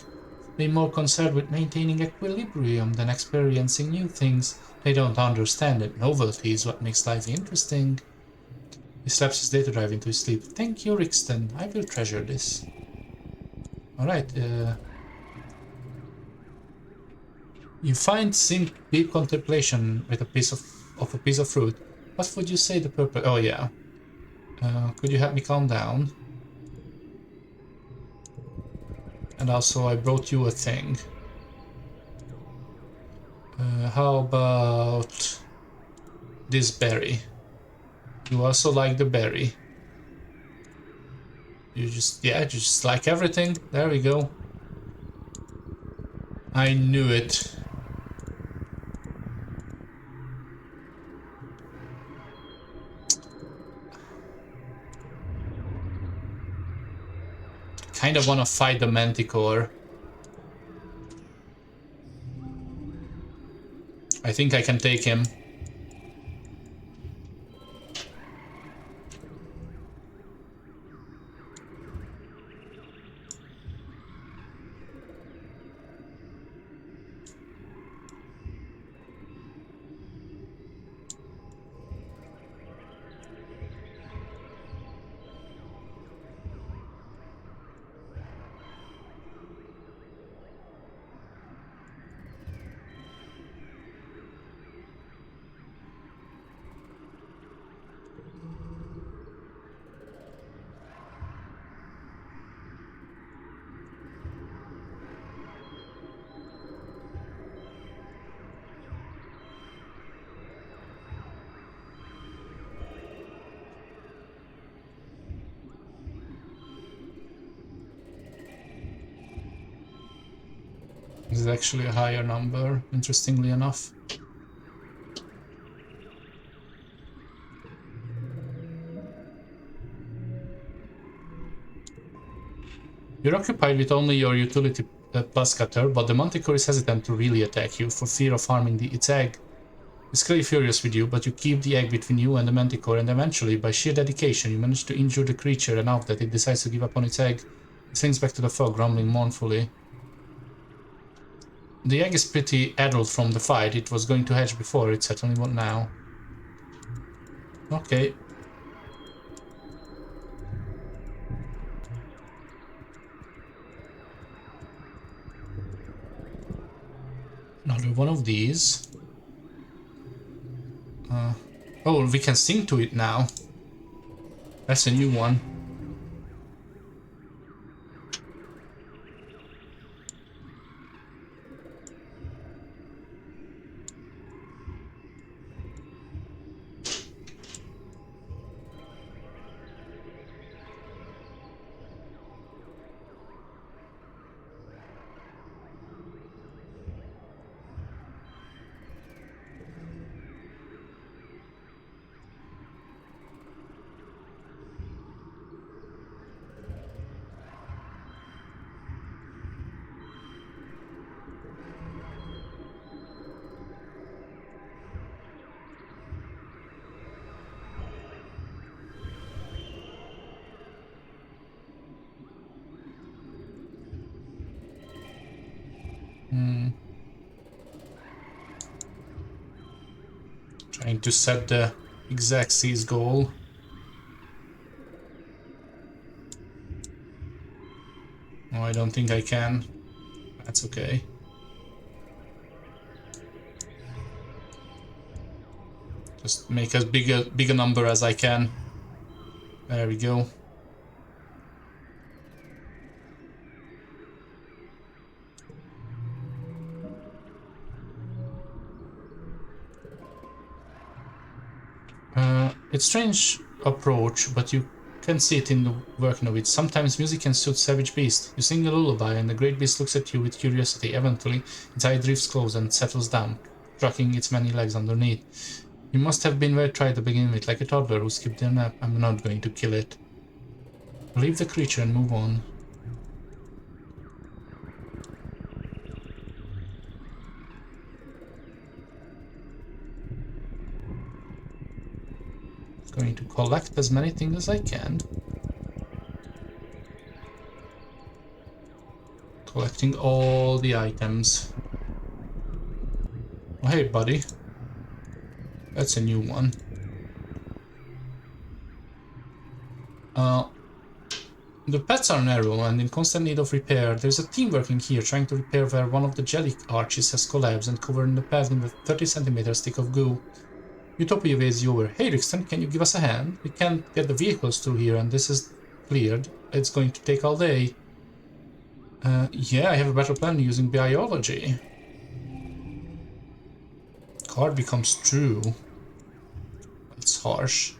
They're more concerned with maintaining equilibrium than experiencing new things. They don't understand that novelty is what makes life interesting. He slaps his data drive into his sleep. Thank you, Rixton. I will treasure this. Alright, you find Sim deep contemplation with a piece of a piece of fruit. What would you say the purpose? Oh yeah. Could you help me calm down? And also, I brought you a thing. How about this berry? You also like the berry. You just like everything. There we go. I knew it. Kind of want to fight the Manticore. I think I can take him. This is actually a higher number, interestingly enough. You're occupied with only your utility plus cutter, but the Manticore is hesitant to really attack you for fear of harming its egg. It's clearly furious with you, but you keep the egg between you and the Manticore, and eventually, by sheer dedication, you manage to injure the creature enough that it decides to give up on its egg. It sinks back to the fog, grumbling mournfully. The egg is pretty addled from the fight. It was going to hatch before, it certainly won't now. Okay. Another one of these. Oh, we can sing to it now. That's a new one. Trying to set the exact seize goal. Oh, I don't think I can. That's okay. Just make as big a number as I can. There we go. It's strange approach, but you can see it in the working of it. Sometimes music can suit savage beast. You sing a lullaby and the great beast looks at you with curiosity. Eventually, its eye drifts close and settles down, trucking its many legs underneath. You must have been very tired to begin with, like a toddler who skipped their nap. I'm not going to kill it. Leave the creature and move on. Going to collect as many things as I can. Collecting all the items. Oh, hey, buddy. That's a new one. The pets are narrow and in constant need of repair. There's a team working here trying to repair where one of the jelly arches has collapsed and covered in the path with a 30 cm stick of goo. Utopia waves you over. Hey Rixton, can you give us a hand? We can't get the vehicles through here and this is cleared. It's going to take all day. Yeah, I have a better plan using biology. Card becomes true. That's harsh.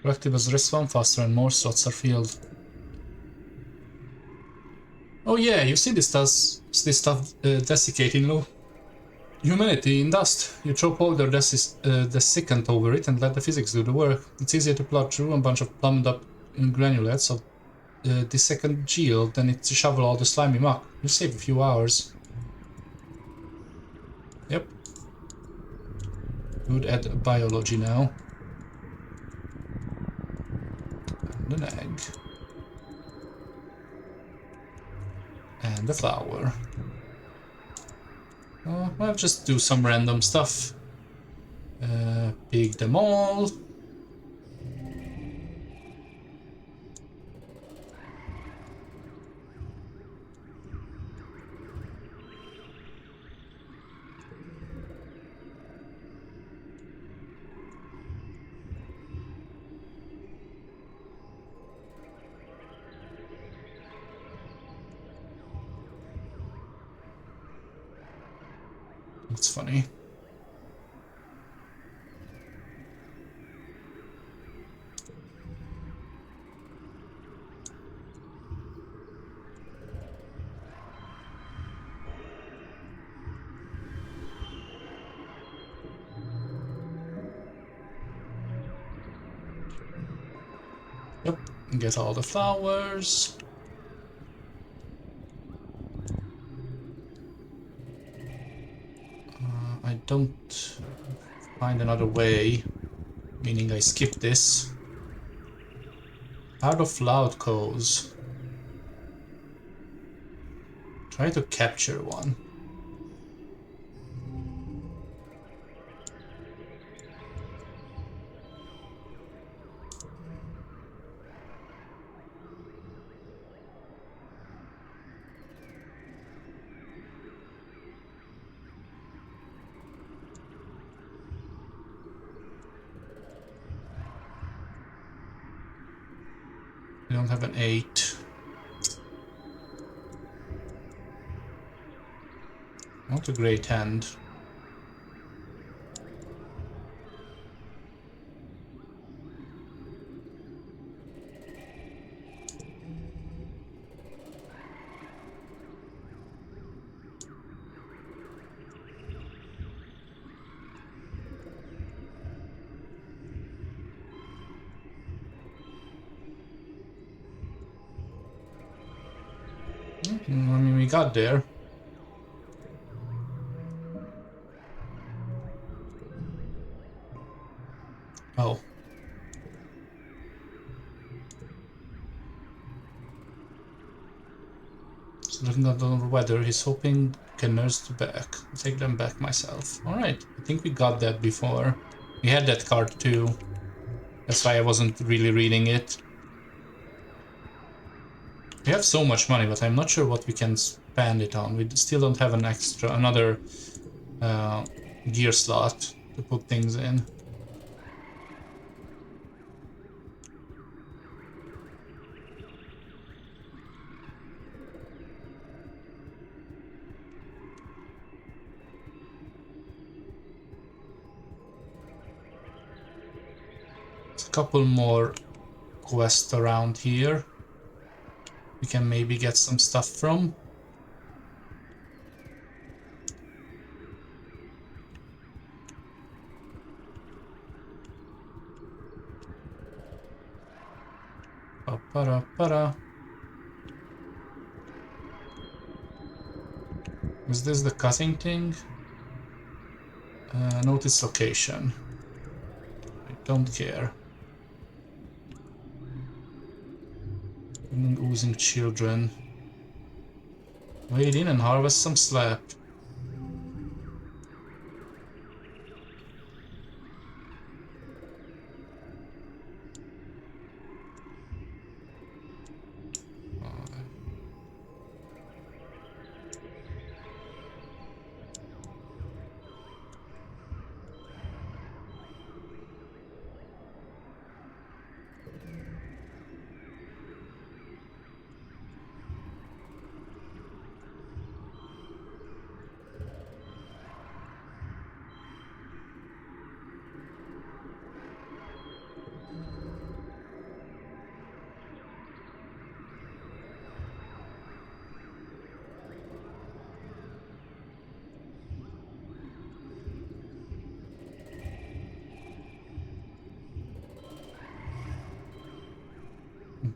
Collectibles respawn faster and more slots are filled. Oh yeah, you see this stuff desiccating humanity in dust. You throw powder desiccant over it and let the physics do the work. It's easier to plod through a bunch of plumbed up granulates of dissecant gel than it to shovel all the slimy muck. You save a few hours. Yep. Good at biology now. And an egg. And a flower. I'll just do some random stuff. Pick them all. That's funny. Yep, get all the flowers. I don't find another way, meaning I skip this. Out of loud cows. Try to capture one. We don't have an 8. Not a great hand. got there. Oh. So looking at the weather, he's hoping can nurse the back. I'll take them back myself. Alright, I think we got that before. We had that card too. That's why I wasn't really reading it. We have so much money, but I'm not sure what we can spend it on. We still don't have another gear slot to put things in. There's a couple more quests around here we can maybe get some stuff from. Para. Is this the cutting thing? Notice location. I don't care. Oozing children. Wade in and harvest some slab.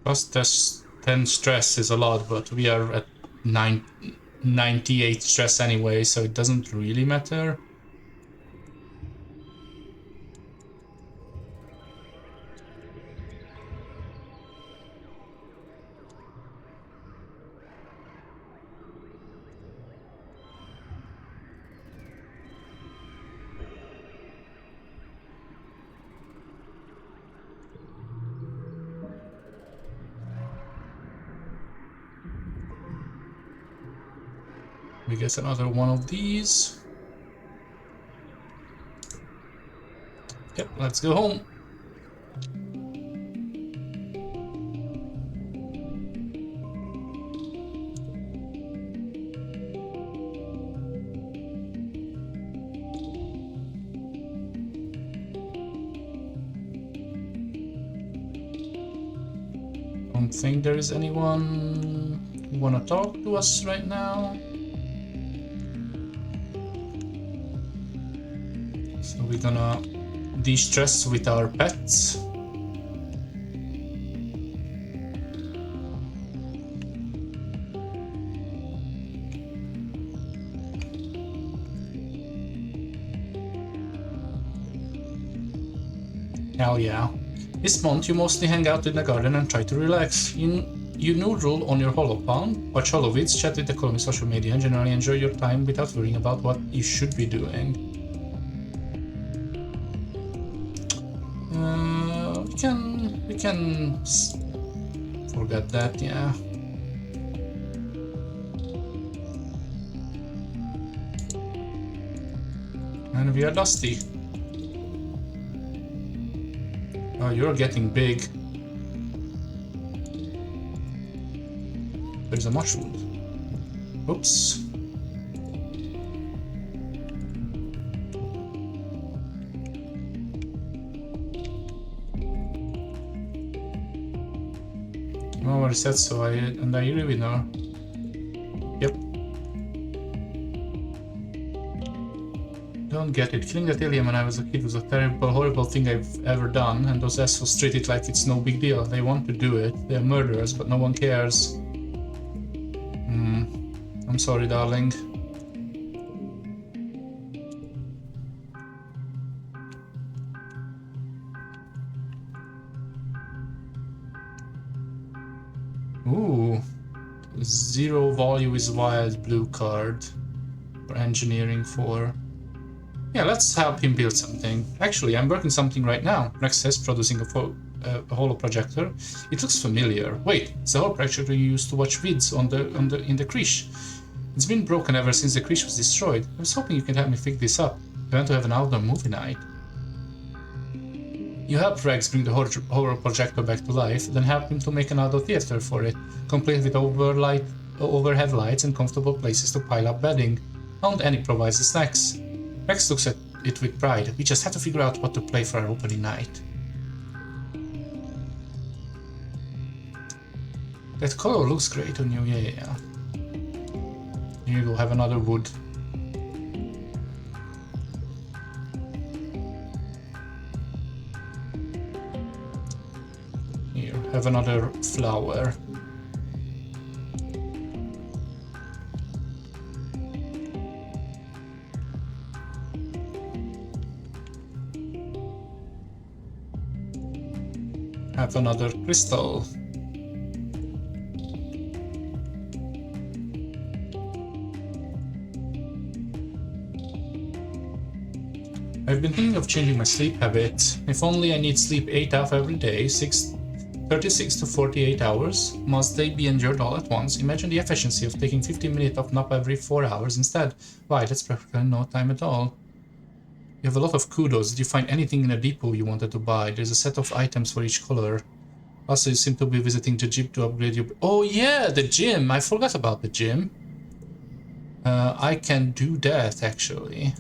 Plus this 10 stress is a lot, but we are at 98 stress anyway, so it doesn't really matter. We get another one of these. Yep, let's go home. Don't think there is anyone who wanna talk to us right now. So we're gonna de-stress with our pets. Hell yeah. This month you mostly hang out in the garden and try to relax. You new rule on your Holopalm, watch Holovids, chat with the colony social media, and generally enjoy your time without worrying about what you should be doing. We can forget that, yeah. And we are dusty. Oh, you're getting big. There's a mushroom. Oops. Oh, I said so. I really know. Yep. Don't get it. Killing that alien when I was a kid was a terrible, horrible thing I've ever done, and those assholes treat it like it's no big deal. They want to do it. They're murderers, but no one cares. I'm I'm sorry, darling. Ooh. 0 value is wild blue card. For engineering 4. Yeah, let's help him build something. Actually, I'm working something right now. Rex says producing a holo projector. It looks familiar. Wait, it's the holo projector you used to watch vids in the Krish. It's been broken ever since the Krish was destroyed. I was hoping you could help me fix this up. I want to have an outdoor movie night. You helped Rex bring the horror projector back to life, then helped him to make an outdoor theater for it, complete with overhead lights and comfortable places to pile up bedding. And he provides the snacks. Rex looks at it with pride. We just had to figure out what to play for our opening night. That color looks great on you, yeah. Here you go, have another wood. Here, have another flower. Have another crystal. I've been thinking of changing my sleep habit. If only I need sleep 8 hours every day, 36 to 48 hours. Must they be endured all at once? Imagine the efficiency of taking 15 minutes of nap every 4 hours instead. Why, that's practically no time at all. You have a lot of kudos. Did you find anything in a depot you wanted to buy? There's a set of items for each color. Also, you seem to be visiting the gym to upgrade your... Oh yeah, the gym! I forgot about the gym. I can do that, actually.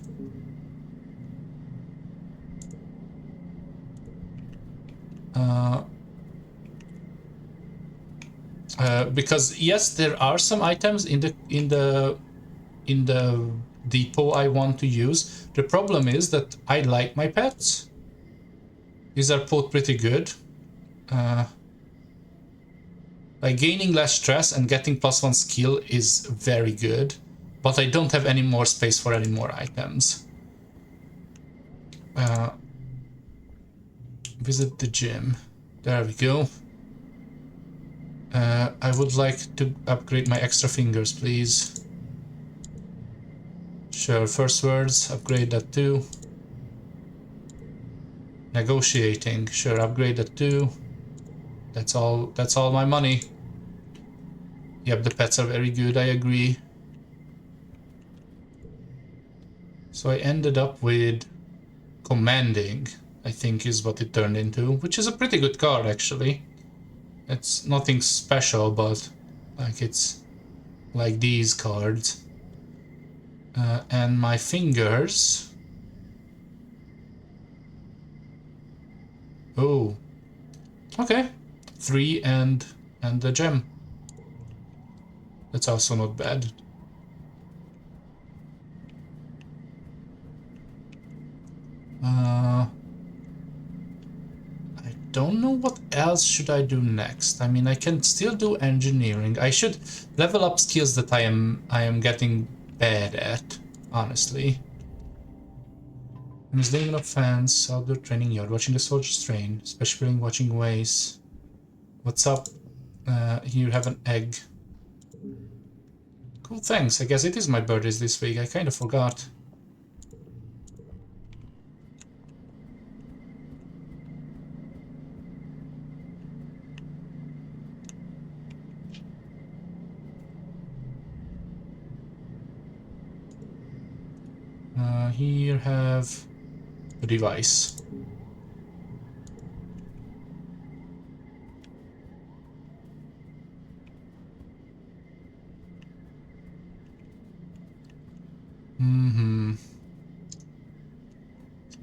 Because yes, there are some items in the depot I want to use. The problem is that I like my pets. These are both pretty good. Like gaining less stress and getting +1 skill is very good, but I don't have any more space for any more items. Visit the gym. There we go. I would like to upgrade my extra fingers, please. Sure, first words, upgrade that too. Negotiating, sure, upgrade that too. That's all my money. Yep, the pets are very good, I agree. So I ended up with commanding, I think is what it turned into, which is a pretty good card actually. It's nothing special, but like it's like these cards. And my fingers. Oh, okay. 3 and the gem. That's also not bad. I don't know what else should I do next. I mean, I can still do engineering. I should level up skills that I am getting bad at, honestly. I'm living on a fence, outdoor training yard, watching the soldiers train, especially watching ways. What's up? Here you have an egg. Cool, thanks. I guess it is my birthday this week. I kind of forgot. Here have a device.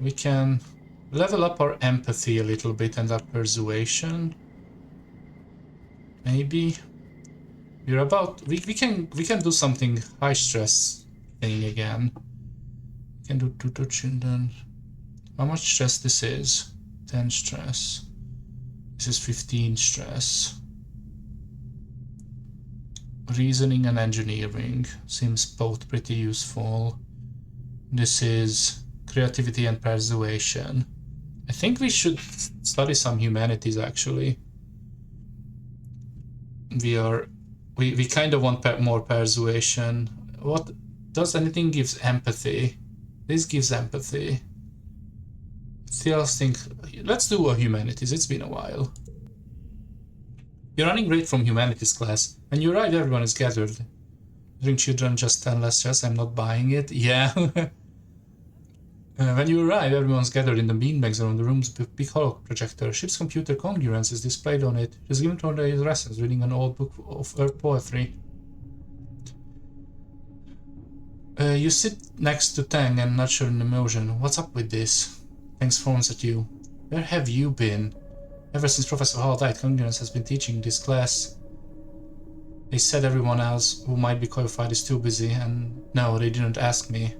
We can level up our empathy a little bit and our persuasion. Maybe we're about we can do something high stress thing again. We can do tutor children. How much stress this is? 10 stress. This is 15 stress. Reasoning and engineering seems both pretty useful. This is creativity and persuasion. I think we should study some humanities actually. We kind of want more persuasion. What does anything gives empathy? This gives empathy. Still think, let's do a humanities, it's been a while. You're running great from humanities class. When you arrive, everyone is gathered. Drink children just 10 less stress, I'm not buying it. Yeah. When you arrive, everyone's gathered in the beanbags around the room's big hollow projector. Ship's computer congruence is displayed on it. She's given to her lessons, reading an old book of Earth poetry. You sit next to Tang and nudge her in emotion. What's up with this? Tang frowns at you. Where have you been? Ever since Professor Hall died, congruence has been teaching this class. They said everyone else who might be qualified is too busy, and no, they didn't ask me.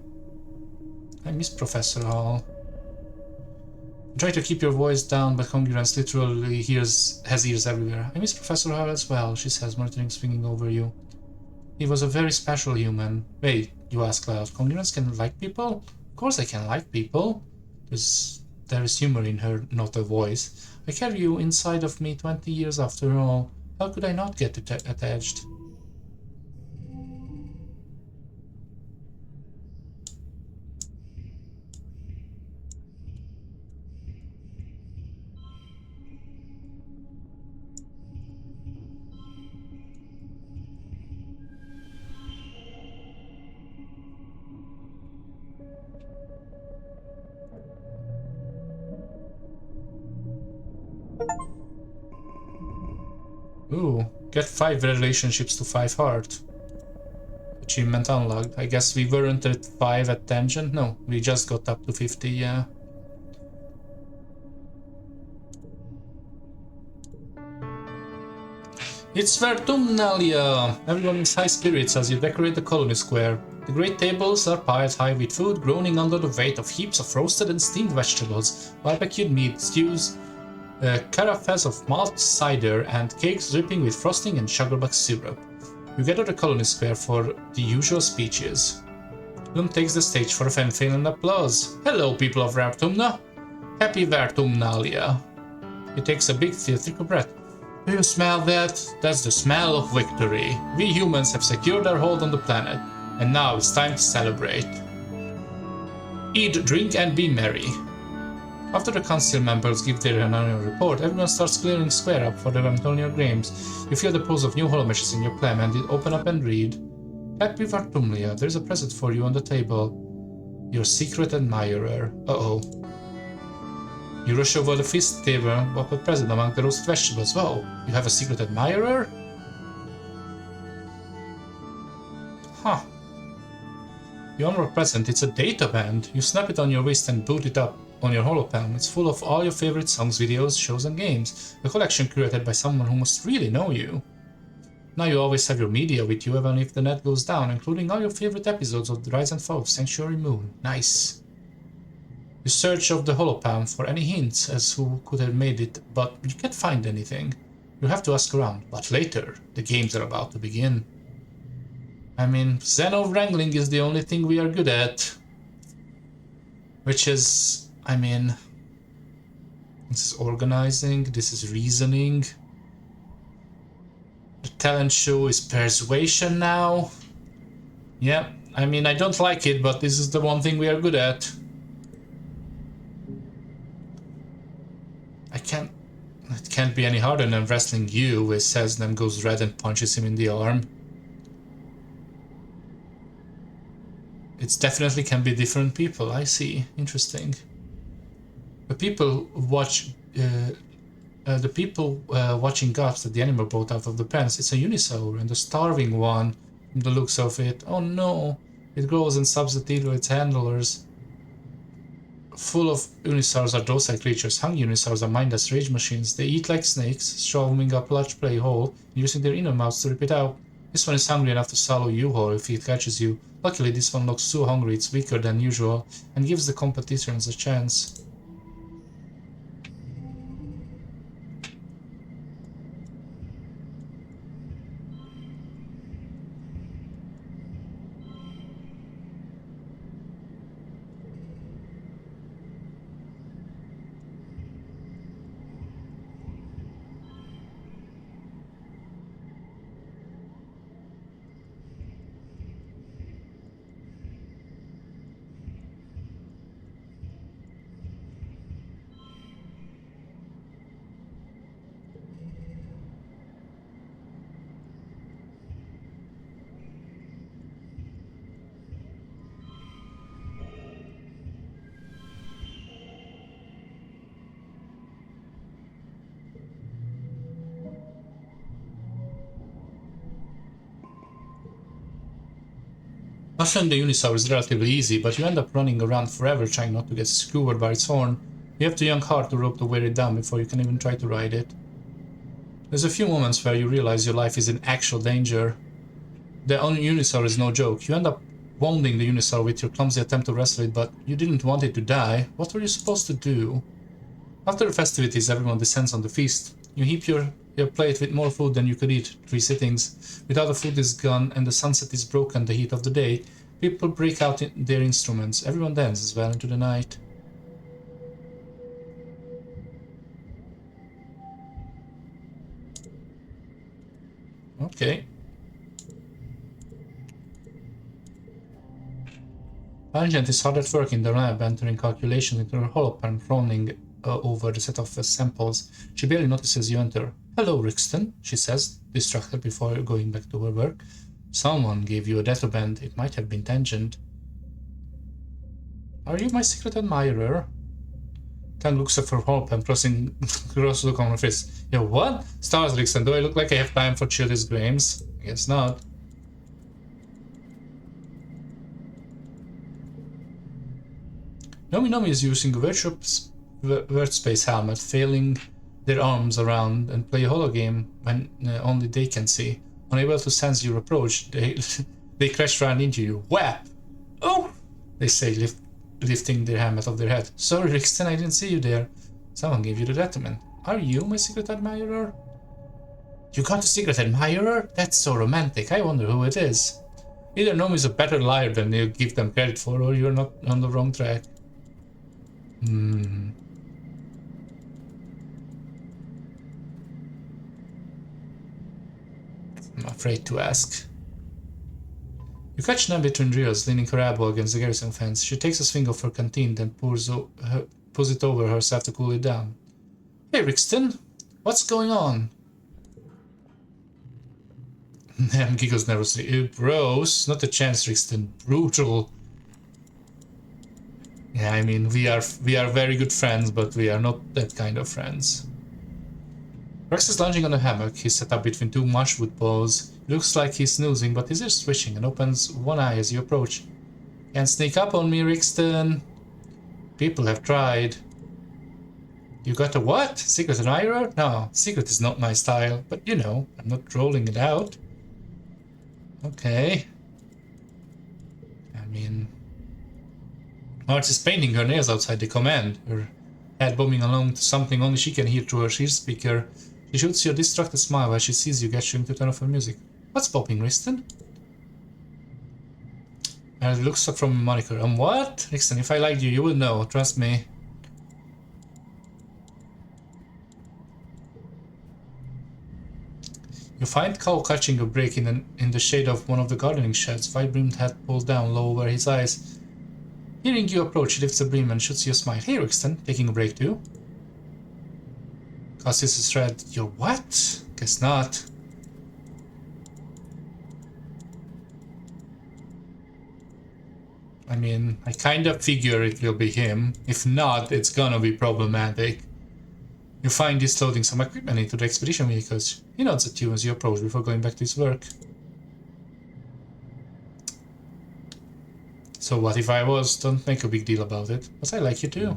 I miss Professor Hall. Try to keep your voice down, but congruence literally has ears everywhere. I miss Professor Hall as well, she says, monitoring swinging over you. He was a very special human. Wait, you ask loud. Congruence can like people? Of course I can like people. There is humor in her, not a voice. I carry you inside of me 20 years after all. How could I not get attached? Ooh, get 5 relationships to 5 heart. Achievement unlocked. I guess we weren't at 5 at tangent? No, we just got up to 50, yeah. It's Vertumnalia! Everyone is high spirits as you decorate the colony square. The great tables are piled high with food groaning under the weight of heaps of roasted and steamed vegetables, barbecued meat, stews, carafes of malt cider, and cakes dripping with frosting and sugarbuck syrup. You gather the colony square for the usual speeches. Bloom takes the stage for a fanfare and applause. Hello, people of Vertumna! Happy Vertumnalia! He takes a big theatrical breath. Do you smell that? That's the smell of victory. We humans have secured our hold on the planet, and now it's time to celebrate. Eat, drink, and be merry. After the council members give their annual report, everyone starts clearing square up for the Vertumnian games. You feel the pulse of new holomeshes in your plan and open up and read. Happy Vertumnia, there's a present for you on the table. Your secret admirer. Uh-oh. You rush over the feast table, but present among the roasted vegetables. Whoa, you have a secret admirer? Huh. You unwrap present, it's a data band. You snap it on your wrist and boot it up on your holopalm. It's full of all your favorite songs, videos, shows and games. A collection curated by someone who must really know you. Now you always have your media with you even if the net goes down, including all your favorite episodes of The Rise and Fall of Sanctuary Moon. Nice. You search of the holopalm for any hints as who could have made it, but you can't find anything. You have to ask around, but later, the games are about to begin. I mean, Xeno wrangling is the only thing we are good at. Which is, I mean, this is organizing, this is reasoning. The talent show is persuasion now. Yeah, I mean, I don't like it, but this is the one thing we are good at. It can't be any harder than wrestling you, he says, then goes red and punches him in the arm. It definitely can be different people, I see. Interesting. The people watching gasped at the animal boat out of the pens. It's a unisaur, and a starving one, from the looks of it. Oh no! It grows and subs the teeth of its handlers. Full of unisaurs are docile creatures. Hungry unisaurs are mindless rage machines. They eat like snakes, shoving up a large prey hole, and using their inner mouths to rip it out. This one is hungry enough to swallow you whole if it catches you. Luckily, this one looks so hungry it's weaker than usual, and gives the competitors a chance. Ushering the Unisaur is relatively easy, but you end up running around forever trying not to get skewered by its horn. You have to yank hard to rope to wear it down before you can even try to ride it. There's a few moments where you realize your life is in actual danger. The Unisaur is no joke. You end up wounding the Unisaur with your clumsy attempt to wrestle it, but you didn't want it to die. What were you supposed to do? After the festivities, everyone descends on the feast. You heap your plate with more food than you could eat, 3 sittings. Without the food is gone and the sunset is broken, the heat of the day, people break out their instruments. Everyone dances well into the night. Okay. Tangent is hard at work in the lab, entering calculations into her holopan, frowning over the set of samples. She barely notices you enter. "Hello, Rixton," she says, distracted before going back to her work. "Someone gave you a death-band. It might have been Tangent." "Are you my secret admirer?" Tang looks at her holopan, pressing gross look on her face. "Yeah, what? Stars, Rixton, do I look like I have time for childish games? I guess not." Nomi is using a word space helmet, flailing their arms around and play a holo game when only they can see. Unable to sense your approach, they crash right into you. "Whap! Oh!" they say, lifting their helmet off their head. "Sorry, Rixton, I didn't see you there. Someone gave you the document. Are you my secret admirer?" "You got a secret admirer? That's so romantic. I wonder who it is." Either Nomi is a better liar than you give them credit for, or you're not on the wrong track. I'm afraid to ask. You catch Nam between drills, leaning her elbow against the garrison fence. She takes a swing of her canteen, then pours it over herself to cool it down. "Hey, Rixton, what's going on?" Nam giggles nervously. "Bros, not a chance, Rixton. Brutal." Yeah, I mean, we are very good friends, but we are not that kind of friends. Rex is lounging on a hammock. He's set up between 2 marshwood poles. He looks like he's snoozing, but his ears twitching and opens one eye as you approach. "Can't sneak up on me, Rixton." "People have tried." "You got a what? Secret admirer? No, secret is not my style, but you know, I'm not rolling it out." Okay. I mean, Marge is painting her nails outside the command, her head bobbing along to something only she can hear through her ear speaker. She shoots you a distracted smile as she sees you gesturing to turn off her music. "What's popping, Rixton?" And looks up from a moniker. What? Rixton, if I liked you, you will know. Trust me." You find Cow catching a break in the shade of one of the gardening sheds, wide-brimmed hat pulled down low over his eyes. Hearing you approach, he lifts a brim and shoots you a smile. "Hey, Rixton, taking a break too?" Cassius is red. "You're what? Guess not." I mean, I kind of figure it will be him. If not, it's gonna be problematic. You find he's loading some equipment into the expedition vehicles. He nods at you as you approach before going back to his work. "So what if I was? Don't make a big deal about it. But I like you too."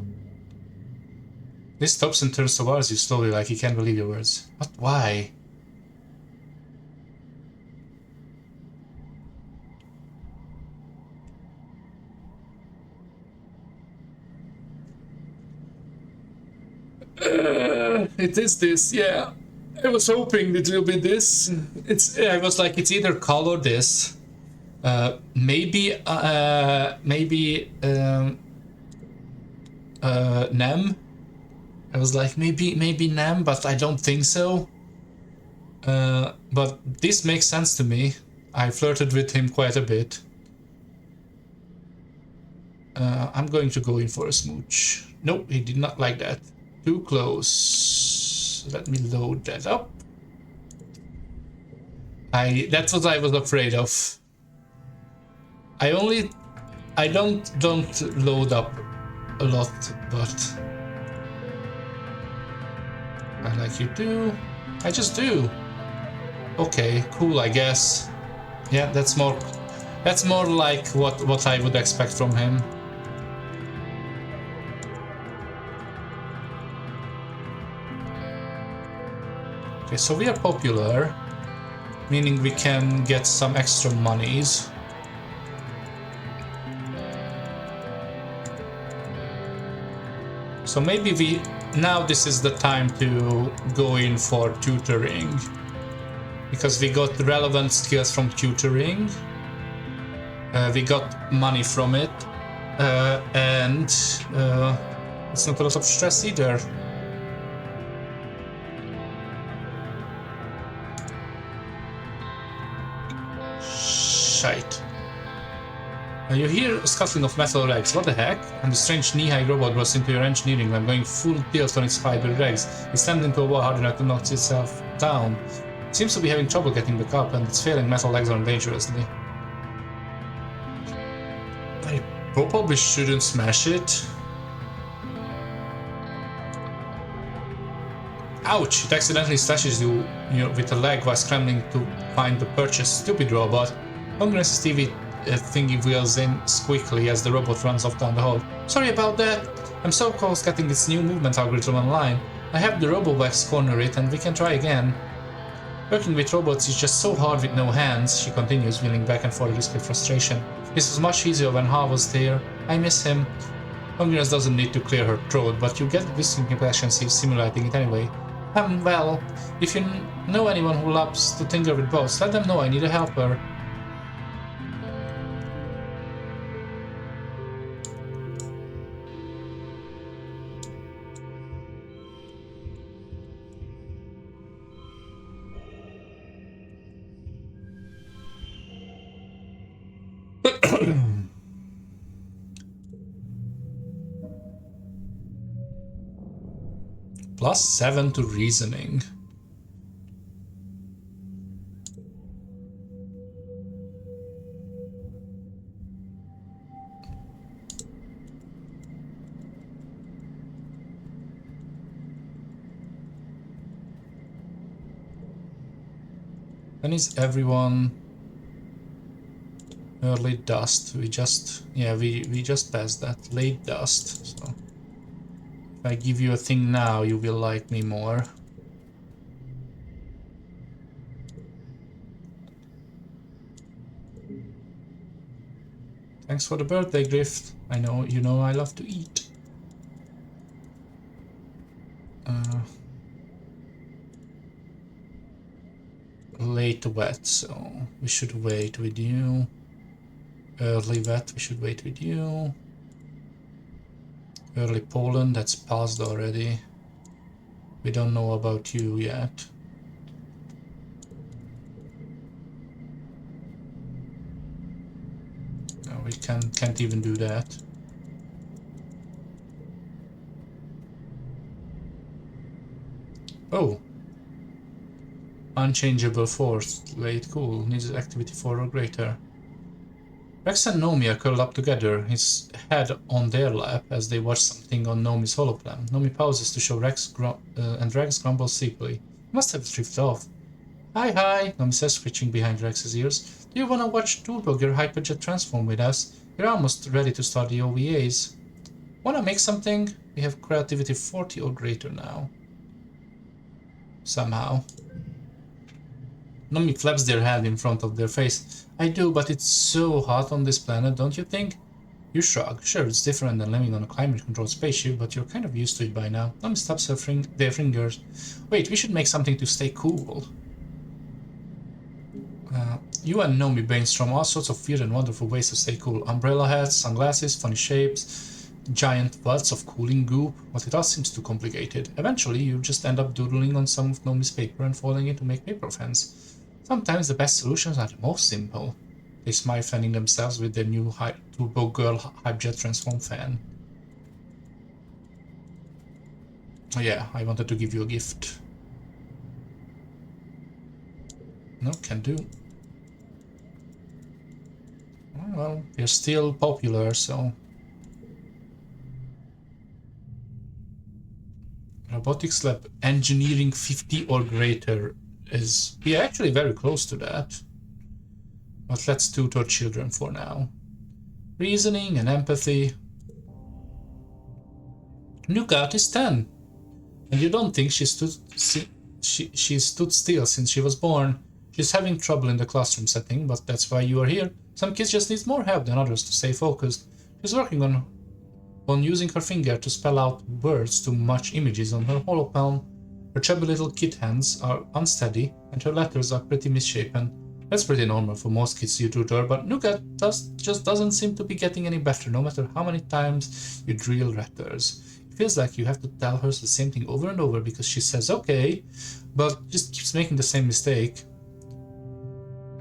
This stops and turns towards you slowly like he can't believe your words. "But why?" It is this, yeah. I was hoping it will be this. I was like, it's either Call or this. Maybe Nem. I was like, maybe Nem, but I don't think so. But this makes sense to me. I flirted with him quite a bit. I'm going to go in for a smooch. Nope, he did not like that. Too close. Let me load that up. That's what I was afraid of. I don't load up a lot, but I like you too. I just do. Okay, cool, I guess. Yeah, that's more That's more like what I would expect from him. Okay, so we are popular, meaning we can get some extra monies. So maybe now this is the time to go in for tutoring, because we got relevant skills from tutoring, we got money from it, and it's not a lot of stress either. Shite. You hear scuttling of metal legs. What the heck? And the strange knee-high robot burst into your engineering lab, going full tilt on its fiber legs. It slammed into a wall hard enough to knock itself down. It seems to be having trouble getting back up, and its failing metal legs are dangerously. I probably shouldn't smash it. Ouch! It accidentally slashes you with a leg while scrambling to find the purchase. Stupid robot. Congress's TV thingy wheels in quickly as the robot runs off down the hall. Sorry about that. I'm so close getting this new movement algorithm online. I have the RoboWax corner it and we can try again. Working with robots is just so hard with no hands, she continues, wheeling back and forth with frustration. This was much easier when Ha was there. I miss him. Congress doesn't need to clear her throat, but you get the distinct impression she's simulating it anyway. Well, if you know anyone who loves to tinker with boats, let them know I need a helper. +7 to reasoning. When is everyone early dust? We just passed that. Late dust, so if I give you a thing now, you will like me more. Thanks for the birthday gift. I know you know I love to eat. Late wet, so we should wait with you. Early wet, we should wait with you. Early pollen, that's passed already. We don't know about you yet. No, we can't even do that. Oh. Unchangeable force, late cool, needs activity 4 or greater. Rex and Nomi are curled up together, his head on their lap as they watch something on Nomi's holoplan. Nomi pauses to show Rex and Rex grumbles sleepily. Must have drifted off. Hi, Nomi says, screeching behind Rex's ears. Do you wanna watch Toolbugger Hyperjet transform with us? We're almost ready to start the OVAs. Wanna make something? We have creativity 40 or greater now. Somehow. Nomi flaps their hand in front of their face. I do, but it's so hot on this planet, don't you think? You shrug. Sure, it's different than living on a climate-controlled spaceship, but you're kind of used to it by now. Nomi stops their fingers. Wait, we should make something to stay cool. You and Nomi brainstorm all sorts of weird and wonderful ways to stay cool. Umbrella hats, sunglasses, funny shapes, giant butts of cooling goop, but it all seems too complicated. Eventually, you just end up doodling on some of Nomi's paper and folding it to make paper fans. Sometimes the best solutions are the most simple. They smile, fanning themselves with their new Turbo Girl Hyperjet Transform fan. Oh yeah, I wanted to give you a gift. No, can do. Oh, well, you're still popular, so... Robotics Lab Engineering 50 or greater is... We are actually very close to that. But let's tutor children for now. Reasoning and empathy. Nougat is 10. And you don't think she stood still since she was born. She's having trouble in the classroom setting, but that's why you are here. Some kids just need more help than others to stay focused. She's working on using her finger to spell out words to match images on her hollow palm. Her chubby little kid hands are unsteady, and her letters are pretty misshapen. That's pretty normal for most kids you tutor, but Nougat just doesn't seem to be getting any better, no matter how many times you drill letters. It feels like you have to tell her the same thing over and over because she says okay, but just keeps making the same mistake.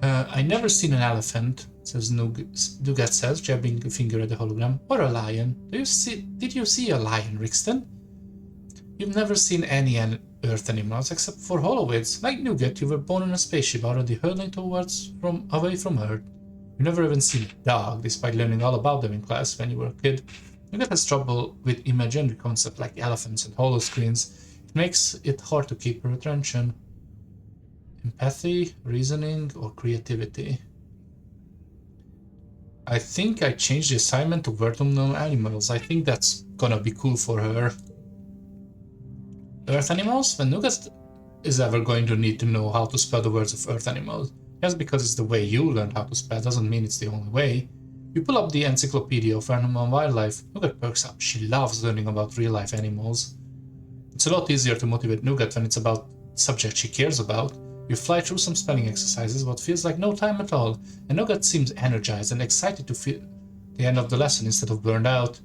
I never seen an elephant, says Nougat says, jabbing a finger at the hologram. Or a lion. Did you see a lion, Rixton? You've never seen any Earth animals except for holoids. Like Nougat, you were born in a spaceship already hurtling away from Earth. You've never even seen a dog, despite learning all about them in class when you were a kid. Nougat has trouble with imaginary concepts like elephants and holoscreens. It makes it hard to keep her attention. Empathy, reasoning, or creativity? I think I changed the assignment to word unknown animals. I think that's gonna be cool for her. Earth animals? When Nougat is ever going to need to know how to spell the words of earth animals. Just because it's the way you learned how to spell doesn't mean it's the only way. You pull up the Encyclopedia of Animal and Wildlife. Nougat perks up. She loves learning about real-life animals. It's a lot easier to motivate Nougat when it's about subjects she cares about. You fly through some spelling exercises, what feels like no time at all, and Nougat seems energized and excited to feel the end of the lesson instead of burned out.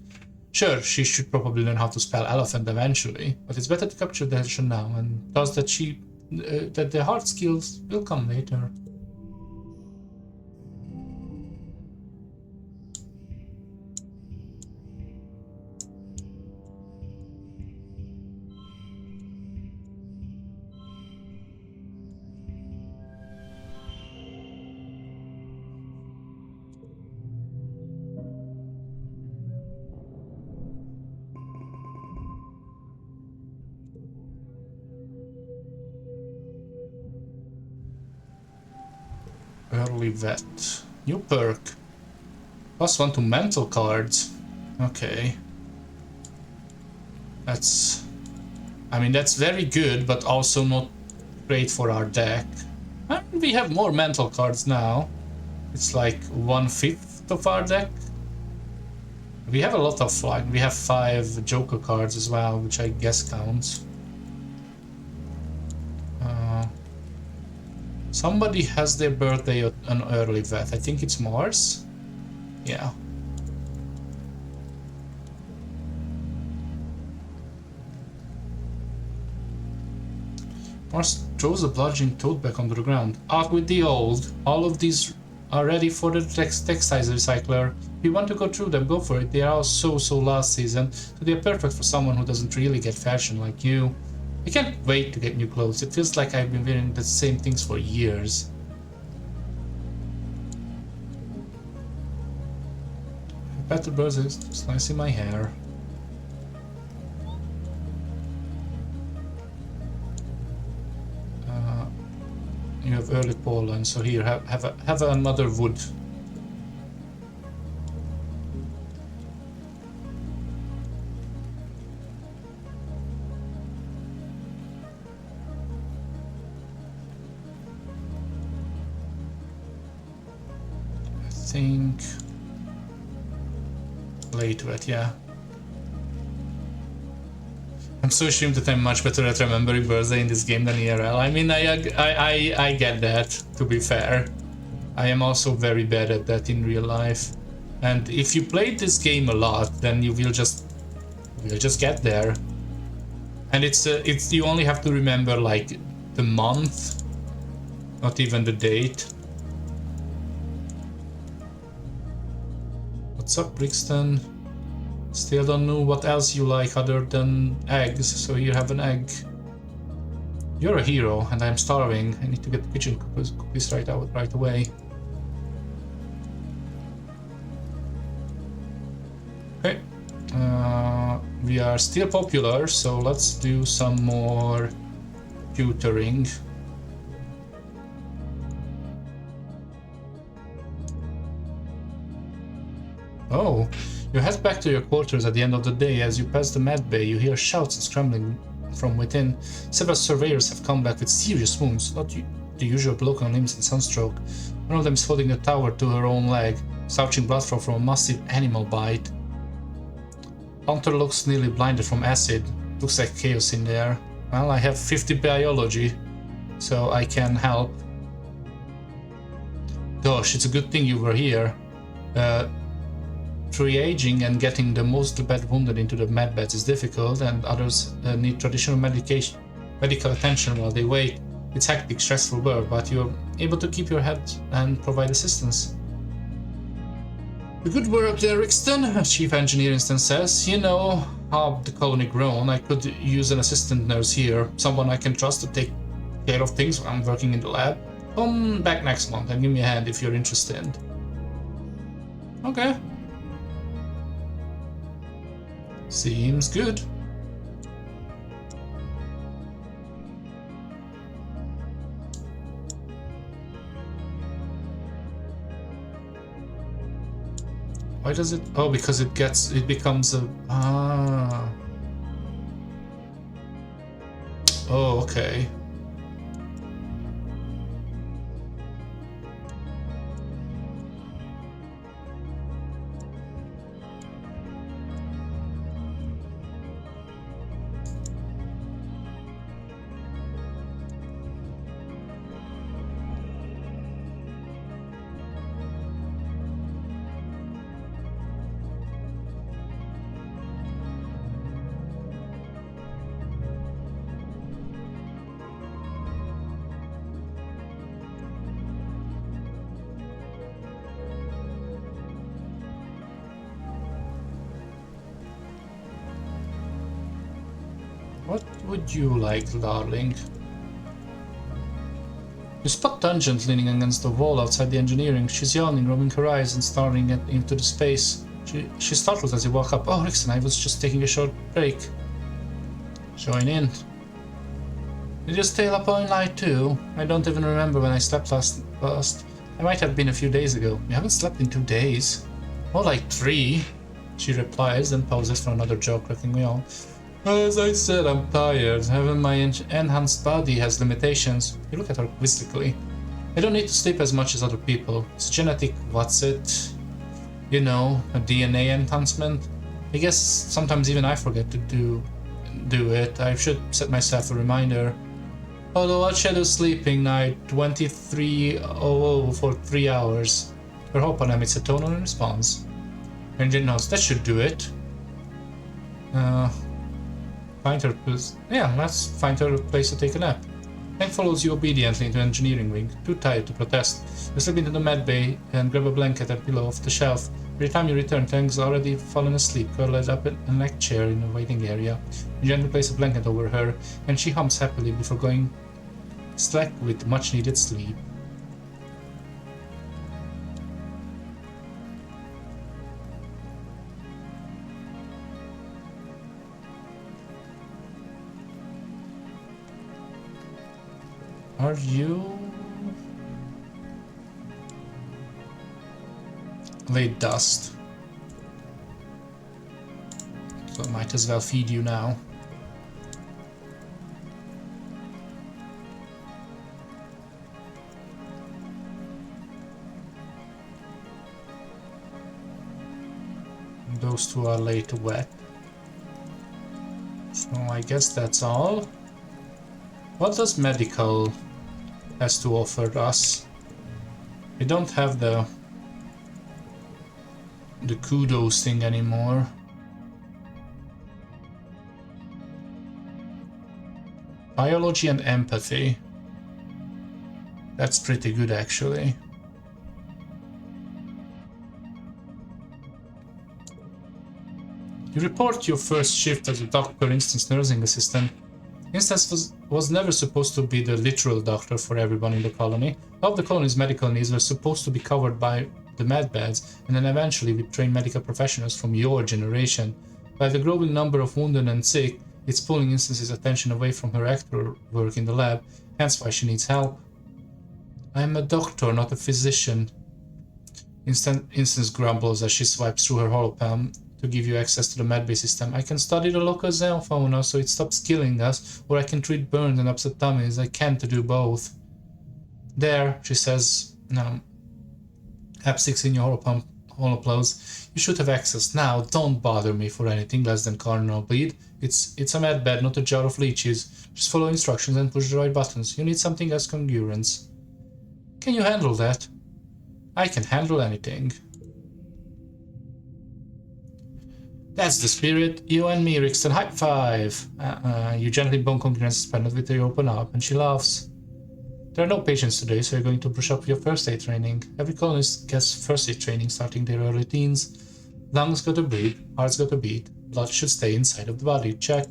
Sure, she should probably learn how to spell elephant eventually, but it's better to capture the attention now, and thus that the hard skills will come later. Early vet. New perk. +1 to mental cards. Okay. That's very good, but also not great for our deck. And we have more mental cards now. It's like 1/5 of our deck. We have a lot of we have 5 Joker cards as well, which I guess counts. Somebody has their birthday on early vet. I think it's Mars. Yeah. Mars throws a bludgeoning toad back onto the ground. Out with the old. All of these are ready for the textiles recycler. If you want to go through them, go for it. They are all so last season, so they are perfect for someone who doesn't really get fashion like you. I can't wait to get new clothes. It feels like I've been wearing the same things for years. Better birds is slicing my hair. You have early pollen, so here have another wood. I think later, yeah. I'm so ashamed that I'm much better at remembering birthday in this game than IRL. I mean, I get that, to be fair. I am also very bad at that in real life. And if you played this game a lot, then you will just get there. And it's you only have to remember like the month, not even the date. What's up, Brixton? Still don't know what else you like other than eggs, so you have an egg. You're a hero, and I'm starving. I need to get the kitchen cookies right away. Okay. We are still popular, so let's do some more tutoring. Oh, you head back to your quarters at the end of the day. As you pass the med bay, you hear shouts and scrambling from within. Several surveyors have come back with serious wounds, not the usual broken limbs and sunstroke. One of them is holding the tower to her own leg, slouching blood flow from a massive animal bite. Hunter looks nearly blinded from acid. Looks like chaos in there. Well, I have 50 biology, so I can help. Gosh, it's a good thing you were here. Triaging and getting the most bad wounded into the medbeds is difficult, and others need traditional medical attention while they wait. It's hectic, stressful work, but you're able to keep your head and provide assistance. Good work there, Rixton, Chief Engineer Instant says. You know how the colony grown. I could use an assistant nurse here, someone I can trust to take care of things while I'm working in the lab. Come back next month and give me a hand if you're interested. Okay. Seems good. Why does it? Oh, because it becomes a... Ah. Oh, okay. What would you like, darling? You spot Tangent leaning against the wall outside the engineering. She's yawning, rubbing her eyes and staring into the space. She startled as you walk up. Oh, Rickson, I was just taking a short break. Join in. Did you stay up all night too? I don't even remember when I slept last. I might have been a few days ago. You haven't slept in 2 days. More like 3, she replies, then pauses for another joke, looking me on. As I said, I'm tired. Even my enhanced body has limitations. You look at her quizzically. I don't need to sleep as much as other people. It's genetic, what's it? You know, a DNA enhancement. I guess sometimes even I forget to do it. I should set myself a reminder. Although I'll schedule sleeping night 23:00 for 3 hours. Her hope on emits a tonal response. Engine notes, that should do it. Find her place. Yeah, let's find her a place to take a nap. Hank follows you obediently into engineering wing, too tired to protest. You slip into the med bay and grab a blanket and pillow off the shelf. By the time you return, Tang's already fallen asleep, curled up in a neck chair in the waiting area. You gently place a blanket over her, and she hums happily before going slack with much needed sleep. Are you... Late dust. So I might as well feed you now. Those two are late wet. So I guess that's all. What does medical has to offer us? We don't have the kudos thing anymore. Biology and empathy. That's pretty good actually. You report your first shift as a doctor, Instance nursing assistant. Instance was never supposed to be the literal doctor for everyone in the colony. All of the colony's medical needs were supposed to be covered by the medbeds, and then eventually we train medical professionals from your generation. By the growing number of wounded and sick, it's pulling Instance's attention away from her actual work in the lab, hence why she needs help. I am a doctor, not a physician. Instance grumbles as she swipes through her holopalm to give you access to the medbay system. I can study the local xenofauna so it stops killing us, or I can treat burns and upset tummies. I can't do both. There, she says, App6 in your holopalms. You should have access now. Don't bother me for anything less than carnal bleed. It's a med bed, not a jar of leeches. Just follow instructions and push the right buttons. You need something as congruence. Can you handle that? I can handle anything. That's the spirit. You and me, Rixton. High five. You gently bone congruence's pendant with your open up, and she laughs. There are no patients today, so you're going to brush up your first aid training. Every colonist gets first aid training starting their early teens. Lungs got to breathe, heart's got to beat, blood should stay inside of the body. Check.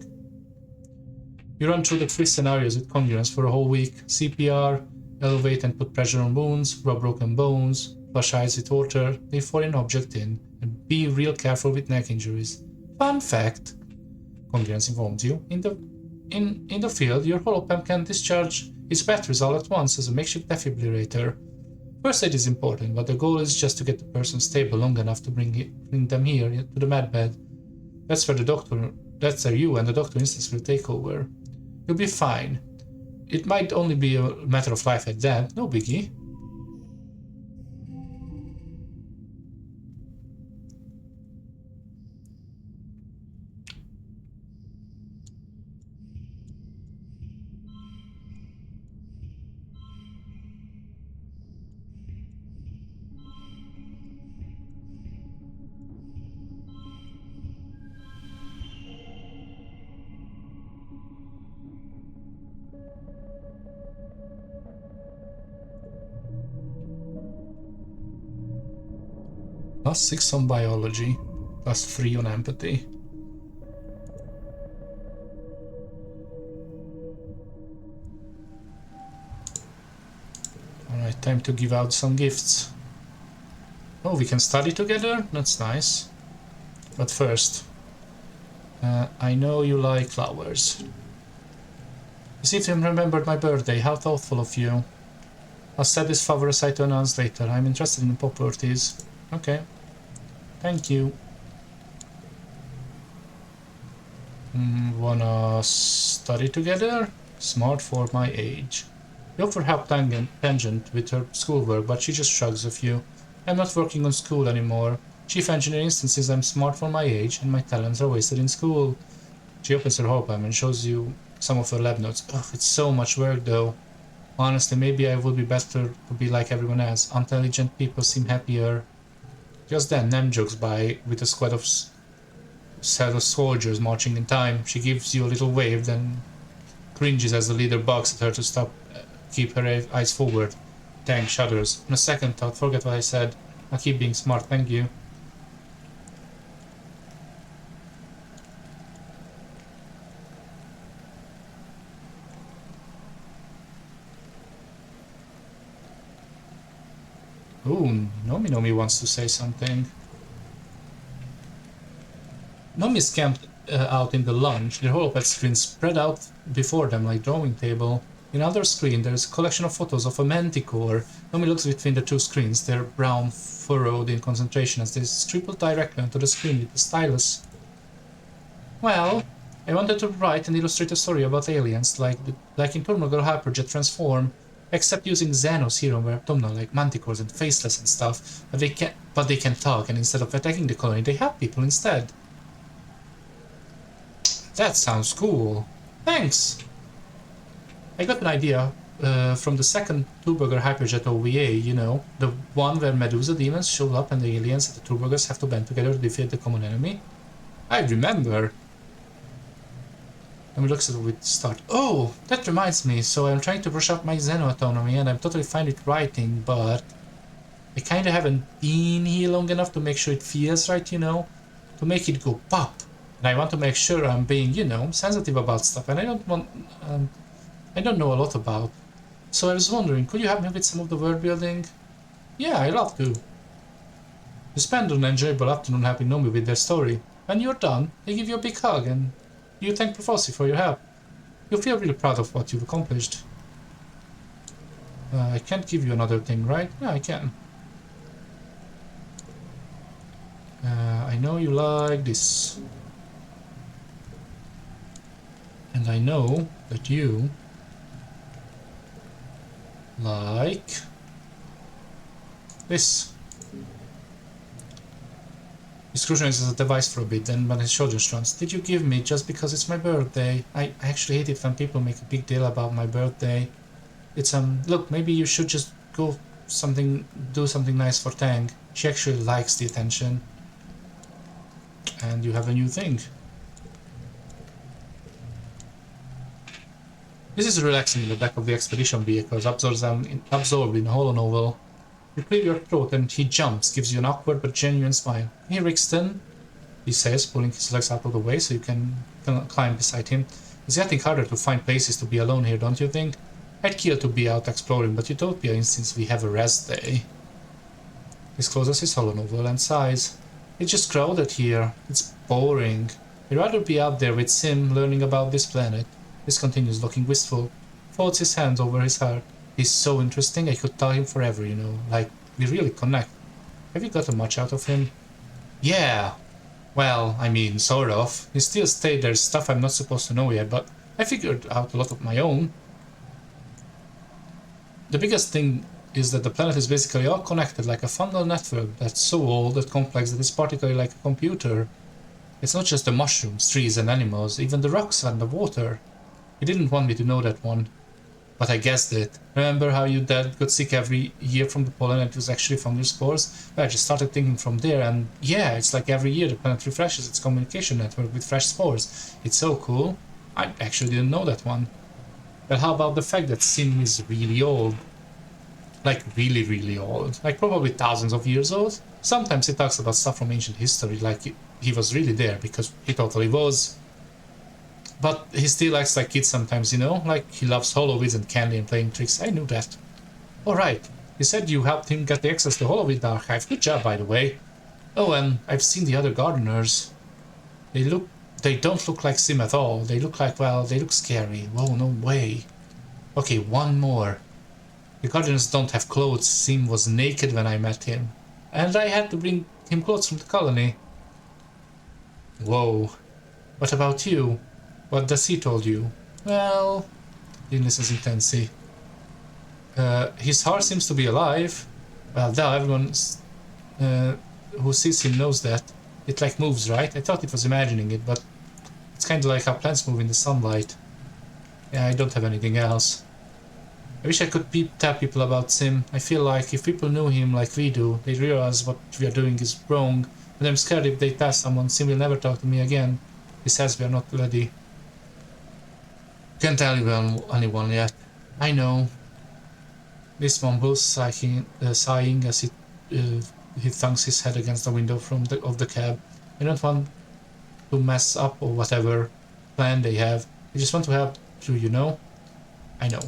You run through the 3 scenarios with congruence for a whole week. CPR, elevate and put pressure on wounds, rub broken bones, flush eyes with water, leave foreign object in, and be real careful with neck injuries. Fun fact, congruence informs you, in the field, your holopam can discharge its batteries all at once as a makeshift defibrillator. First aid is important, but the goal is just to get the person stable long enough to bring them here to the medbed. That's where you and the doctor instance will take over. You'll be fine. It might only be a matter of life at that, no biggie. +6 on biology, +3 on empathy. Alright, time to give out some gifts. Oh, we can study together? That's nice. But first, I know you like flowers. As if you remembered my birthday, how thoughtful of you. I'll set this flower aside to announce later. I'm interested in properties. Okay. Thank you. Wanna study together? Smart for my age. You offer help Tangent with her schoolwork, but she just shrugs a few. I'm not working on school anymore. Chief engineer instances I'm smart for my age, and my talents are wasted in school. She opens her holopam and shows you some of her lab notes. Ugh, it's so much work though. Honestly, maybe I would be better to be like everyone else. Intelligent people seem happier. Just then, Nem jogs by with a squad of set of soldiers marching in time. She gives you a little wave, then cringes as the leader barks at her to stop, keep her eyes forward. Tang shudders. On a second thought, forget what I said. I'll keep being smart, thank you. Ooh, Nomi wants to say something. Nomi's camped out in the lounge, their holopad screens spread out before them like drawing table. In another screen, there is a collection of photos of a manticore. Nomi looks between the two screens, their brown furrowed in concentration as they scribble directly onto the screen with a stylus. Well, I wanted to write and illustrate a story about aliens, like in Turmogal Hyperjet Transform, except using Xenos here on their abdominal, like manticores and faceless and stuff, but they can talk, and instead of attacking the colony, they help people instead. That sounds cool. Thanks! I got an idea from the second Turboger Hyperjet OVA, you know, the one where Medusa demons show up and the aliens and the Turburgers have to band together to defeat the common enemy. I remember! And we looks at it with start. Oh, that reminds me, so I'm trying to brush up my Xeno autonomy and I'm totally fine with writing, but I kinda haven't been here long enough to make sure it feels right, you know? To make it go pop. And I want to make sure I'm being, you know, sensitive about stuff, and I don't know a lot about. So I was wondering, could you help me with some of the world building? Yeah, I'd love to. You spend an enjoyable afternoon helping Nomi with their story. When you're done, they give you a big hug and you thank Profossi for your help. You feel really proud of what you've accomplished. I can't give you another thing, right? Yeah, I can. I know you like this. And I know that you like this. Scrutinizes as a device for a bit, then when his shoulders shrugs. Did you give me just because it's my birthday? I actually hate it when people make a big deal about my birthday. It's look, maybe you should just do something nice for Tang. She actually likes the attention. And you have a new thing. This is relaxing in the back of the expedition vehicles, absorbed in a hollow novel. You clear your throat and he jumps, gives you an awkward but genuine smile. Hey Rixton, he says, pulling his legs out of the way so you can climb beside him. It's getting harder to find places to be alone here, don't you think? I'd kill to be out exploring, but Utopia insists we have a rest day. He closes his hollow novel and sighs. It's just crowded here. It's boring. I'd rather be out there with Sim learning about this planet. This continues, looking wistful. Folds his hands over his heart. He's so interesting, I could tell him forever, you know. Like, we really connect. Have you gotten much out of him? Yeah. Well, I mean, sort of. He still states there's stuff I'm not supposed to know yet, but I figured out a lot of my own. The biggest thing is that the planet is basically all connected like a fungal network that's so old and complex that it's particularly like a computer. It's not just the mushrooms, trees and animals, even the rocks and the water. He didn't want me to know that one, but I guessed it. Remember how your dad got sick every year from the pollen and it was actually fungal spores? Well, I just started thinking from there, and yeah, it's like every year the planet refreshes its communication network with fresh spores. It's so cool. I actually didn't know that one. But how about the fact that Sim is really old? Like really, really old. Like probably thousands of years old. Sometimes he talks about stuff from ancient history, like he was really there, because he totally was. But he still acts like kids sometimes, you know? Like he loves Holovids and candy and playing tricks. I knew that. Alright, he said you helped him get the access to Holovid archive. Good job, by the way. Oh, and I've seen the other gardeners. They don't look like Sim at all. They look like, well, they look scary. Whoa, no way. Okay, one more. The gardeners don't have clothes. Sim was naked when I met him. And I had to bring him clothes from the colony. Whoa. What about you? What does he told you? Well, he listens intensely. His heart seems to be alive. Well, now everyone who sees him knows that. It like moves, right? I thought it was imagining it, but it's kind of like how plants move in the sunlight. Yeah, I don't have anything else. I wish I could tell people about Sim. I feel like if people knew him like we do, they'd realize what we are doing is wrong. And I'm scared if they tell someone, Sim will never talk to me again. He says we are not ready. Can't tell anyone yet. I know. This mumbles, sighing as he thunks his head against the window of the cab. I don't want to mess up or whatever plan they have. I just want to help you, you know? I know.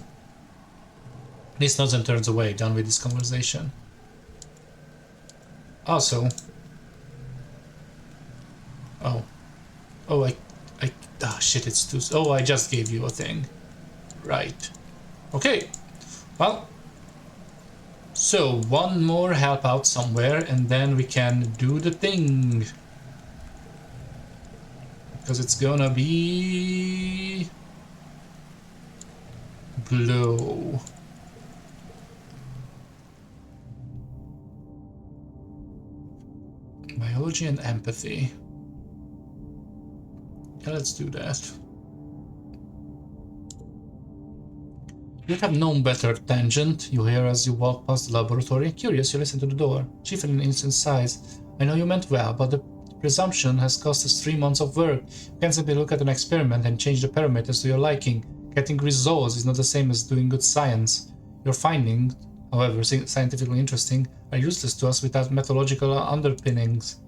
He nods and turns away, done with this conversation. Also... Ah, shit, it's too... Oh, I just gave you a thing. Right. Okay. Well. So, one more help out somewhere, and then we can do the thing. Because it's gonna be... Glow. Biology and empathy. Yeah, let's do that. You have known better, Tangent, you hear as you walk past the laboratory. Curious, you listen to the door. Chief in an instant sighs. I know you meant well, but the presumption has cost us 3 months of work. You can't simply look at an experiment and change the parameters to your liking. Getting results is not the same as doing good science. Your findings, however scientifically interesting, are useless to us without methodological underpinnings.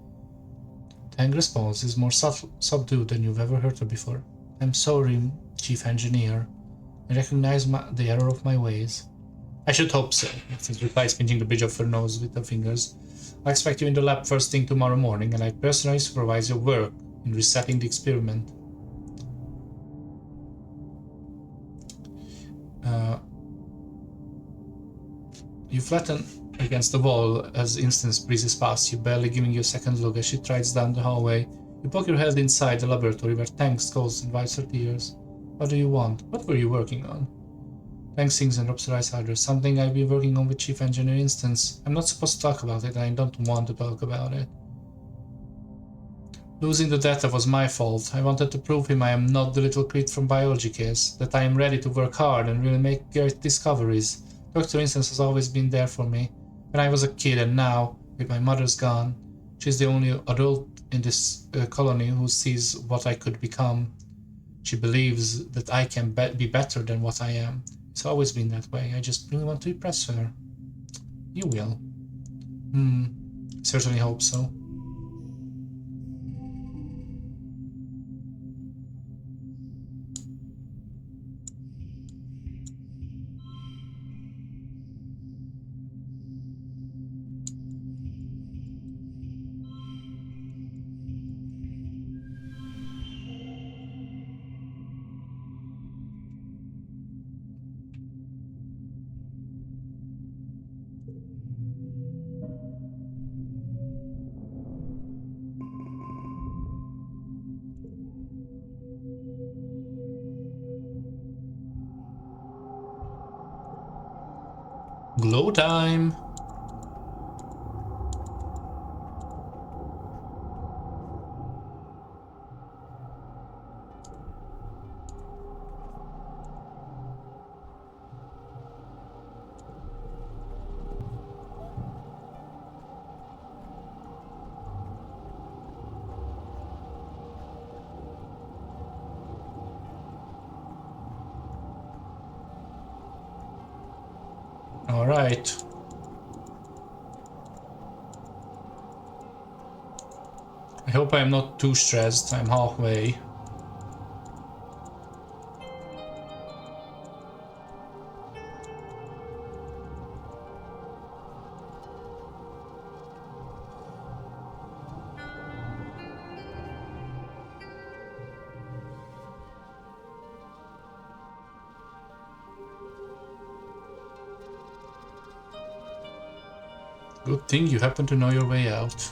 Tang's response is more subdued than you've ever heard her before. I'm sorry, Chief Engineer. I recognize the error of my ways. I should hope so, Since replies, pinching the bridge of her nose with her fingers. I expect you in the lab first thing tomorrow morning, and I personally supervise your work in resetting the experiment. You flatten against the wall as instance breezes past you, barely giving you a second look as she strides down the hallway. You poke your head inside the laboratory where Tang scolds and wipes her tears. What do you want? What were you working on? Tang sings and rubs her eyes harder. Something I've been working on with Chief Engineer Instance. I'm not supposed to talk about it, and I don't want to talk about it. Losing the data was my fault. I wanted to prove him I am not the little creep from biology case, that I am ready to work hard and really make great discoveries. Dr. Instance has always been there for me, when I was a kid, and now, with my mother's gone, she's the only adult in this colony who sees what I could become. She believes that I can be better than what I am. It's always been that way. I just really want to impress her. You will. Certainly hope so. Glow time! Alright. I hope I'm not too stressed. I'm halfway. Good thing you happen to know your way out.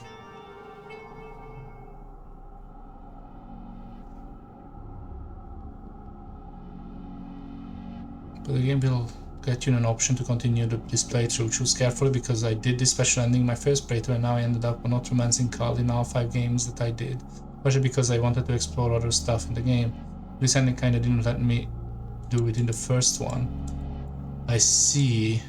But the game will get you an option to continue this playthrough. Choose carefully, because I did this special ending my first playthrough and now I ended up not romancing Carl in all 5 games that I did. Especially because I wanted to explore other stuff in the game. This ending kinda didn't let me do it in the first one. I see.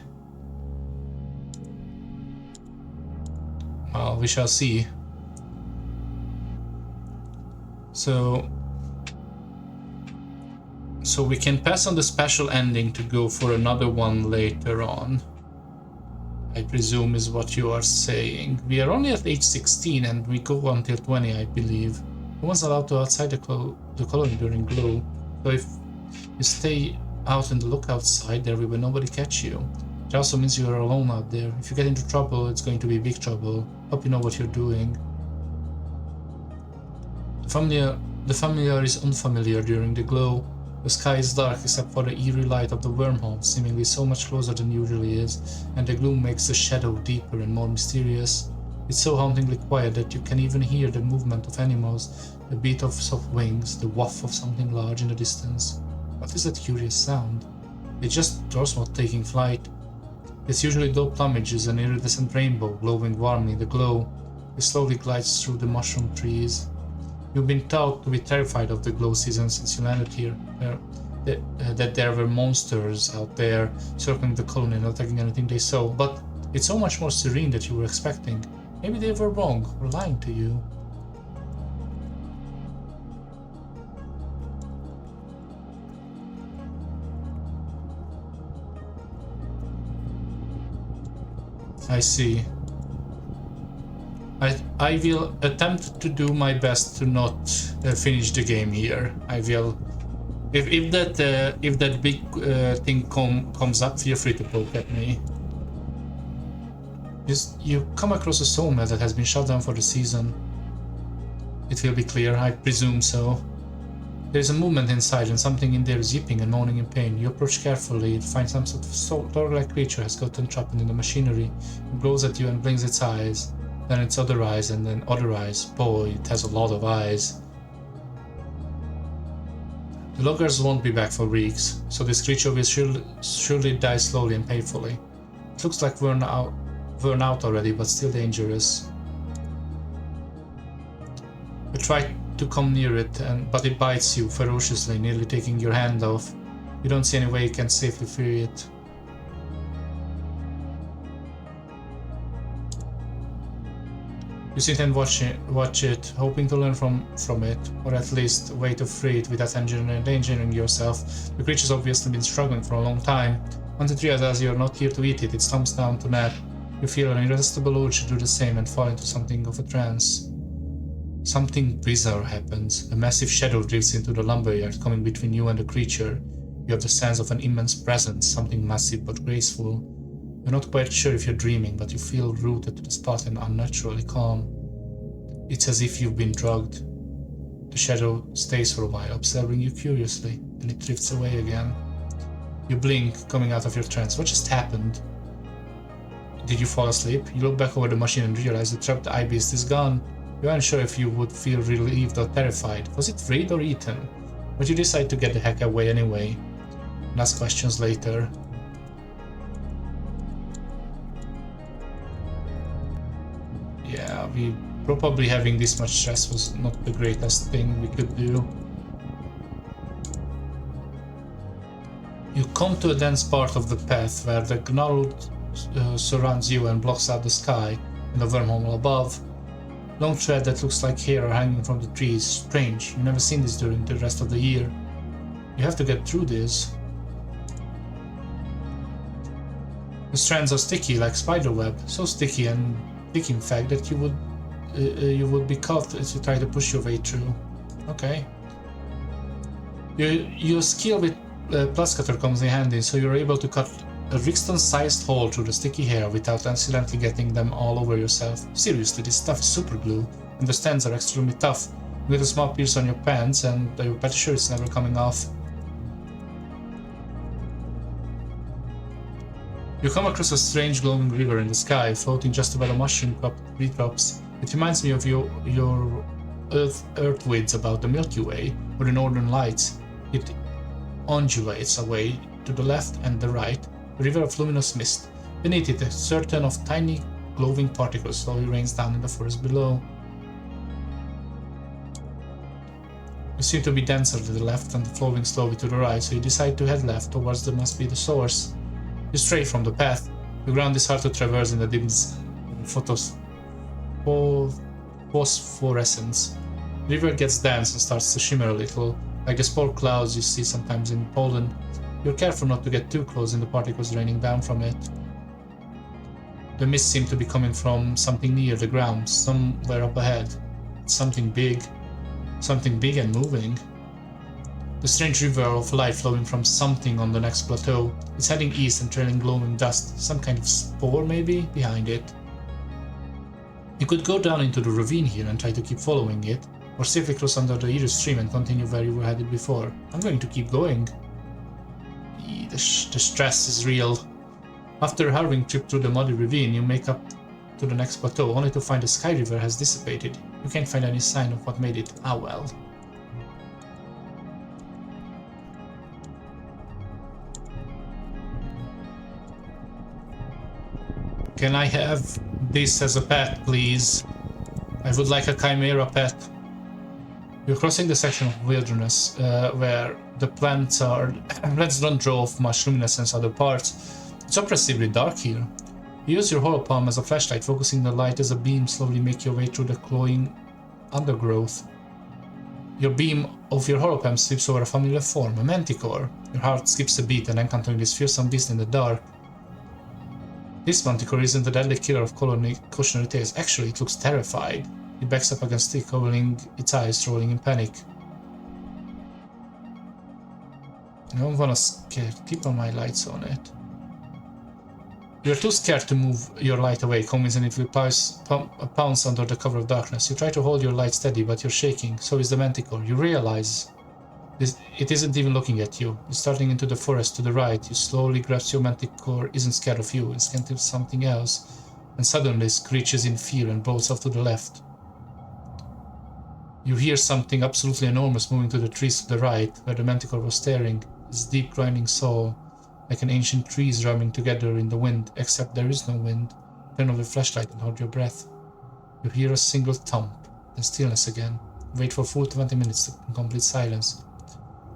Well, we shall see. So we can pass on the special ending to go for another one later on, I presume is what you are saying. We are only at age 16 and we go until 20, I believe. No one's allowed to outside the colony during glow, so if you stay out in the lookout side there, we will nobody catch you. It also means you are alone out there. If you get into trouble, it's going to be big trouble. Hope you know what you're doing. The familiar is unfamiliar during the glow. The sky is dark except for the eerie light of the wormhole, seemingly so much closer than usually is, and the gloom makes the shadow deeper and more mysterious. It's so hauntingly quiet that you can even hear the movement of animals, the beat of soft wings, the waft of something large in the distance. What is that curious sound? It's just Dorsmot taking flight. Its usually dull plumage is an iridescent rainbow, glowing warmly in the glow. It slowly glides through the mushroom trees. You've been taught to be terrified of the glow season since you landed here, that there were monsters out there circling the colony and attacking anything they saw, but it's so much more serene than you were expecting. Maybe they were wrong, or lying to you. I see. I will attempt to do my best to not finish the game here. I will. If that big thing comes up, feel free to poke at me. You come across a sawmill that has been shut down for the season. It will be clear, I presume so. There is a movement inside and something in there is yipping and moaning in pain. You approach carefully and find some sort of dog-like creature has gotten trapped in the machinery. It glows at you and blinks its eyes. Then its other eyes and then other eyes. Boy, it has a lot of eyes. The loggers won't be back for weeks, so this creature will surely die slowly and painfully. It looks like worn out already, but still dangerous. You try to come near it, but it bites you ferociously, nearly taking your hand off. You don't see any way you can safely free it. You sit and watch it, hoping to learn from it, or at least a way to free it without endangering yourself. The creature's obviously been struggling for a long time. Once it realizes you are not here to eat it, it stomps down to nap. You feel an irresistible urge to do the same and fall into something of a trance. Something bizarre happens. A massive shadow drifts into the lumberyard, coming between you and the creature. You have the sense of an immense presence, something massive but graceful. You're not quite sure if you're dreaming, but you feel rooted to the spot and unnaturally calm. It's as if you've been drugged. The shadow stays for a while, observing you curiously, then it drifts away again. You blink, coming out of your trance. What just happened? Did you fall asleep? You look back over the machine and realize the trapped eye beast is gone. You aren't sure if you would feel relieved or terrified. Was it freed or eaten? But you decide to get the heck away anyway. And ask questions later. Yeah, probably having this much stress was not the greatest thing we could do. You come to a dense part of the path where the gnarled surrounds you and blocks out the sky and the wormhole above. Long thread that looks like hair are hanging from the trees. Strange, you've never seen this during the rest of the year. You have to get through this. The strands are sticky like spiderweb, so sticky and thick in fact that you would be caught as you try to push your way through. Okay. Your skill with plus cutter comes in handy, so you're able to cut a Rixton-sized hole through the sticky hair without accidentally getting them all over yourself. Seriously, this stuff is super glue, and the strands are extremely tough. You get a small piece on your pants, and you're pretty sure it's never coming off. You come across a strange glowing river in the sky, floating just above a mushroom-cropped tree tops. It reminds me of your Earthwids about the Milky Way, or the Northern Lights. It undulates away to the left and the right, a river of luminous mist. Beneath it, a curtain of tiny glowing particles slowly rains down in the forest below. You seem to be denser to the left and flowing slowly to the right, so you decide to head left towards what must be the source. You stray from the path. The ground is hard to traverse in the dim phosphorescence. The river gets dense and starts to shimmer a little, like the spore clouds you see sometimes in Poland. You're careful not to get too close in the particles raining down from it. The mist seems to be coming from something near the ground, somewhere up ahead. It's something big and moving. The strange river of light flowing from something on the next plateau. It's heading east and trailing glowing dust, some kind of spore maybe, behind it. You could go down into the ravine here and try to keep following it, or safely cross under the Erie stream and continue where you were headed before. I'm going to keep going. The stress is real. After a harrowing trip through the muddy ravine, you make up to the next plateau, only to find the sky river has dissipated. You can't find any sign of what made it. Ah well. Can I have this as a pet, please? I would like a chimera pet. You're crossing the section of wilderness where the plants don't draw off much luminescence other parts. It's oppressively dark here. You use your holopalm as a flashlight, focusing the light as a beam slowly make your way through the glowing undergrowth. Your beam of your holopalm slips over a familiar form, a manticore. Your heart skips a beat and encountering this fearsome beast in the dark. This manticore isn't a deadly killer of cautionary tales. Actually, it looks terrified. It backs up against it, covering its eyes, rolling in panic. I don't wanna keep on my lights on it. You're too scared to move your light away, convincing it will pounce under the cover of darkness. You try to hold your light steady, but you're shaking. So is the manticore. You realize It isn't even looking at you. You're starting into the forest to the right. You slowly grasp your manticore isn't scared of you, it's scared of something else. And suddenly screeches in fear and bolts off to the left. You hear something absolutely enormous moving to the trees to the right, where the manticore was staring. Its deep grinding soul, like an ancient trees rubbing together in the wind, except there is no wind. Turn off the flashlight and hold your breath. You hear a single thump, then stillness again. Wait for full 20 minutes in complete silence.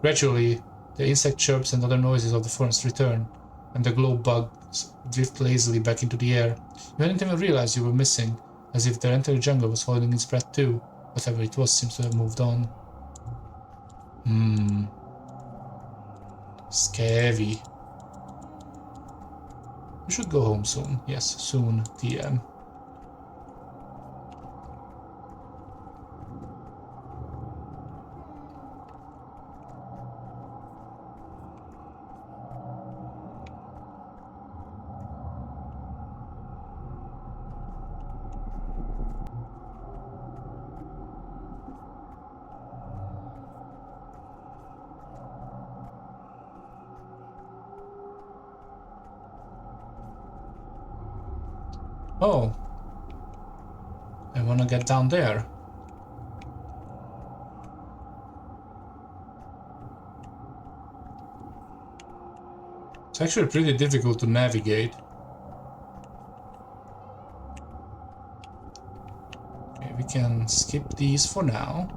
Gradually, the insect chirps and other noises of the forest return, and the glow bugs drift lazily back into the air. You hadn't even realized you were missing, as if the entire jungle was holding its breath too. Whatever it was seems to have moved on. Scary. You should go home soon. Yes, soon, TM. Oh, I wanna get down there. It's actually pretty difficult to navigate. Okay, we can skip these for now.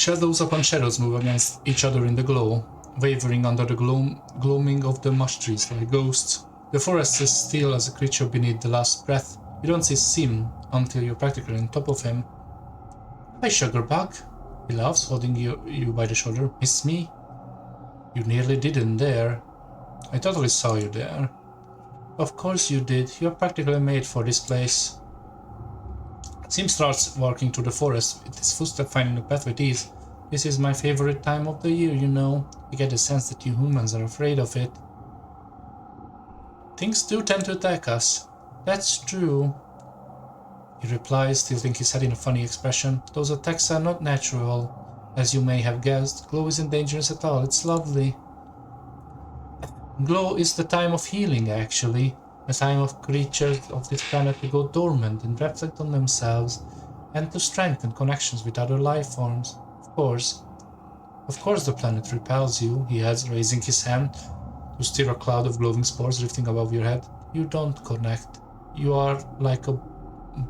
Shadows upon shadows move against each other in the glow, wavering under the gloaming of the mush trees like ghosts. The forest is still as a creature beneath the last breath. You don't see Sim until you're practically on top of him. Hi, Sugarbug, he laughs, holding you by the shoulder. Miss me? You nearly didn't there. I totally saw you there. Of course you did. You're practically made for this place. Sim starts walking through the forest, with his footsteps finding the path with ease. This is my favorite time of the year, you know. You get the sense that you humans are afraid of it. Things do tend to attack us. That's true. He replies, tilting his head in a funny expression. Those attacks are not natural. As you may have guessed, glow isn't dangerous at all. It's lovely. Glow is the time of healing, actually. A time of creatures of this planet to go dormant and reflect on themselves, and to strengthen connections with other life forms. Of course the planet repels you, he adds, raising his hand to stir a cloud of glowing spores drifting above your head. You don't connect. You are like a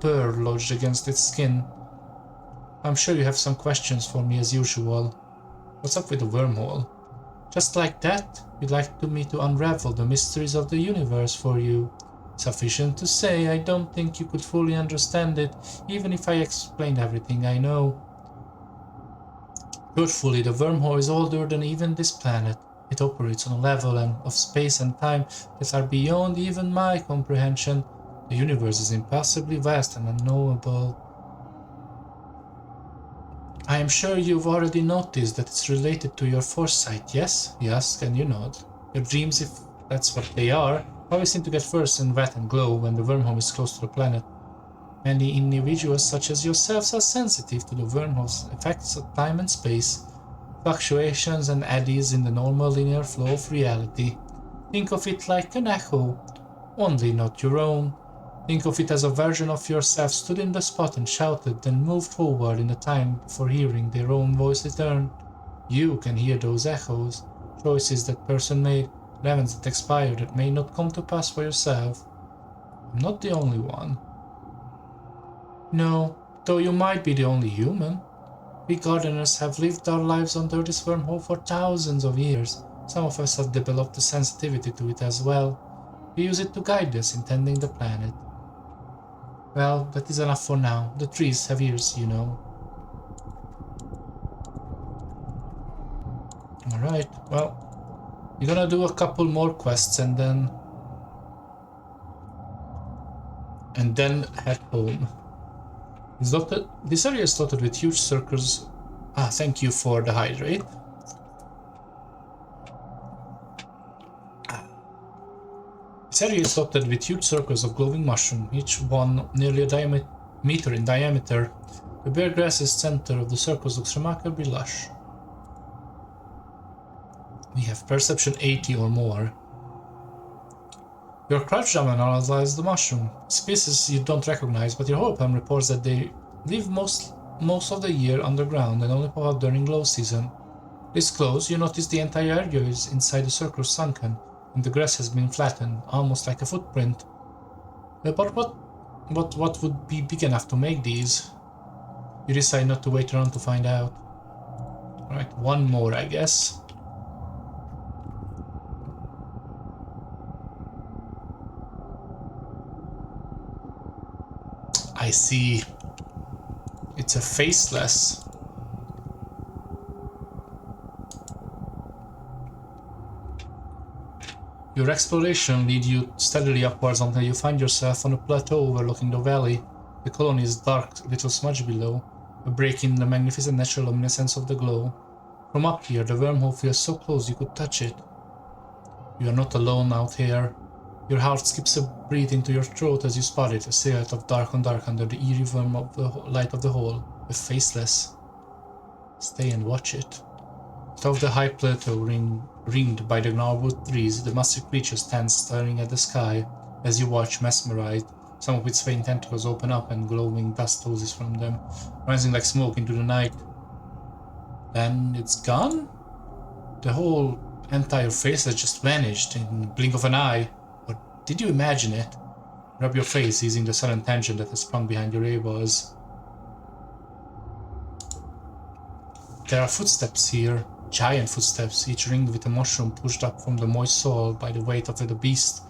burr lodged against its skin. I'm sure you have some questions for me as usual. What's up with the wormhole? Just like that, you'd like me to unravel the mysteries of the universe for you. Sufficient to say, I don't think you could fully understand it, even if I explained everything I know. Truthfully, the wormhole is older than even this planet. It operates on a level of space and time that are beyond even my comprehension. The universe is impossibly vast and unknowable. I am sure you've already noticed that it's related to your foresight, yes? Yes, can you nod? Your dreams, if that's what they are, always seem to get worse and wet and glow when the wormhole is close to the planet. Many individuals such as yourselves are sensitive to the wormhole's effects of time and space, fluctuations and eddies in the normal linear flow of reality. Think of it like an echo, only not your own. Think of it as a version of yourself stood in the spot and shouted, then moved forward in the time before hearing their own voice return. You can hear those echoes, choices that person made, events that expire that may not come to pass for yourself. I'm not the only one. No, though you might be the only human. We gardeners have lived our lives under this wormhole for thousands of years. Some of us have developed a sensitivity to it as well. We use it to guide us in tending the planet. Well, that is enough for now. The trees have ears, you know. Alright, well, we're gonna do a couple more quests and then head home. This area is dotted with huge circles. Thank you for the hydrate. Its area is dotted with huge circles of glowing mushroom, each one nearly a meter in diameter. The bare grass's center of the circles looks remarkably lush. We have perception 80 or more. Your crouch down and analyze the mushroom. Species you don't recognize, but your hologram reports that they live most of the year underground and only pop up during glow season. This close, you notice the entire area is inside the circle sunken, and the grass has been flattened, almost like a footprint. But what would be big enough to make these? You decide not to wait around to find out. Alright, one more, I guess. I see. It's a faceless. Your exploration leads you steadily upwards until you find yourself on a plateau overlooking the valley. The colony's dark little smudge below, a break in the magnificent natural luminescence of the glow. From up here, the wormhole feels so close you could touch it. You are not alone out here. Your heart skips a beat into your throat as you spot it, a silhouette of dark on dark under the eerie worm of the light of the hole, a faceless. Stay and watch it. Atop the high plateau ringed by the gnarled trees, the massive creature stands staring at the sky. As you watch, mesmerized, some of its faint tentacles open up and glowing dust oozes from them, rising like smoke into the night. Then it's gone? The whole entire face has just vanished in the blink of an eye. Or did you imagine it? Rub your face, easing the sudden tension that has sprung behind your eyeballs. There are footsteps here. Giant footsteps, each ringed with a mushroom pushed up from the moist soil by the weight of the beast.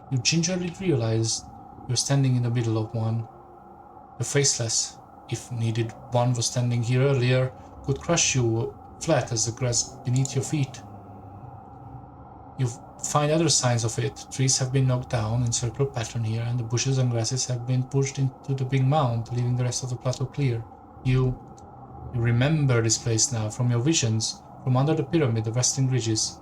You gingerly realize you're standing in the middle of one. The faceless, if needed one was standing here earlier, could crush you flat as the grass beneath your feet. You find other signs of it. Trees have been knocked down in circular pattern here, and the bushes and grasses have been pushed into the big mound, leaving the rest of the plateau clear. You remember this place now from your visions, from under the pyramid, the western ridges,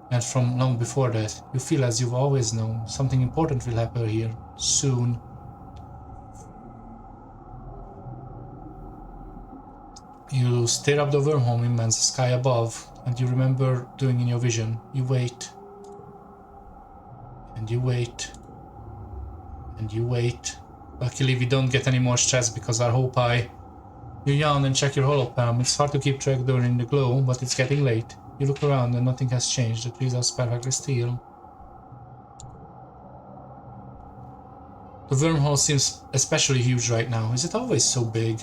and from long before that. You feel as you've always known, something important will happen here, soon. You stare up the wormhole immense sky above, and you remember doing in your vision. You wait. And you wait. And you wait. Luckily we don't get any more stress because our hope high. You yawn and check your hologram. It's hard to keep track during the glow, but it's getting late. You look around and nothing has changed. The trees are perfectly still. The wormhole seems especially huge right now. Is it always so big?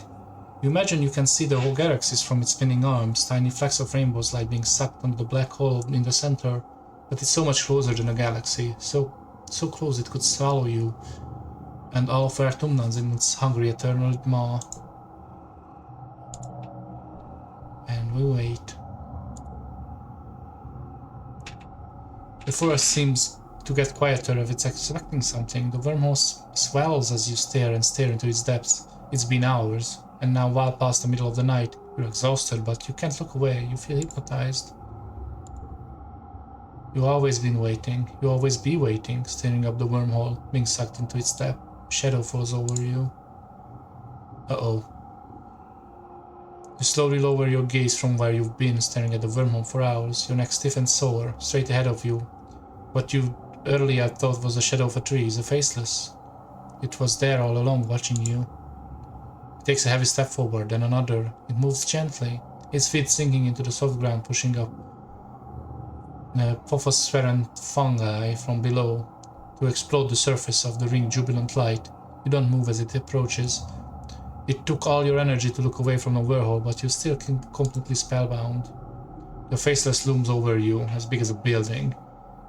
You imagine you can see the whole galaxies from its spinning arms, tiny flecks of rainbow's light being sucked onto the black hole in the center. But it's so much closer than a galaxy. So close it could swallow you and all of our tumnans in its hungry eternal maw. And we wait. The forest seems to get quieter if it's expecting something. The wormhole swells as you stare and stare into its depths. It's been hours, and now well past the middle of the night. You're exhausted, but you can't look away. You feel hypnotized. You've always been waiting. You'll always be waiting, staring up the wormhole, being sucked into its depth. Shadow falls over you. Uh-oh. You slowly lower your gaze from where you've been staring at the wormhole for hours, your neck stiff and sore, straight ahead of you. What you earlier thought was a shadow of a tree is a faceless. It was there all along, watching you. It takes a heavy step forward, then another. It moves gently, its feet sinking into the soft ground, pushing up phosphorescent fungi from below to explode the surface of the ringed jubilant light. You don't move as it approaches. It took all your energy to look away from the wormhole, but you're still completely spellbound. The faceless looms over you, as big as a building.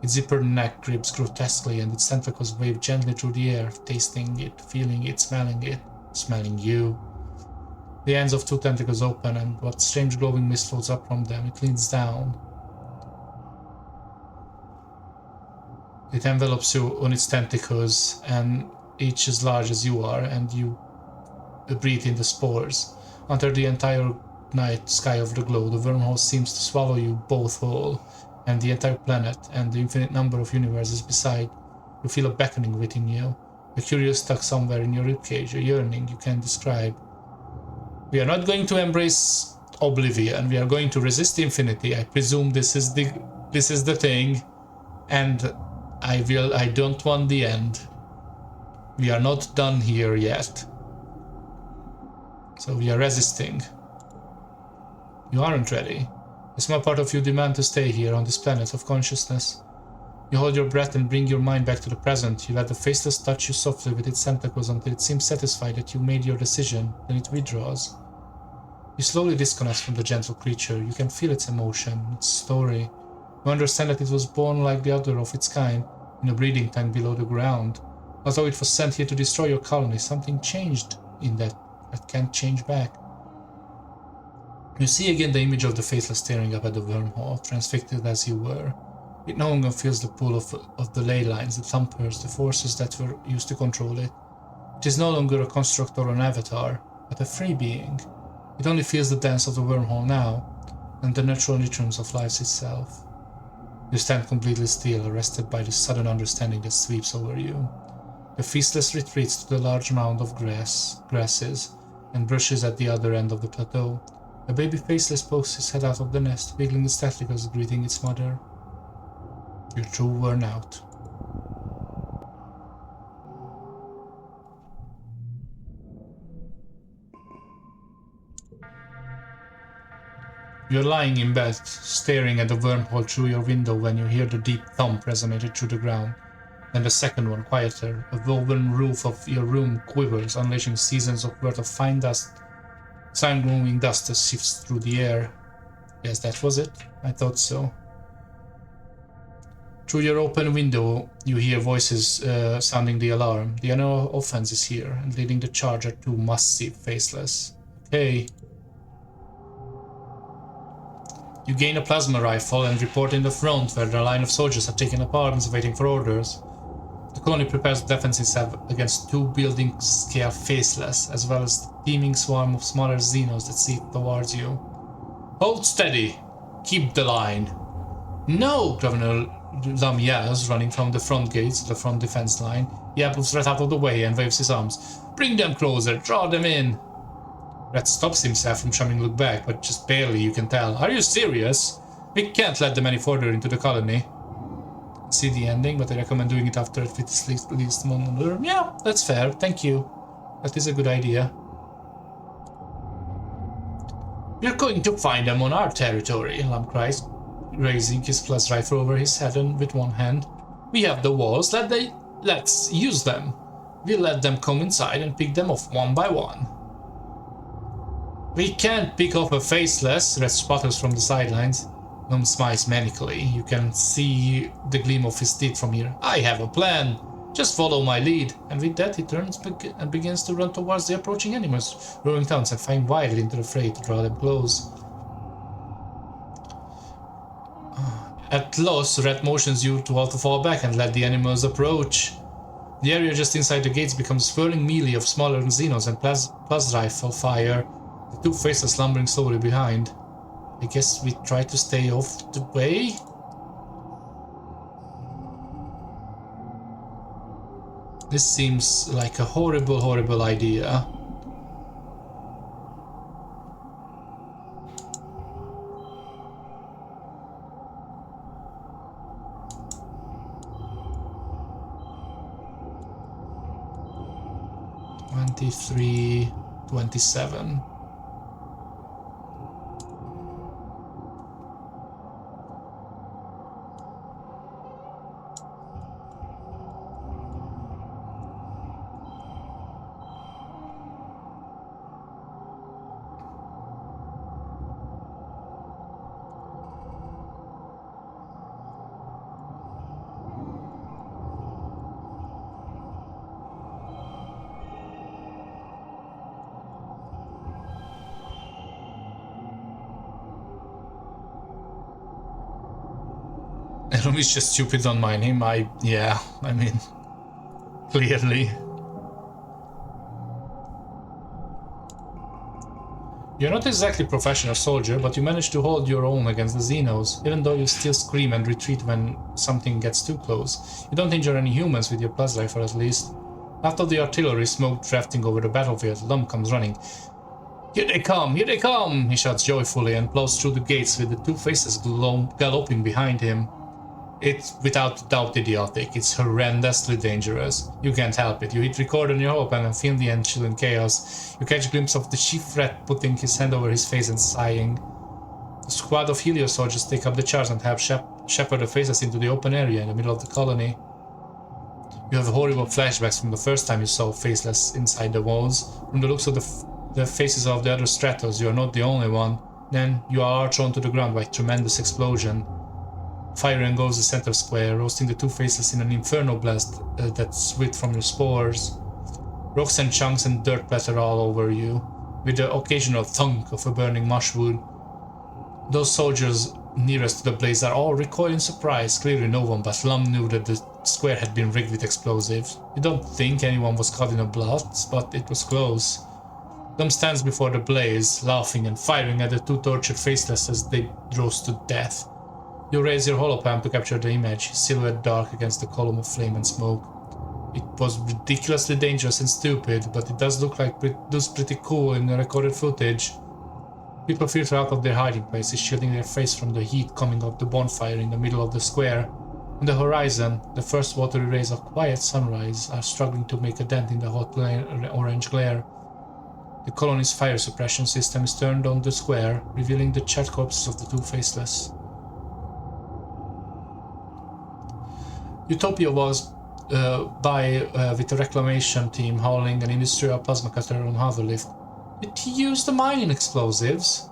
Its zippered neck grips grotesquely, and its tentacles wave gently through the air, tasting it, feeling it, smelling you. The ends of two tentacles open, and what strange glowing mist floats up from them. It leans down. It envelops you on its tentacles, and each as large as you are, and you breathe in the spores. Under the entire night sky of the glow, the wormhole seems to swallow you both whole, and the entire planet, and the infinite number of universes beside. You feel a beckoning within you. A curious tug somewhere in your ribcage, a yearning you can't describe. We are not going to embrace oblivion. We are going to resist infinity. I presume this is the thing, and I don't want the end. We are not done here yet. So we are resisting. You aren't ready. A small part of you demands to stay here on this planet of consciousness. You hold your breath and bring your mind back to the present. You let the faceless touch you softly with its tentacles until it seems satisfied that you made your decision, then it withdraws. You slowly disconnect from the gentle creature. You can feel its emotion, its story. You understand that it was born like the other of its kind, in a breeding tank below the ground. Although it was sent here to destroy your colony, something changed in that can't change back. You see again the image of the faceless staring up at the wormhole, transfixed as you were. It no longer feels the pull of the ley lines, the thumpers, the forces that were used to control it. It is no longer a construct or an avatar, but a free being. It only feels the dance of the wormhole now, and the natural rhythms of life itself. You stand completely still, arrested by the sudden understanding that sweeps over you. The faceless retreats to the large mound of grasses, and brushes at the other end of the plateau. A baby faceless pokes his head out of the nest, wiggling its testicles, greeting its mother. You're too worn out. You're lying in bed, staring at the wormhole through your window when you hear the deep thump resonated through the ground. Then the second one, quieter. A woven roof of your room quivers, unleashing seasons of worth of fine dust. Sound-glowing dust shifts through the air. Yes, that was it. I thought so. Through your open window, you hear voices sounding the alarm. The enemy offense is here, and leading the charge are two massive faceless. Okay. You gain a plasma rifle and report in the front, where the line of soldiers are taking up arms, waiting for orders. The colony prepares defenses against two building-scale faceless, as well as the teeming swarm of smaller xenos that seep towards you. Hold steady! Keep the line! No! Governor Lam yells, running from the front gates to the front defense line. He apples Red out of the way and waves his arms. Bring them closer! Draw them in! Red stops himself from trying to look back, but just barely, you can tell. Are you serious? We can't let them any further into the colony. See the ending, but I recommend doing it after it fits least one. Yeah, that's fair. Thank you. That is a good idea. We're going to find them on our territory, Lam cries, raising his plus rifle over his head and with one hand. We have the walls. Let's use them. We'll let them come inside and pick them off one by one. We can't pick off a faceless, Red sputters from the sidelines. Nom smiles manically. You can see the gleam of his teeth from here. I have a plan. Just follow my lead. And with that, he turns and begins to run towards the approaching animals, roaring tongues and flying wildly into the fray to draw them close. At loss, Red motions you to all to fall back and let the animals approach. The area just inside the gates becomes a swirling melee of smaller xenos and plas rifle fire, the two faces slumbering slowly behind. I guess we try to stay off the way? This seems like a horrible, horrible idea. $23, $27. He's just stupid on my name. I mean, clearly. You're not exactly a professional soldier, but you manage to hold your own against the Xenos, even though you still scream and retreat when something gets too close. You don't injure any humans with your plasma rifle, at least. After the artillery smoke drafting over the battlefield, Lum comes running. Here they come! Here they come! He shouts joyfully and plows through the gates with the two faces galloping behind him. It's without doubt idiotic. It's horrendously dangerous. You can't help it. You hit record on your holopan and feel the ensuing chaos. You catch a glimpse of the chief rat putting his hand over his face and sighing. A squad of Helio soldiers take up the charge and help shepherd the faces into the open area in the middle of the colony. You have horrible flashbacks from the first time you saw Faceless inside the walls. From the looks of the faces of the other Stratos, you are not the only one. Then you are thrown to the ground by a tremendous explosion. Fire engulfs the center square, roasting the two faces in an inferno blast that swept from your spores. Rocks and chunks and dirt splatter all over you, with the occasional thunk of a burning mushwood. Those soldiers nearest to the blaze are all recoil in surprise. Clearly no one but Lum knew that the square had been rigged with explosives. You don't think anyone was caught in a blast, but it was close. Lum stands before the blaze, laughing and firing at the two tortured faceless as they roast to death. You raise your holopan to capture the image, silhouette dark against the column of flame and smoke. It was ridiculously dangerous and stupid, but it does look like pretty cool in the recorded footage. People filter out of their hiding places, shielding their face from the heat coming off the bonfire in the middle of the square. On the horizon, the first watery rays of quiet sunrise are struggling to make a dent in the hot orange glare. The colony's fire suppression system is turned on the square, revealing the charred corpses of the two faceless. Utopia was with a reclamation team hauling an industrial plasma cutter on hoverlift. Did he use the mining explosives?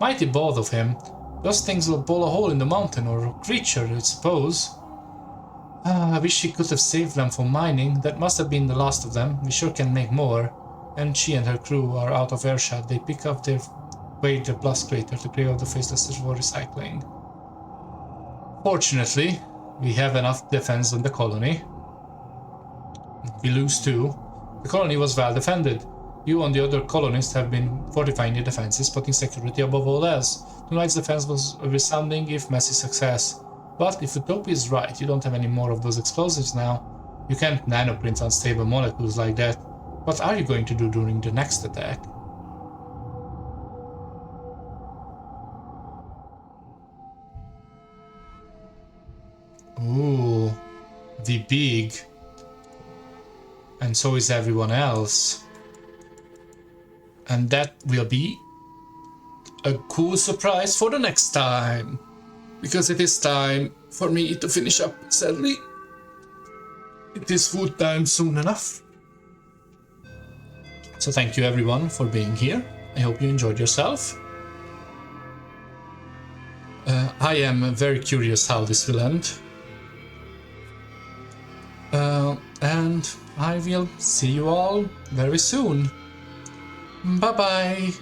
Mighty bold of him. Those things will blow a hole in the mountain or a creature, I suppose. I wish he could have saved them from mining. That must have been the last of them. We sure can make more. And she and her crew are out of earshot. They pick up their way to the blast crater to clear out the faceless for recycling. Fortunately, we have enough defense on the colony. We lose too. The colony was well defended. You and the other colonists have been fortifying the defenses, putting security above all else. Tonight's defense was a resounding, if messy, success. But if Utopia is right, you don't have any more of those explosives now. You can't nanoprint unstable molecules like that. What are you going to do during the next attack? Ooh, the big. And so is everyone else. And that will be a cool surprise for the next time. Because it is time for me to finish up, sadly. It is food time soon enough. So thank you everyone for being here. I hope you enjoyed yourself. I am very curious how this will end. And I will see you all very soon. Bye bye.